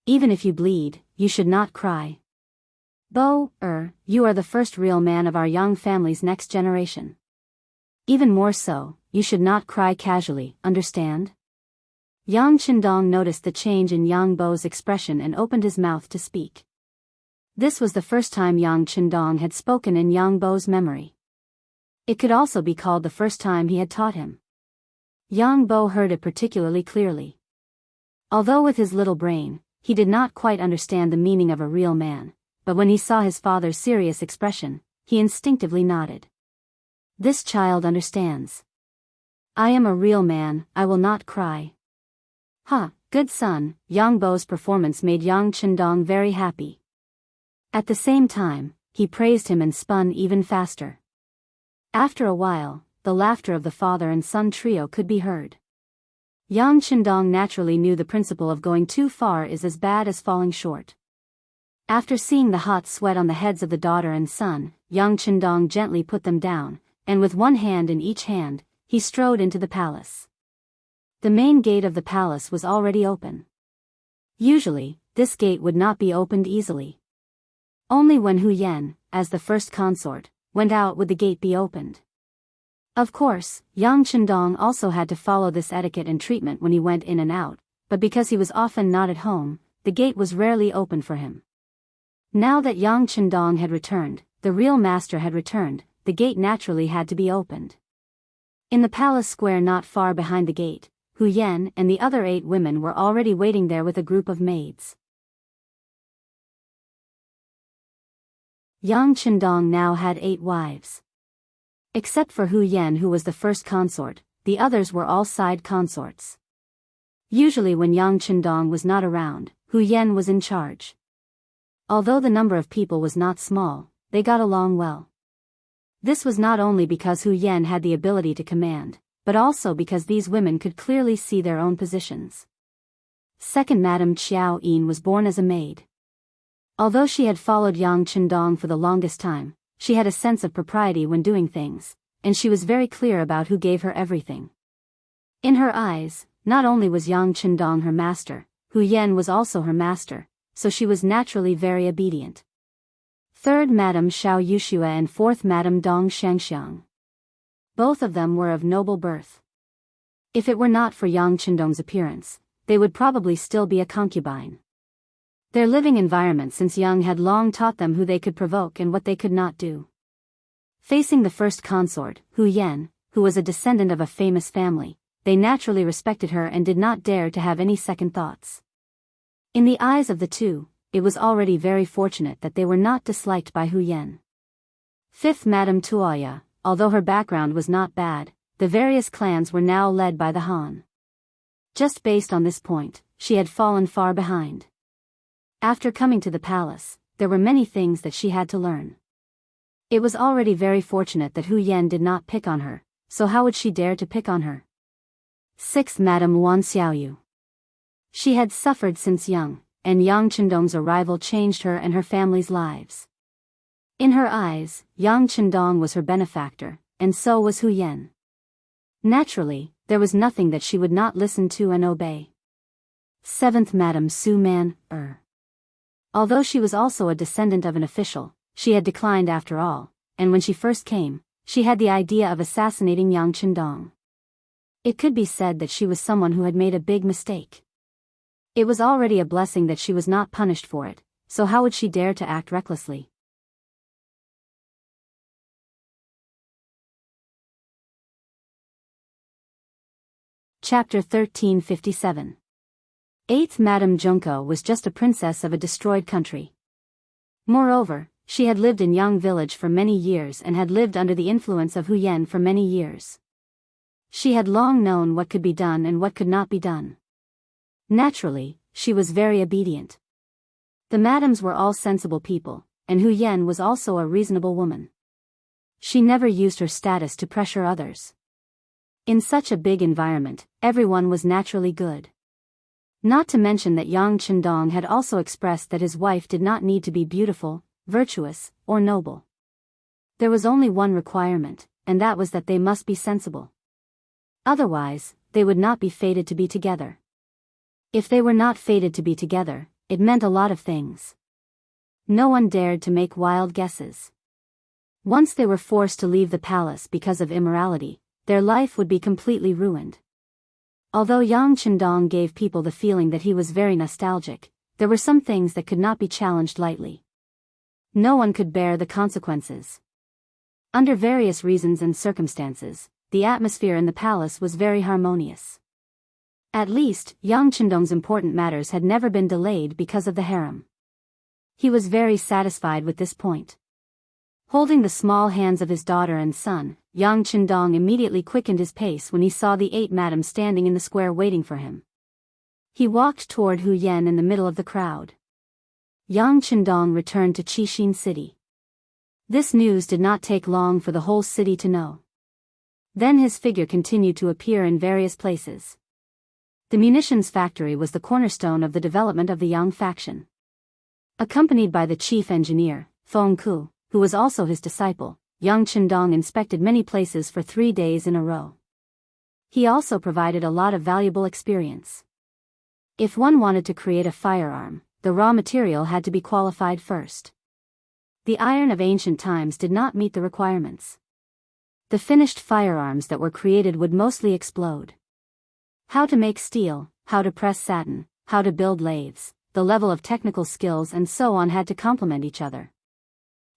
Even if you bleed, you should not cry. Bo, you are the first real man of our Yang family's next generation. Even more so, you should not cry casually, understand? Yang Chendong noticed the change in Yang Bo's expression and opened his mouth to speak. This was the first time Yang Chendong had spoken in Yang Bo's memory. It could also be called the first time he had taught him. Yang Bo heard it particularly clearly. Although with his little brain, he did not quite understand the meaning of a real man, but when he saw his father's serious expression, he instinctively nodded. This child understands. I am a real man, I will not cry. Good son. Yang Bo's performance made Yang Chendong very happy. At the same time, he praised him and spun even faster. After a while, the laughter of the father and son trio could be heard. Yang Chendong naturally knew the principle of going too far is as bad as falling short. After seeing the hot sweat on the heads of the daughter and son, Yang Chendong gently put them down, and with one hand in each hand, he strode into the palace. The main gate of the palace was already open. Usually, this gate would not be opened easily. Only when Hu Yan, as the first consort, went out would the gate be opened. Of course, Yang Chendong also had to follow this etiquette and treatment when he went in and out, but because he was often not at home, the gate was rarely opened for him. Now that Yang Chendong had returned, the real master had returned, the gate naturally had to be opened. In the palace square not far behind the gate, Hu Yan and the other 8 women were already waiting there with a group of maids. Yang Chendong now had 8 wives. Except for Hu Yan, who was the first consort, the others were all side consorts. Usually when Yang Chendong was not around, Hu Yan was in charge. Although the number of people was not small, they got along well. This was not only because Hu Yan had the ability to command, but also because these women could clearly see their own positions. Second Madame Xiao Yin was born as a maid. Although she had followed Yang Chendong for the longest time, she had a sense of propriety when doing things, and she was very clear about who gave her everything. In her eyes, not only was Yang Chendong her master, Hu Yan was also her master, so she was naturally very obedient. Third Madame Xiao Yushua and fourth Madame Dong Xiangxiang. Both of them were of noble birth. If it were not for Yang Chendong's appearance, they would probably still be a concubine. Their living environment since young had long taught them who they could provoke and what they could not do. Facing the first consort, Hu Yan, who was a descendant of a famous family, they naturally respected her and did not dare to have any second thoughts. In the eyes of the two, it was already very fortunate that they were not disliked by Hu Yan. Fifth Madame Tuoya, although her background was not bad, the various clans were now led by the Han. Just based on this point, she had fallen far behind. After coming to the palace, there were many things that she had to learn. It was already very fortunate that Hu Yan did not pick on her, so how would she dare to pick on her? Sixth Madame Wan Xiaoyu. She had suffered since young, and Yang Chendong's arrival changed her and her family's lives. In her eyes, Yang Chendong was her benefactor, and so was Hu Yan. Naturally, there was nothing that she would not listen to and obey. 7th Madame Su Man, Although she was also a descendant of an official, she had declined after all, and when she first came, she had the idea of assassinating Yang Qindong. It could be said that she was someone who had made a big mistake. It was already a blessing that she was not punished for it, so how would she dare to act recklessly? Chapter 1357. 8th Madame Junko was just a princess of a destroyed country. Moreover, she had lived in Yang village for many years and had lived under the influence of Hu Yen for many years. She had long known what could be done and what could not be done. Naturally, she was very obedient. The madams were all sensible people, and Hu Yen was also a reasonable woman. She never used her status to pressure others. In such a big environment, everyone was naturally good. Not to mention that Yang Qindong had also expressed that his wife did not need to be beautiful, virtuous, or noble. There was only one requirement, and that was that they must be sensible. Otherwise, they would not be fated to be together. If they were not fated to be together, it meant a lot of things. No one dared to make wild guesses. Once they were forced to leave the palace because of immorality, their life would be completely ruined. Although Yang Qindong gave people the feeling that he was very nostalgic, there were some things that could not be challenged lightly. No one could bear the consequences. Under various reasons and circumstances, the atmosphere in the palace was very harmonious. At least, Yang Qindong's important matters had never been delayed because of the harem. He was very satisfied with this point. Holding the small hands of his daughter and son, Yang Qindong immediately quickened his pace when he saw the 8 madams standing in the square waiting for him. He walked toward Hu Yen in the middle of the crowd. Yang Qindong returned to Qixin City. This news did not take long for the whole city to know. Then his figure continued to appear in various places. The munitions factory was the cornerstone of the development of the Yang faction. Accompanied by the chief engineer, Feng Ku, who was also his disciple, Yang Qindong inspected many places for 3 days in a row. He also provided a lot of valuable experience. If one wanted to create a firearm, the raw material had to be qualified first. The iron of ancient times did not meet the requirements. The finished firearms that were created would mostly explode. How to make steel, how to press satin, how to build lathes, the level of technical skills and so on had to complement each other.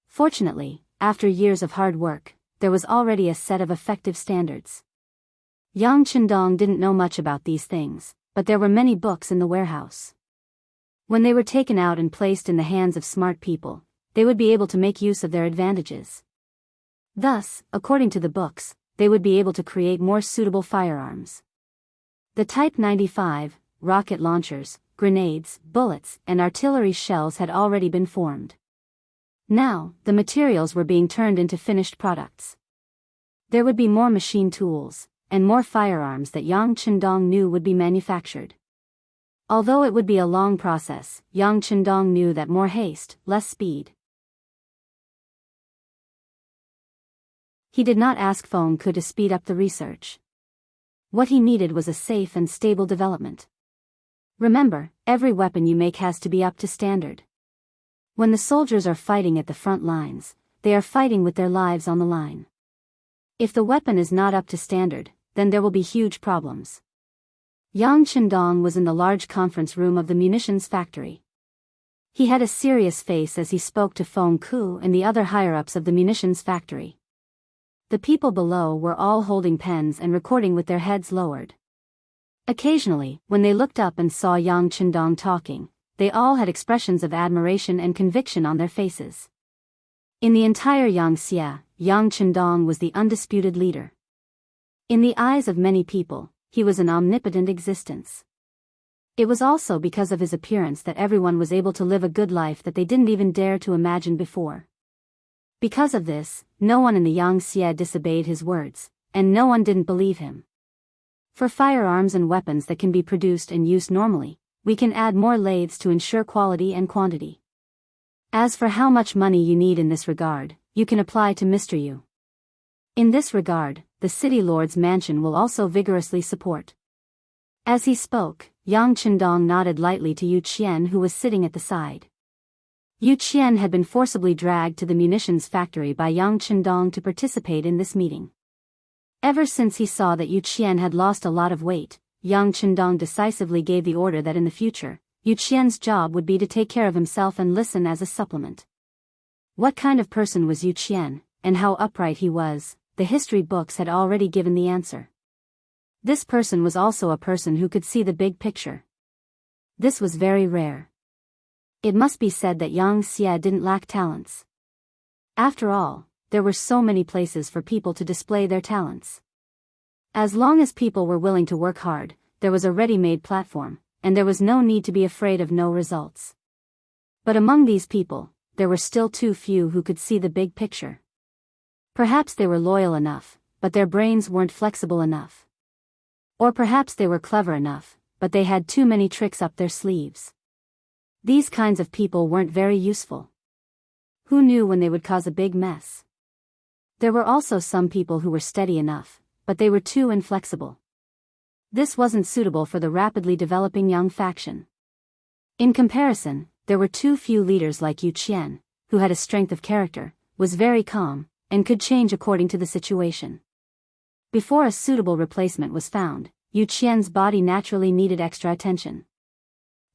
Fortunately, after years of hard work, there was already a set of effective standards. Yang Qindong didn't know much about these things, but there were many books in the warehouse. When they were taken out and placed in the hands of smart people, they would be able to make use of their advantages. Thus, according to the books, they would be able to create more suitable firearms. The Type 95, rocket launchers, grenades, bullets, and artillery shells had already been formed. Now, the materials were being turned into finished products. There would be more machine tools, and more firearms that Yang Qindong knew would be manufactured. Although it would be a long process, Yang Qindong knew that more haste, less speed. He did not ask Feng Ku to speed up the research. What he needed was a safe and stable development. Remember, every weapon you make has to be up to standard. When the soldiers are fighting at the front lines, they are fighting with their lives on the line. If the weapon is not up to standard, then there will be huge problems. Yang Qindong was in the large conference room of the munitions factory. He had a serious face as he spoke to Feng Ku and the other higher-ups of the munitions factory. The people below were all holding pens and recording with their heads lowered. Occasionally, when they looked up and saw Yang Qindong talking, they all had expressions of admiration and conviction on their faces. In the entire Yangxia, Yang Qindong was the undisputed leader. In the eyes of many people, he was an omnipotent existence. It was also because of his appearance that everyone was able to live a good life that they didn't even dare to imagine before. Because of this, no one in the Yangxia disobeyed his words, and no one didn't believe him. For firearms and weapons that can be produced and used normally, we can add more lathes to ensure quality and quantity. As for how much money you need in this regard, you can apply to Mr. Yu. In this regard, the city lord's mansion will also vigorously support. As he spoke, Yang Chendong nodded lightly to Yu Qian, who was sitting at the side. Yu Qian had been forcibly dragged to the munitions factory by Yang Chendong to participate in this meeting. Ever since he saw that Yu Qian had lost a lot of weight, Yang Chendong decisively gave the order that in the future, Yu Qian's job would be to take care of himself and listen as a supplement. What kind of person was Yu Qian, and how upright he was, the history books had already given the answer. This person was also a person who could see the big picture. This was very rare. It must be said that Yang Xia didn't lack talents. After all, there were so many places for people to display their talents. As long as people were willing to work hard, there was a ready-made platform, and there was no need to be afraid of no results. But among these people, there were still too few who could see the big picture. Perhaps they were loyal enough, but their brains weren't flexible enough. Or perhaps they were clever enough, but they had too many tricks up their sleeves. These kinds of people weren't very useful. Who knew when they would cause a big mess? There were also some people who were steady enough, but they were too inflexible. This wasn't suitable for the rapidly developing young faction. In comparison, there were too few leaders like Yu Qian, who had a strength of character, was very calm, and could change according to the situation. Before a suitable replacement was found, Yu Qian's body naturally needed extra attention.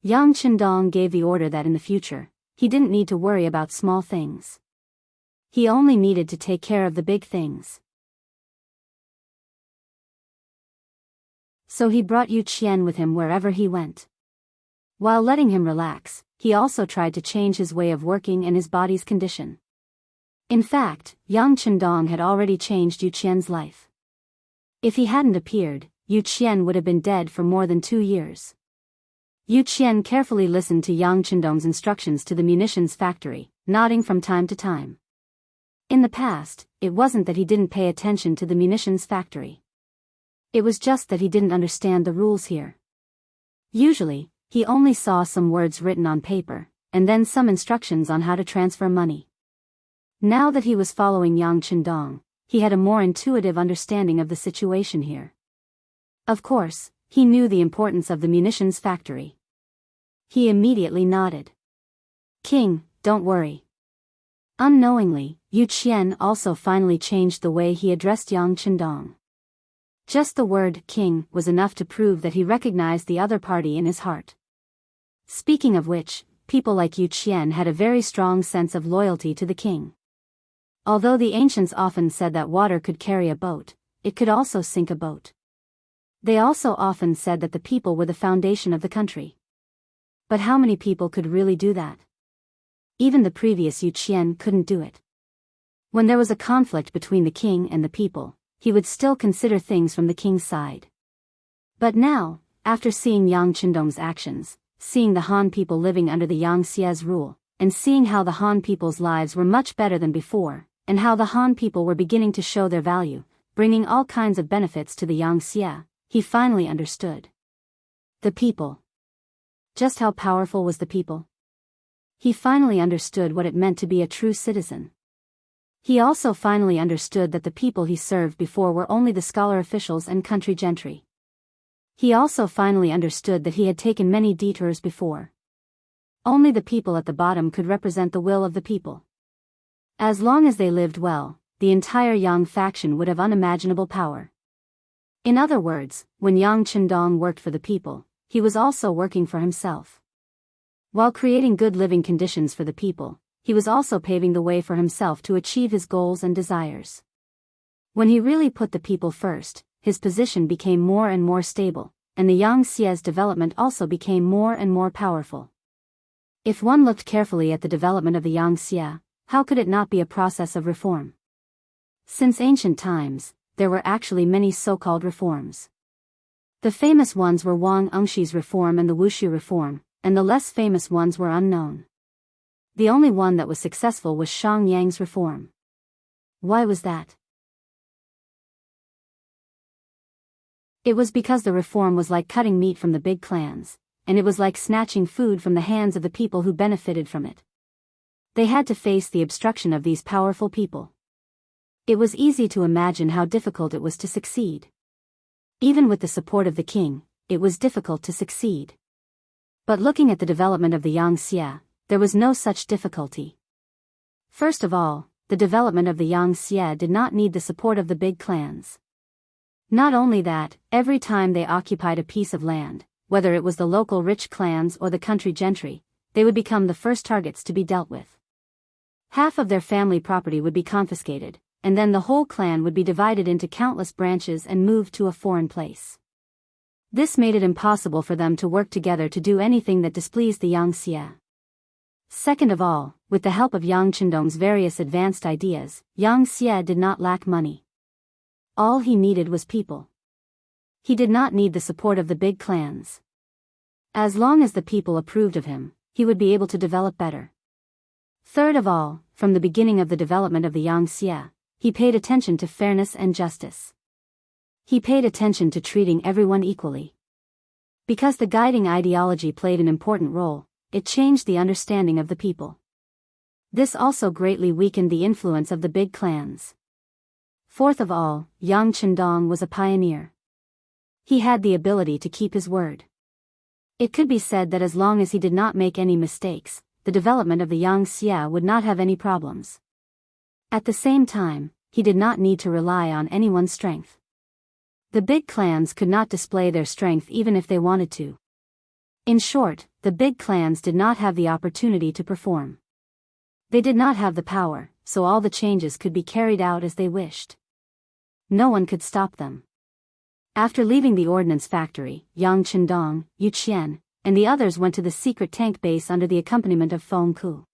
Yang Chendong gave the order that in the future, he didn't need to worry about small things. He only needed to take care of the big things. So he brought Yu Qian with him wherever he went. While letting him relax, he also tried to change his way of working and his body's condition. In fact, Yang Chendong had already changed Yu Qian's life. If he hadn't appeared, Yu Qian would have been dead for more than 2 years. Yu Qian carefully listened to Yang Chendong's instructions to the munitions factory, nodding from time to time. In the past, it wasn't that he didn't pay attention to the munitions factory. It was just that he didn't understand the rules here. Usually, he only saw some words written on paper, and then some instructions on how to transfer money. Now that he was following Yang Chendong, he had a more intuitive understanding of the situation here. Of course, he knew the importance of the munitions factory. He immediately nodded. "King, don't worry." Unknowingly, Yu Qian also finally changed the way he addressed Yang Chendong. Just the word "king" was enough to prove that he recognized the other party in his heart. Speaking of which, people like Yu Qian had a very strong sense of loyalty to the king. Although the ancients often said that water could carry a boat, it could also sink a boat. They also often said that the people were the foundation of the country. But how many people could really do that? Even the previous Yu Qian couldn't do it. When there was a conflict between the king and the people, he would still consider things from the king's side. But now, after seeing Yang Chendong's actions, seeing the Han people living under the Yang Xia's rule, and seeing how the Han people's lives were much better than before, and how the Han people were beginning to show their value, bringing all kinds of benefits to the Yang Xia, he finally understood. The people. Just how powerful was the people? He finally understood what it meant to be a true citizen. He also finally understood that the people he served before were only the scholar officials and country gentry. He also finally understood that he had taken many detours before. Only the people at the bottom could represent the will of the people. As long as they lived well, the entire Yang faction would have unimaginable power. In other words, when Yang Chendong worked for the people, he was also working for himself. While creating good living conditions for the people, he was also paving the way for himself to achieve his goals and desires. When he really put the people first, his position became more and more stable, and the Yang Xia's development also became more and more powerful. If one looked carefully at the development of the Yang Xia, how could it not be a process of reform? Since ancient times, there were actually many so-called reforms. The famous ones were Wang Engshi's reform and the Wuxia reform, and the less famous ones were unknown. The only one that was successful was Shang Yang's reform. Why was that? It was because the reform was like cutting meat from the big clans, and it was like snatching food from the hands of the people who benefited from it. They had to face the obstruction of these powerful people. It was easy to imagine how difficult it was to succeed. Even with the support of the king, it was difficult to succeed. But looking at the development of the Xianxia, there was no such difficulty. First of all, the development of the Xianxia did not need the support of the big clans. Not only that, every time they occupied a piece of land, whether it was the local rich clans or the country gentry, they would become the first targets to be dealt with. Half of their family property would be confiscated, and then the whole clan would be divided into countless branches and moved to a foreign place. This made it impossible for them to work together to do anything that displeased the Xianxia. Second of all, with the help of Yang Chendong's various advanced ideas, Xianxia did not lack money. All he needed was people. He did not need the support of the big clans. As long as the people approved of him, he would be able to develop better. Third of all, from the beginning of the development of the Xianxia, he paid attention to fairness and justice. He paid attention to treating everyone equally. Because the guiding ideology played an important role, it changed the understanding of the people. This also greatly weakened the influence of the big clans. Fourth of all, Yang Chendong was a pioneer. He had the ability to keep his word. It could be said that as long as he did not make any mistakes, the development of the Xianxia would not have any problems. At the same time, he did not need to rely on anyone's strength. The big clans could not display their strength even if they wanted to. In short, the big clans did not have the opportunity to perform. They did not have the power, so all the changes could be carried out as they wished. No one could stop them. After leaving the ordnance factory, Yang Chendong, Yu Qian, and the others went to the secret tank base under the accompaniment of Feng Ku.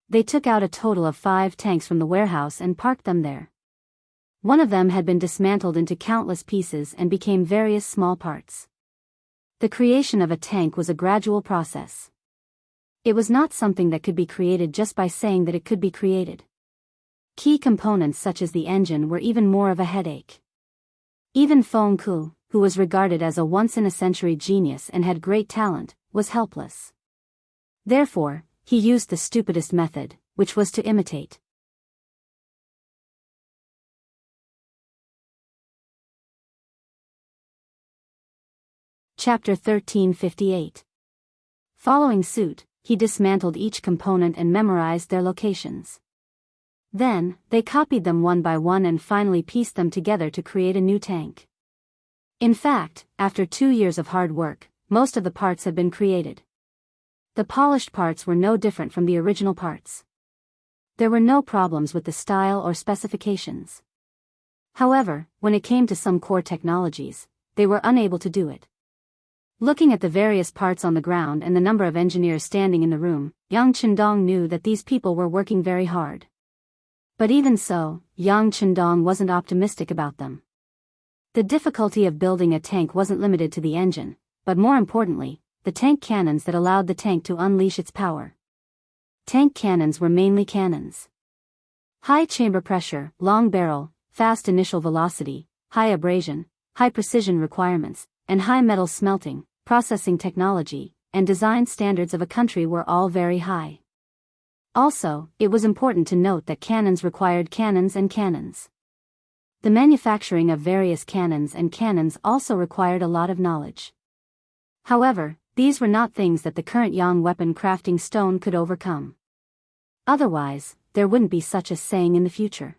They took out a total of 5 tanks from the warehouse and parked them there. One of them had been dismantled into countless pieces and became various small parts. The creation of a tank was a gradual process. It was not something that could be created just by saying that it could be created. Key components such as the engine were even more of a headache. Even Feng Ku, who was regarded as a once-in-a-century genius and had great talent, was helpless. Therefore, he used the stupidest method, which was to imitate. Chapter 1358. Following suit, he dismantled each component and memorized their locations. Then, they copied them one by one and finally pieced them together to create a new tank. In fact, after 2 years of hard work, most of the parts had been created. The polished parts were no different from the original parts. There were no problems with the style or specifications. However, when it came to some core technologies, they were unable to do it. Looking at the various parts on the ground and the number of engineers standing in the room, Yang Chendong knew that these people were working very hard. But even so, Yang Chendong wasn't optimistic about them. The difficulty of building a tank wasn't limited to the engine, but more importantly, the tank cannons that allowed the tank to unleash its power. Tank cannons were mainly cannons. High chamber pressure, long barrel, fast initial velocity, high abrasion, high precision requirements, and high metal smelting, processing technology, and design standards of a country were all very high. Also, it was important to note that cannons required cannons and cannons. The manufacturing of various cannons and cannons also required a lot of knowledge. However, these were not things that the current Yang weapon crafting stone could overcome. Otherwise, there wouldn't be such a saying in the future.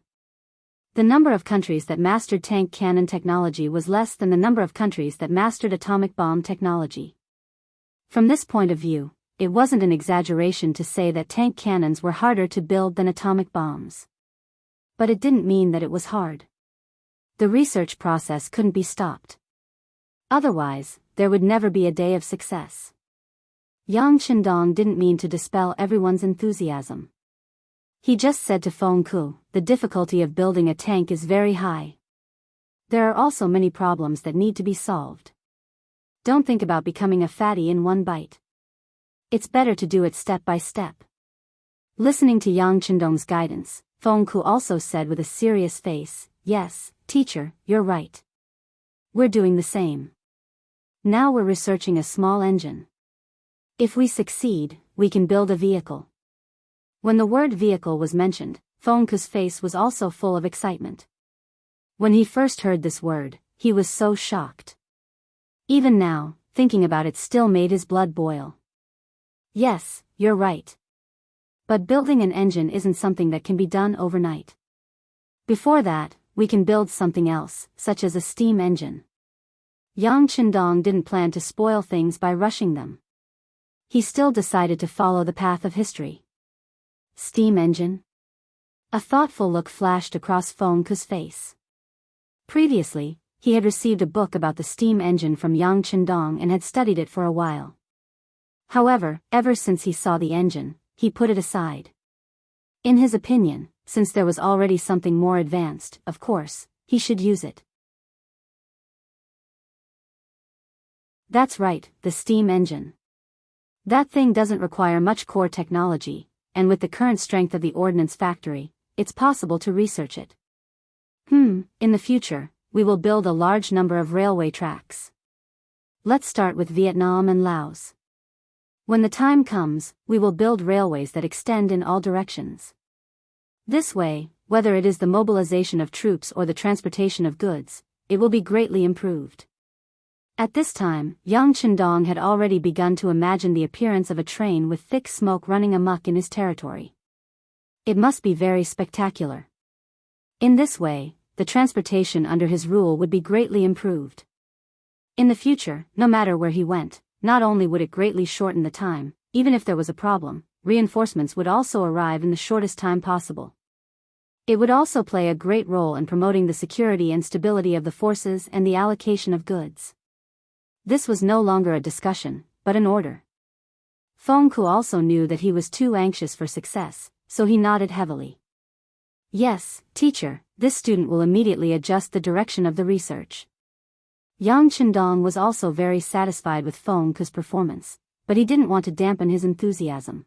The number of countries that mastered tank cannon technology was less than the number of countries that mastered atomic bomb technology. From this point of view, it wasn't an exaggeration to say that tank cannons were harder to build than atomic bombs. But it didn't mean that it was hard. The research process couldn't be stopped. Otherwise, there would never be a day of success. Yang Chendong didn't mean to dispel everyone's enthusiasm. He just said to Feng Ku, the difficulty of building a tank is very high. There are also many problems that need to be solved. Don't think about becoming a fatty in one bite. It's better to do it step by step. Listening to Yang Chendong's guidance, Feng Ku also said with a serious face, "Yes, teacher, you're right. We're doing the same. Now we're researching a small engine. If we succeed, we can build a vehicle." When the word vehicle was mentioned, Fengke's face was also full of excitement. When he first heard this word, he was so shocked. Even now, thinking about it still made his blood boil. Yes, you're right. But building an engine isn't something that can be done overnight. Before that, we can build something else, such as a steam engine. Yang Qindong didn't plan to spoil things by rushing them. He still decided to follow the path of history. Steam engine? A thoughtful look flashed across Fengke's face. Previously, he had received a book about the steam engine from Yang Qindong and had studied it for a while. However, ever since he saw the engine, he put it aside. In his opinion, since there was already something more advanced, of course, he should use it. That's right, the steam engine. That thing doesn't require much core technology, and with the current strength of the ordnance factory, it's possible to research it. In the future, we will build a large number of railway tracks. Let's start with Vietnam and Laos. When the time comes, we will build railways that extend in all directions. This way, whether it is the mobilization of troops or the transportation of goods, it will be greatly improved. At this time, Yang Qindong had already begun to imagine the appearance of a train with thick smoke running amok in his territory. It must be very spectacular. In this way, the transportation under his rule would be greatly improved. In the future, no matter where he went, not only would it greatly shorten the time, even if there was a problem, reinforcements would also arrive in the shortest time possible. It would also play a great role in promoting the security and stability of the forces and the allocation of goods. This was no longer a discussion, but an order. Fengke also knew that he was too anxious for success, so he nodded heavily. Yes, teacher, this student will immediately adjust the direction of the research. Yang Qindong was also very satisfied with Fengke's performance, but he didn't want to dampen his enthusiasm.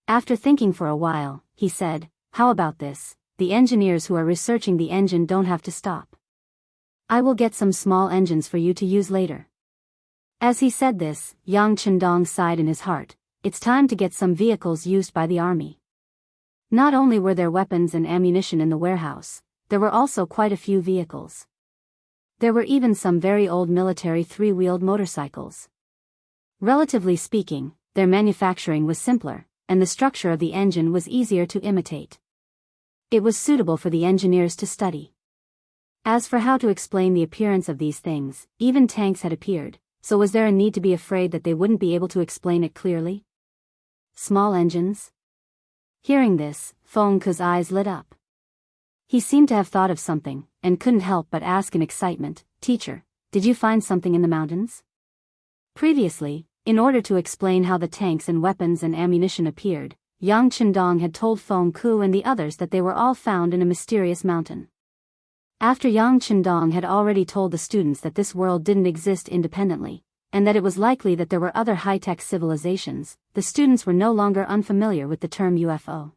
After thinking for a while, he said, "How about this? The engineers who are researching the engine don't have to stop. I will get some small engines for you to use later." As he said this, Yang Qindong sighed in his heart. It's time to get some vehicles used by the army. Not only were there weapons and ammunition in the warehouse, there were also quite a few vehicles. There were even some very old military three-wheeled motorcycles. Relatively speaking, their manufacturing was simpler, and the structure of the engine was easier to imitate. It was suitable for the engineers to study. As for how to explain the appearance of these things, even tanks had appeared, so was there a need to be afraid that they wouldn't be able to explain it clearly? Small engines? Hearing this, Fengke's eyes lit up. He seemed to have thought of something, and couldn't help but ask in excitement, "Teacher, did you find something in the mountains?" Previously, in order to explain how the tanks and weapons and ammunition appeared, Yang Qindong had told Fengke and the others that they were all found in a mysterious mountain. After Yang Qindong had already told the students that this world didn't exist independently, and that it was likely that there were other high-tech civilizations, the students were no longer unfamiliar with the term UFO.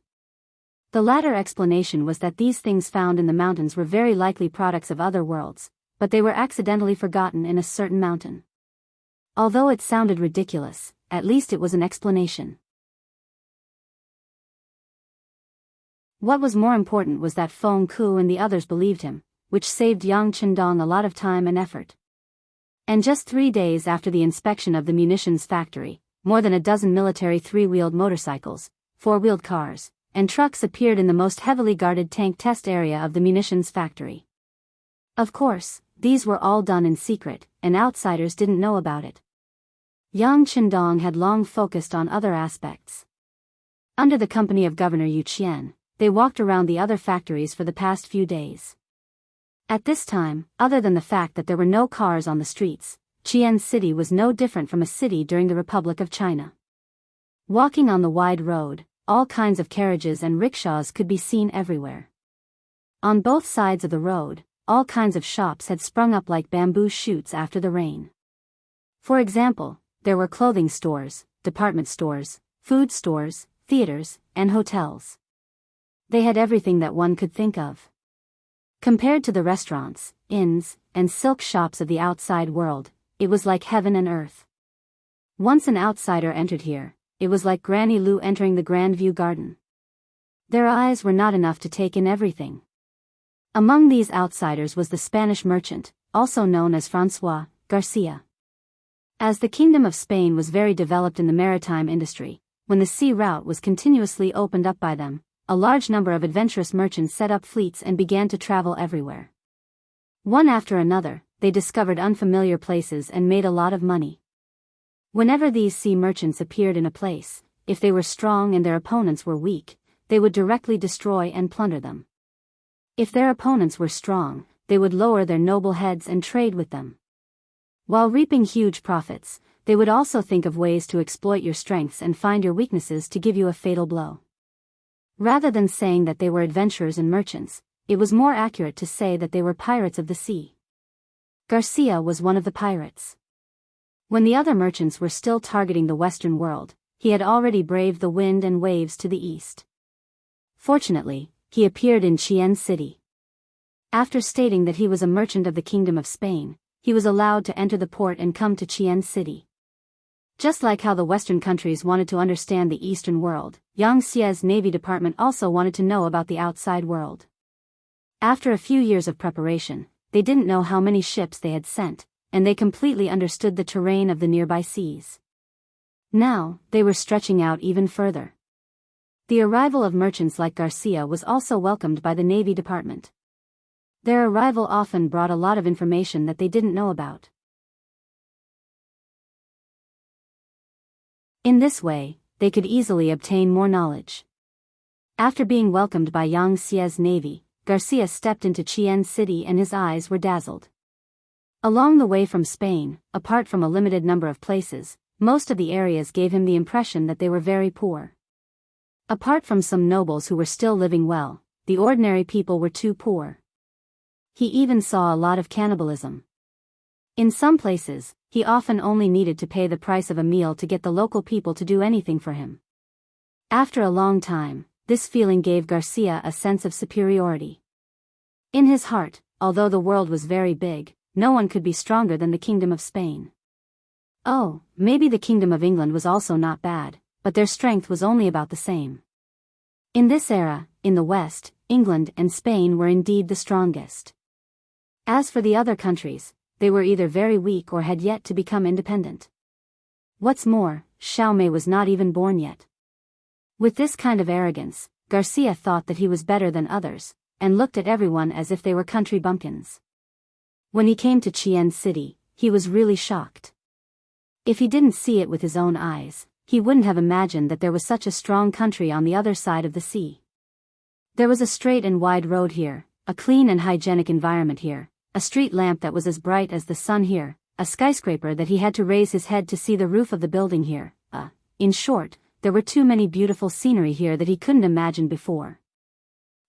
The latter explanation was that these things found in the mountains were very likely products of other worlds, but they were accidentally forgotten in a certain mountain. Although it sounded ridiculous, at least it was an explanation. What was more important was that Fengke and the others believed him, which saved Yang Qindong a lot of time and effort. And just 3 days after the inspection of the munitions factory, more than a dozen military three-wheeled motorcycles, four-wheeled cars, and trucks appeared in the most heavily guarded tank test area of the munitions factory. Of course, these were all done in secret, and outsiders didn't know about it. Yang Qindong had long focused on other aspects. Under the company of Governor Yu Qian, they walked around the other factories for the past few days. At this time, other than the fact that there were no cars on the streets, Qian City was no different from a city during the Republic of China. Walking on the wide road, all kinds of carriages and rickshaws could be seen everywhere. On both sides of the road, all kinds of shops had sprung up like bamboo shoots after the rain. For example, there were clothing stores, department stores, food stores, theaters, and hotels. They had everything that one could think of. Compared to the restaurants, inns, and silk shops of the outside world, it was like heaven and earth. Once an outsider entered here, it was like Granny Lu entering the Grand View Garden. Their eyes were not enough to take in everything. Among these outsiders was the Spanish merchant, also known as François Garcia. As the Kingdom of Spain was very developed in the maritime industry, when the sea route was continuously opened up by them, a large number of adventurous merchants set up fleets and began to travel everywhere. One after another, they discovered unfamiliar places and made a lot of money. Whenever these sea merchants appeared in a place, if they were strong and their opponents were weak, they would directly destroy and plunder them. If their opponents were strong, they would lower their noble heads and trade with them. While reaping huge profits, they would also think of ways to exploit your strengths and find your weaknesses to give you a fatal blow. Rather than saying that they were adventurers and merchants, it was more accurate to say that they were pirates of the sea. Garcia was one of the pirates. When the other merchants were still targeting the Western world, he had already braved the wind and waves to the east. Fortunately, he appeared in Xi'an City. After stating that he was a merchant of the Kingdom of Spain, he was allowed to enter the port and come to Xi'an City. Just like how the Western countries wanted to understand the Eastern world, Yangtze's Navy Department also wanted to know about the outside world. After a few years of preparation, they didn't know how many ships they had sent, and they completely understood the terrain of the nearby seas. Now, they were stretching out even further. The arrival of merchants like Garcia was also welcomed by the Navy Department. Their arrival often brought a lot of information that they didn't know about. In this way, they could easily obtain more knowledge. After being welcomed by Yangtze's navy, Garcia stepped into Xi'an City and his eyes were dazzled. Along the way from Spain, apart from a limited number of places, most of the areas gave him the impression that they were very poor. Apart from some nobles who were still living well, the ordinary people were too poor. He even saw a lot of cannibalism. In some places, he often only needed to pay the price of a meal to get the local people to do anything for him. After a long time, this feeling gave Garcia a sense of superiority. In his heart, although the world was very big, no one could be stronger than the Kingdom of Spain. Oh, maybe the Kingdom of England was also not bad, but their strength was only about the same. In this era, in the West, England and Spain were indeed the strongest. As for the other countries, they were either very weak or had yet to become independent. What's more, Xiaomei was not even born yet. With this kind of arrogance, Garcia thought that he was better than others, and looked at everyone as if they were country bumpkins. When he came to Xi'an City, he was really shocked. If he didn't see it with his own eyes, he wouldn't have imagined that there was such a strong country on the other side of the sea. There was a straight and wide road here, a clean and hygienic environment here, a street lamp that was as bright as the sun here, a skyscraper that he had to raise his head to see the roof of the building here, in short, there were too many beautiful scenery here that he couldn't imagine before.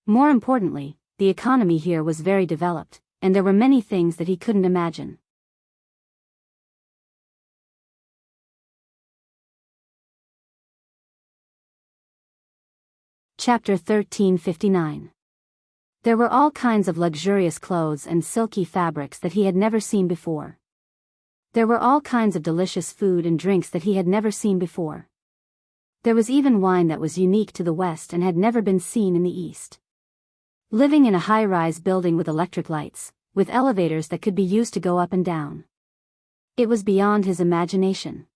More importantly, the economy here was very developed, and there were many things that he couldn't imagine. Chapter 1359. There were all kinds of luxurious clothes and silky fabrics that he had never seen before. There were all kinds of delicious food and drinks that he had never seen before. There was even wine that was unique to the West and had never been seen in the East. Living in a high-rise building with electric lights, with elevators that could be used to go up and down. It was beyond his imagination.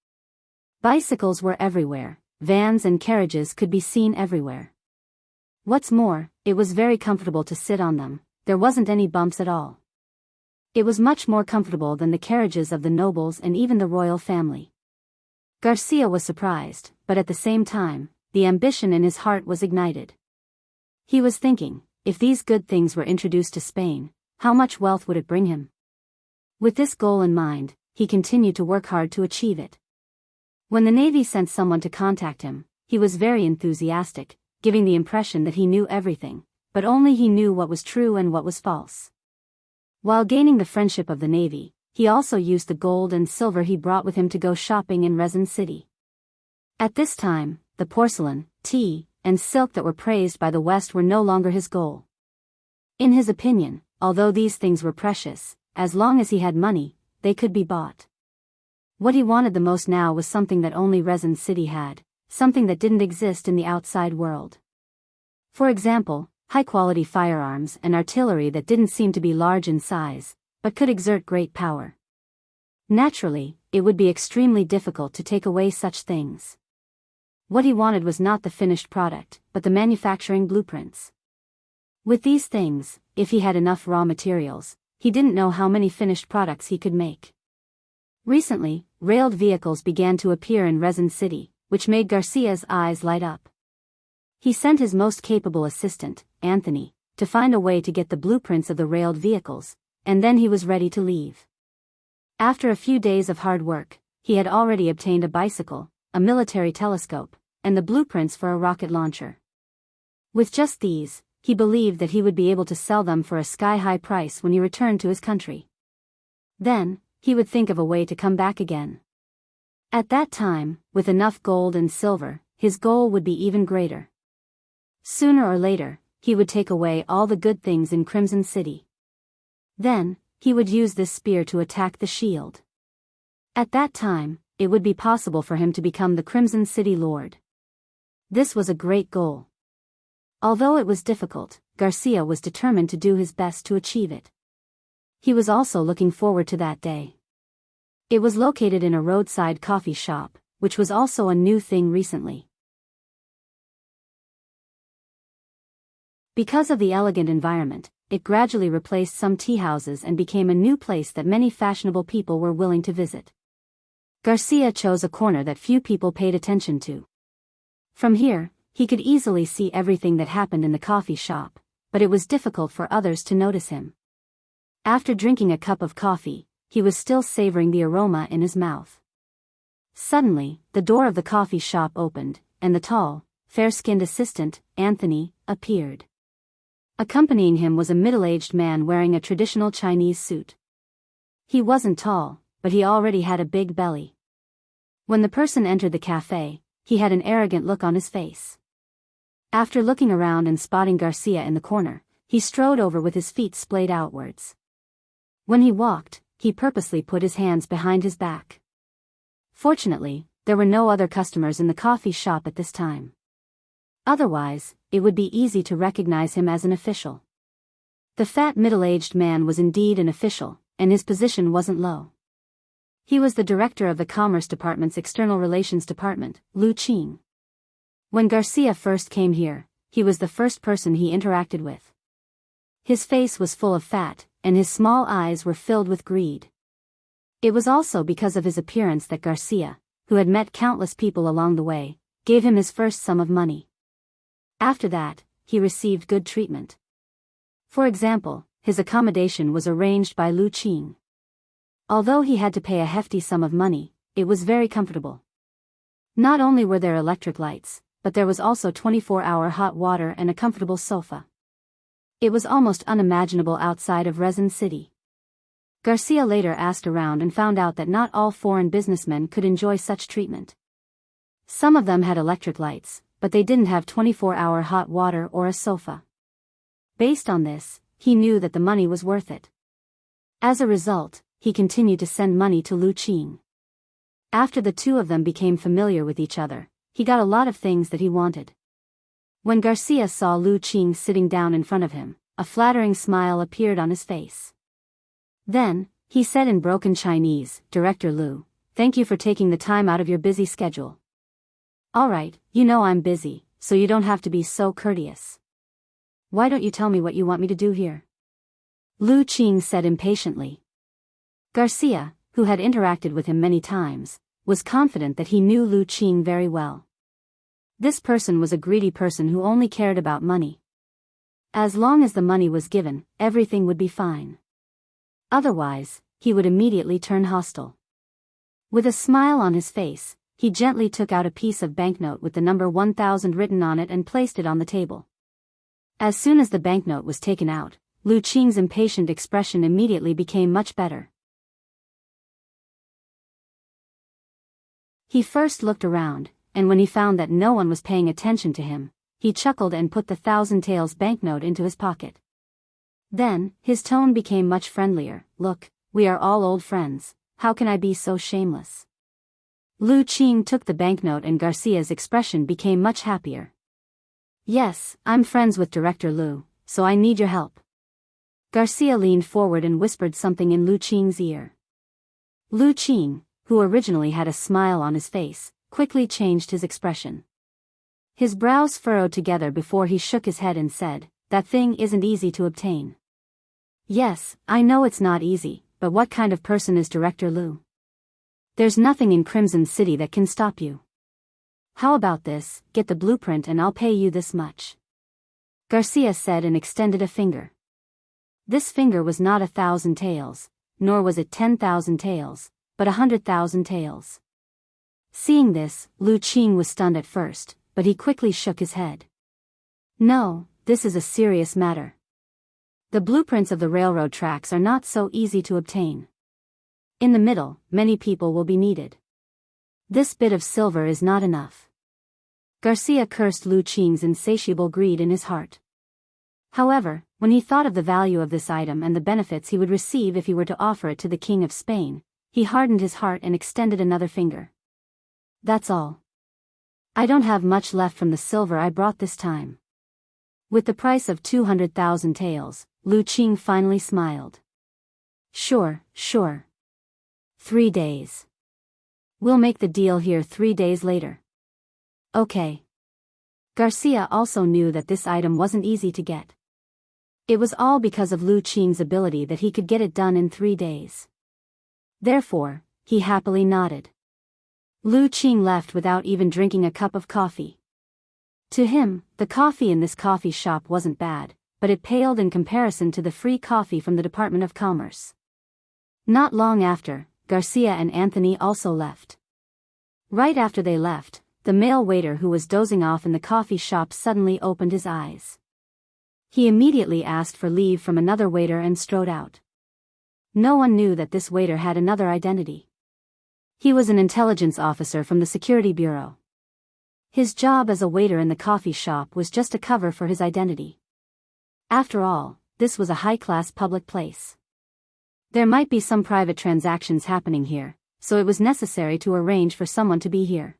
Bicycles were everywhere, vans and carriages could be seen everywhere. What's more, it was very comfortable to sit on them, there wasn't any bumps at all. It was much more comfortable than the carriages of the nobles and even the royal family. Garcia was surprised, but at the same time, the ambition in his heart was ignited. He was thinking, if these good things were introduced to Spain, how much wealth would it bring him? With this goal in mind, he continued to work hard to achieve it. When the Navy sent someone to contact him, he was very enthusiastic, giving the impression that he knew everything, but only he knew what was true and what was false. While gaining the friendship of the Navy, he also used the gold and silver he brought with him to go shopping in Resin City. At this time, the porcelain, tea, and silk that were praised by the West were no longer his goal. In his opinion, although these things were precious, as long as he had money, they could be bought. What he wanted the most now was something that only Resin City had, something that didn't exist in the outside world. For example, high-quality firearms and artillery that didn't seem to be large in size, but could exert great power. Naturally, it would be extremely difficult to take away such things. What he wanted was not the finished product, but the manufacturing blueprints. With these things, if he had enough raw materials, he didn't know how many finished products he could make. Recently, railed vehicles began to appear in Resin City, which made Garcia's eyes light up. He sent his most capable assistant, Anthony, to find a way to get the blueprints of the railed vehicles, and then he was ready to leave. After a few days of hard work, he had already obtained a bicycle, a military telescope, and the blueprints for a rocket launcher. With just these, he believed that he would be able to sell them for a sky-high price when he returned to his country. Then, he would think of a way to come back again. At that time, with enough gold and silver, his goal would be even greater. Sooner or later, he would take away all the good things in Crimson City. Then, he would use this spear to attack the shield. At that time, it would be possible for him to become the Crimson City Lord. This was a great goal. Although it was difficult, Garcia was determined to do his best to achieve it. He was also looking forward to that day. It was located in a roadside coffee shop, which was also a new thing recently. Because of the elegant environment, it gradually replaced some tea houses and became a new place that many fashionable people were willing to visit. Garcia chose a corner that few people paid attention to. From here, he could easily see everything that happened in the coffee shop, but it was difficult for others to notice him. After drinking a cup of coffee, he was still savoring the aroma in his mouth. Suddenly, the door of the coffee shop opened, and the tall, fair-skinned assistant, Anthony, appeared. Accompanying him was a middle-aged man wearing a traditional Chinese suit. He wasn't tall, but he already had a big belly. When the person entered the cafe, he had an arrogant look on his face. After looking around and spotting Garcia in the corner, he strode over with his feet splayed outwards. When he walked, he purposely put his hands behind his back. Fortunately, there were no other customers in the coffee shop at this time. Otherwise, it would be easy to recognize him as an official. The fat middle-aged man was indeed an official, and his position wasn't low. He was the director of the Commerce Department's External Relations Department, Lu Qing. When Garcia first came here, he was the first person he interacted with. His face was full of fat, and his small eyes were filled with greed. It was also because of his appearance that Garcia, who had met countless people along the way, gave him his first sum of money. After that, he received good treatment. For example, his accommodation was arranged by Lu Qing. Although he had to pay a hefty sum of money, it was very comfortable. Not only were there electric lights, but there was also 24-hour hot water and a comfortable sofa. It was almost unimaginable outside of Resin City. Garcia later asked around and found out that not all foreign businessmen could enjoy such treatment. Some of them had electric lights, but they didn't have 24-hour hot water or a sofa. Based on this, he knew that the money was worth it. As a result, he continued to send money to Lu Qing. After the two of them became familiar with each other, he got a lot of things that he wanted. When Garcia saw Lu Qing sitting down in front of him, a flattering smile appeared on his face. Then, he said in broken Chinese, "Director Lu, thank you for taking the time out of your busy schedule. Alright, you know I'm busy, so you don't have to be so courteous. Why don't you tell me what you want me to do here?" Lu Qing said impatiently. Garcia, who had interacted with him many times, was confident that he knew Lu Qing very well. This person was a greedy person who only cared about money. As long as the money was given, everything would be fine. Otherwise, he would immediately turn hostile. With a smile on his face, he gently took out a piece of banknote with the number 1000 written on it and placed it on the table. As soon as the banknote was taken out, Lu Qing's impatient expression immediately became much better. He first looked around, and when he found that no one was paying attention to him, he chuckled and put the 1000 taels banknote into his pocket. Then, his tone became much friendlier. "Look, we are all old friends, how can I be so shameless?" Lu Qing took the banknote and Garcia's expression became much happier. Yes, I'm friends with Director Lu, so I need your help. Garcia leaned forward and whispered something in Lu Qing's ear. Lu Qing, who originally had a smile on his face, quickly changed his expression. His brows furrowed together before he shook his head and said, "That thing isn't easy to obtain." "Yes, I know it's not easy, but what kind of person is Director Lu? There's nothing in Crimson City that can stop you. How about this, get the blueprint and I'll pay you this much." Garcia said and extended a finger. This finger was not 1,000 taels, nor was it 10,000 taels, but 100,000 taels. Seeing this, Lu Qing was stunned at first, but he quickly shook his head. "No, this is a serious matter. The blueprints of the railroad tracks are not so easy to obtain. In the middle, many people will be needed. This bit of silver is not enough." Garcia cursed Lu Qing's insatiable greed in his heart. However, when he thought of the value of this item and the benefits he would receive if he were to offer it to the King of Spain, he hardened his heart and extended another finger. "That's all. I don't have much left from the silver I brought this time." With the price of 200,000 taels, Lu Qing finally smiled. Sure. 3 days. We'll make the deal here 3 days later." "Okay." Garcia also knew that this item wasn't easy to get. It was all because of Lu Qing's ability that he could get it done in 3 days. Therefore, he happily nodded. Lu Qing left without even drinking a cup of coffee. To him, the coffee in this coffee shop wasn't bad, but it paled in comparison to the free coffee from the Department of Commerce. Not long after, Garcia and Anthony also left. Right after they left, the male waiter who was dozing off in the coffee shop suddenly opened his eyes. He immediately asked for leave from another waiter and strode out. No one knew that this waiter had another identity. He was an intelligence officer from the Security Bureau. His job as a waiter in the coffee shop was just a cover for his identity. After all, this was a high-class public place. There might be some private transactions happening here, so it was necessary to arrange for someone to be here.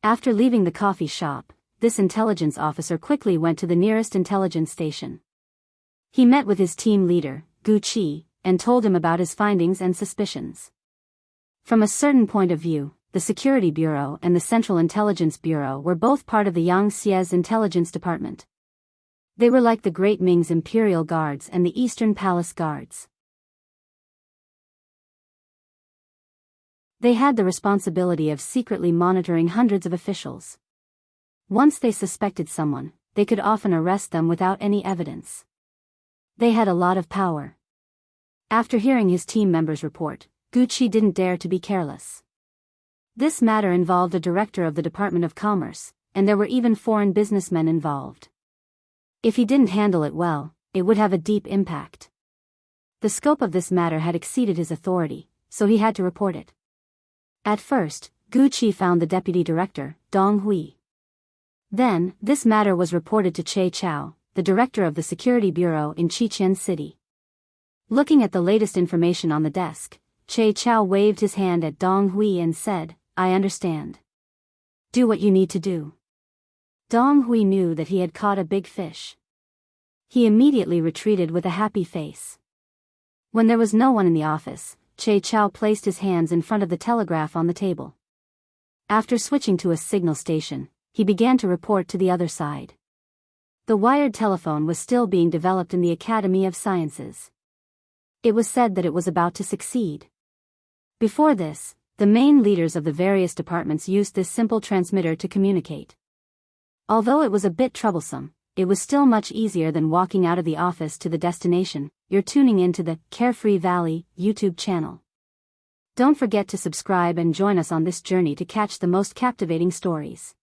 After leaving the coffee shop, this intelligence officer quickly went to the nearest intelligence station. He met with his team leader, Gu Qi, and told him about his findings and suspicions. From a certain point of view, the Security Bureau and the Central Intelligence Bureau were both part of the Yangtze's intelligence department. They were like the Great Ming's Imperial Guards and the Eastern Palace Guards. They had the responsibility of secretly monitoring hundreds of officials. Once they suspected someone, they could often arrest them without any evidence. They had a lot of power. After hearing his team members' report, Gu Qi didn't dare to be careless. This matter involved a director of the Department of Commerce, and there were even foreign businessmen involved. If he didn't handle it well, it would have a deep impact. The scope of this matter had exceeded his authority, so he had to report it. At first, Gu Qi found the deputy director, Dong Hui. Then, this matter was reported to Che Chao, the director of the Security Bureau in Qiqian City. Looking at the latest information on the desk, Che Chao waved his hand at Dong Hui and said, "I understand. Do what you need to do." Dong Hui knew that he had caught a big fish. He immediately retreated with a happy face. When there was no one in the office, Che Chao placed his hands in front of the telegraph on the table. After switching to a signal station, he began to report to the other side. The wired telephone was still being developed in the Academy of Sciences. It was said that it was about to succeed. Before this, the main leaders of the various departments used this simple transmitter to communicate. Although it was a bit troublesome, it was still much easier than walking out of the office to the destination. You're tuning into the Carefree Valley YouTube channel. Don't forget to subscribe and join us on this journey to catch the most captivating stories.